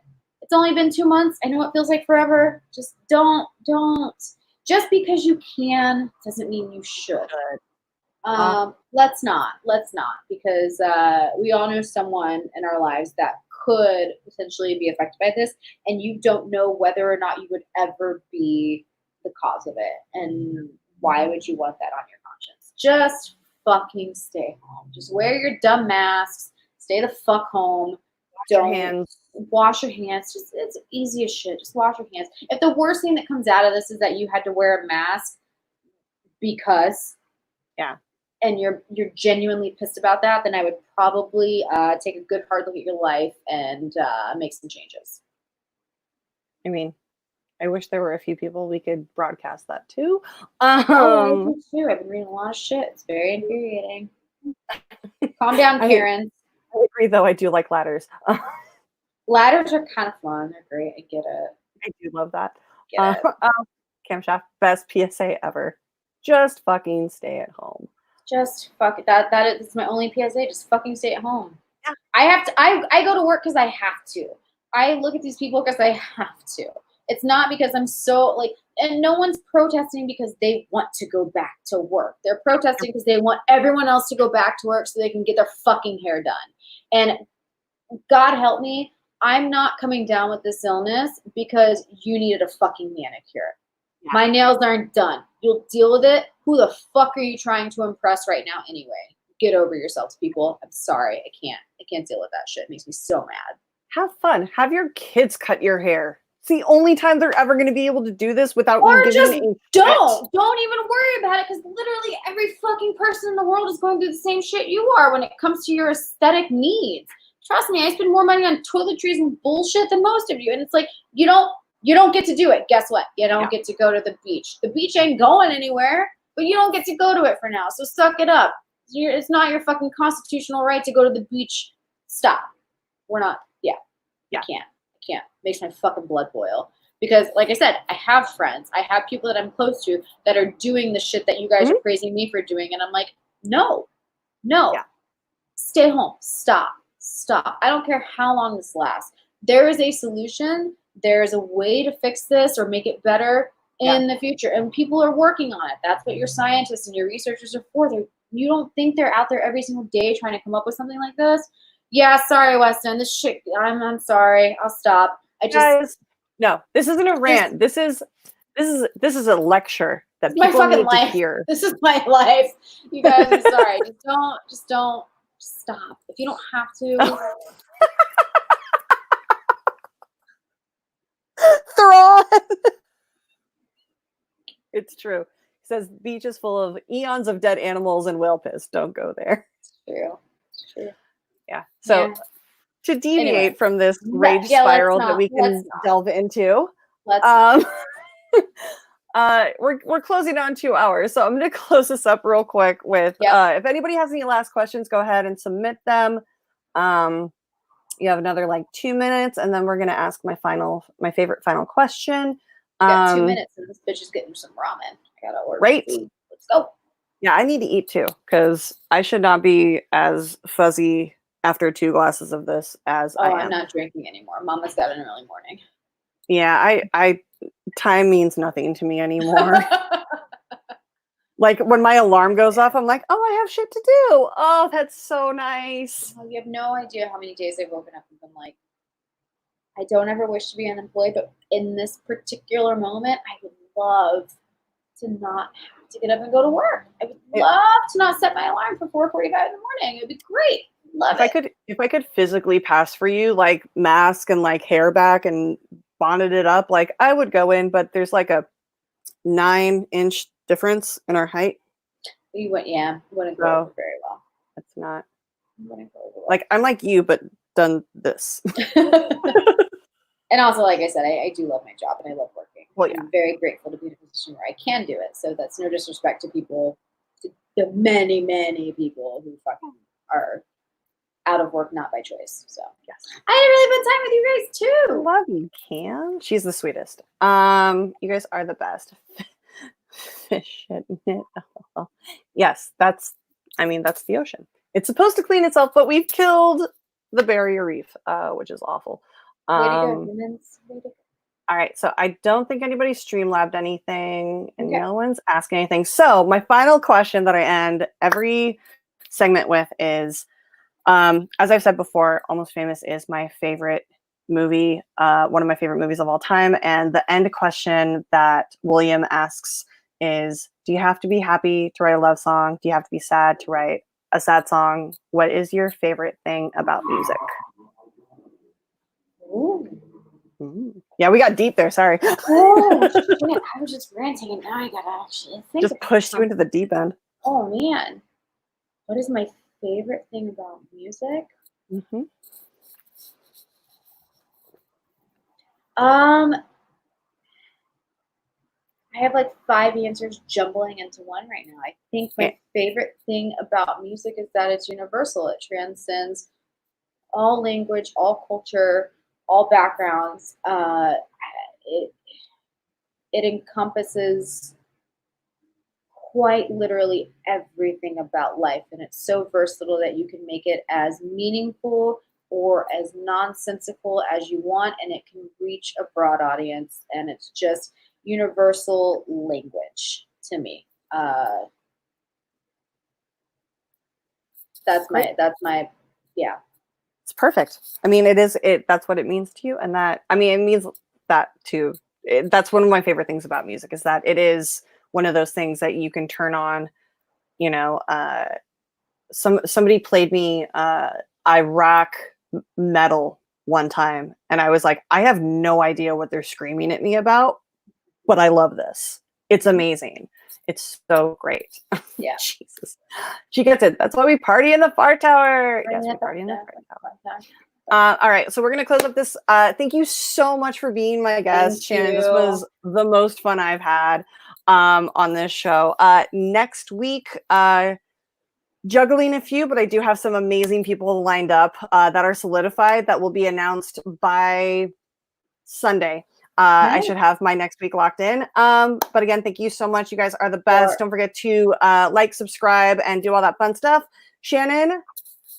[SPEAKER 2] It's only been 2 months. I know it feels like forever. Just don't. Just because you can doesn't mean you should. Let's not, because we all know someone in our lives that could potentially be affected by this, and you don't know whether or not you would ever be the cause of it. And why would you want that on your conscience? Just fucking stay home. Just wear your dumb masks. Stay the fuck home. Wash your hands. Just it's easy as shit. Just wash your hands. If the worst thing that comes out of this is that you had to wear a mask because and you're genuinely pissed about that, then I would probably take a good hard look at your life and make some changes.
[SPEAKER 1] I mean, I wish there were a few people we could broadcast that to.
[SPEAKER 2] I do too. I've been reading a lot of shit. It's very infuriating. Calm down, Karen.
[SPEAKER 1] I agree, though. I do like ladders.
[SPEAKER 2] Ladders are kind of fun. They're great. I get it.
[SPEAKER 1] I do love that.
[SPEAKER 2] Get it.
[SPEAKER 1] Camshaft, best PSA ever. Just fucking stay at home.
[SPEAKER 2] Just fuck it. That is my only PSA. Just fucking stay at home.
[SPEAKER 1] Yeah.
[SPEAKER 2] I go to work because I have to. I look at these people because I have to. It's not because I'm so and no one's protesting because they want to go back to work. They're protesting because they want everyone else to go back to work so they can get their fucking hair done. And God help me, I'm not coming down with this illness because you needed a fucking manicure. Yeah. My nails aren't done. You'll deal with it. Who the fuck are you trying to impress right now anyway? Get over yourselves, people. I'm sorry. I can't deal with that shit. It makes me so mad.
[SPEAKER 1] Have fun. Have your kids cut your hair. It's the only time they're ever going to be able to do this without
[SPEAKER 2] or
[SPEAKER 1] you
[SPEAKER 2] just
[SPEAKER 1] giving
[SPEAKER 2] don't even worry about it, because literally every fucking person in the world is going through the same shit you are when it comes to your aesthetic needs. Trust me, I spend more money on toiletries and bullshit than most of you, and it's like you don't get to do it. Guess what? You don't get to go to the beach. The beach ain't going anywhere, but you don't get to go to it for now. So suck it up. It's not your fucking constitutional right to go to the beach. Stop. We're not. I can't. Makes my fucking blood boil. Because, like I said, I have friends. I have people that I'm close to that are doing the shit that you guys are praising me for doing. And I'm like, no. Yeah. stay home. Stop. I don't care how long this lasts. There is a solution. There is a way to fix this or make it better in the future. And people are working on it. That's what your scientists and your researchers are for. You don't think they're out there every single day trying to come up with something like this? Yeah, sorry, Weston. This shit, I'm sorry. I'll stop.
[SPEAKER 1] Guys, no, this isn't a rant. This is a lecture that
[SPEAKER 2] people
[SPEAKER 1] my fucking
[SPEAKER 2] need
[SPEAKER 1] life.
[SPEAKER 2] To hear. This is my life. You guys, I'm sorry. Just don't stop. If you don't have to.
[SPEAKER 1] Thrawn. It's true. He says beach is full of eons of dead animals and whale piss. Don't go there.
[SPEAKER 2] It's true.
[SPEAKER 1] Yeah. So to deviate from this rage spiral that we can delve into, we're closing on 2 hours. So I'm going to close this up real quick with if anybody has any last questions, go ahead and submit them. You have another like 2 minutes, and then we're going to ask my favorite final question.
[SPEAKER 2] We got 2 minutes, and this bitch is getting some ramen. I gotta order food. Let's go.
[SPEAKER 1] Yeah, I need to eat too, because I should not be as fuzzy after 2 glasses of this as I am.
[SPEAKER 2] I'm not drinking anymore. Mama's got an early morning.
[SPEAKER 1] Yeah, I time means nothing to me anymore. Like when my alarm goes off, I'm like, oh, I have shit to do. Oh, that's so nice.
[SPEAKER 2] Oh, you have no idea how many days I've woken up and been like, I don't ever wish to be unemployed, but in this particular moment, I would love to not have to get up and go to work. I would love to not set my alarm for 4:45 in the morning. It'd be great.
[SPEAKER 1] If I could physically pass for you, like mask and like hair back and bonnet it up, like I would go in, but there's like a 9-inch difference in our height.
[SPEAKER 2] You wouldn't go over very well.
[SPEAKER 1] That's not. Like I'm like you, but done this.
[SPEAKER 2] And also, like I said, I do love my job and I love working.
[SPEAKER 1] Well, yeah.
[SPEAKER 2] I'm very grateful to be in a position where I can do it. So that's no disrespect to people, to the many, many people who fucking are out of work, not by choice. So yes. I had a really fun time with you guys too.
[SPEAKER 1] I love you, Cam. She's the sweetest. You guys are the best. Fish in it. Oh. Yes, that's the ocean. It's supposed to clean itself, but we've killed the barrier reef, which is awful.
[SPEAKER 2] Way to go, humans.
[SPEAKER 1] All right, so I don't think anybody Streamlabbed anything, and no one's asking anything. So my final question that I end every segment with is, as I've said before, Almost Famous is my favorite movie, one of my favorite movies of all time. And the end question that William asks is, do you have to be happy to write a love song? Do you have to be sad to write a sad song? What is your favorite thing about music? Ooh. Yeah, we got deep there. Sorry.
[SPEAKER 2] Oh, shit. I was just ranting, and now I gotta actually think.
[SPEAKER 1] Just pushed you into the deep end.
[SPEAKER 2] Oh man, what is my favorite thing about music?
[SPEAKER 1] Mm-hmm.
[SPEAKER 2] I have like 5 answers jumbling into one right now. I think my favorite thing about music is that it's universal. It transcends all language, all culture, all backgrounds. It encompasses quite literally everything about life, and it's so versatile that you can make it as meaningful or as nonsensical as you want, and it can reach a broad audience, and it's just universal language to me. That's my
[SPEAKER 1] It's perfect. I mean, that's what it means to you, and it means that too. That's one of my favorite things about music, is that it is one of those things that you can turn on. Somebody played me Iraq metal one time, and I was like, I have no idea what they're screaming at me about, but I love this. It's amazing. It's so great.
[SPEAKER 2] Yeah.
[SPEAKER 1] Jesus. She gets it. That's why we party in the fart tower. Yes, we party in the fart tower. All right, so we're going to close up this. Thank you so much for being my guest, Shannon. This was the most fun I've had on this show. Next week, juggling a few, but I do have some amazing people lined up that are solidified that will be announced by Sunday. Nice. I should have my next week locked in. But again, thank you so much. You guys are the best. Sure. Don't forget to like, subscribe, and do all that fun stuff. Shannon,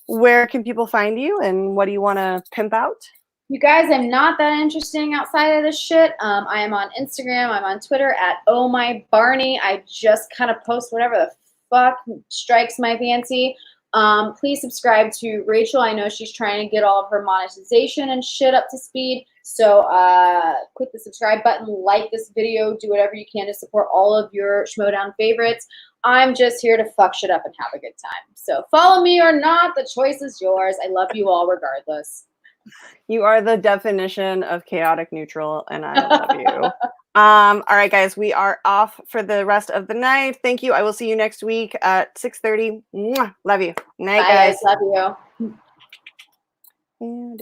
[SPEAKER 1] where can people find you and what do you want to pimp out?
[SPEAKER 2] You guys, I'm not that interesting outside of this shit. I am on Instagram. I'm on Twitter at @ohmybarney. I just kind of post whatever the fuck strikes my fancy. Please subscribe to Rachel. I know she's trying to get all of her monetization and shit up to speed. So click the subscribe button, like this video, do whatever you can to support all of your Schmodown favorites. I'm just here to fuck shit up and have a good time. So follow me or not, the choice is yours. I love you all regardless.
[SPEAKER 1] You are the definition of chaotic neutral, and I love you. All right, guys, we are off for the rest of the night. Thank you. I will see you next week at 6:30. Love you. Night,
[SPEAKER 2] Bye,
[SPEAKER 1] guys.
[SPEAKER 2] Love you.
[SPEAKER 1] And it's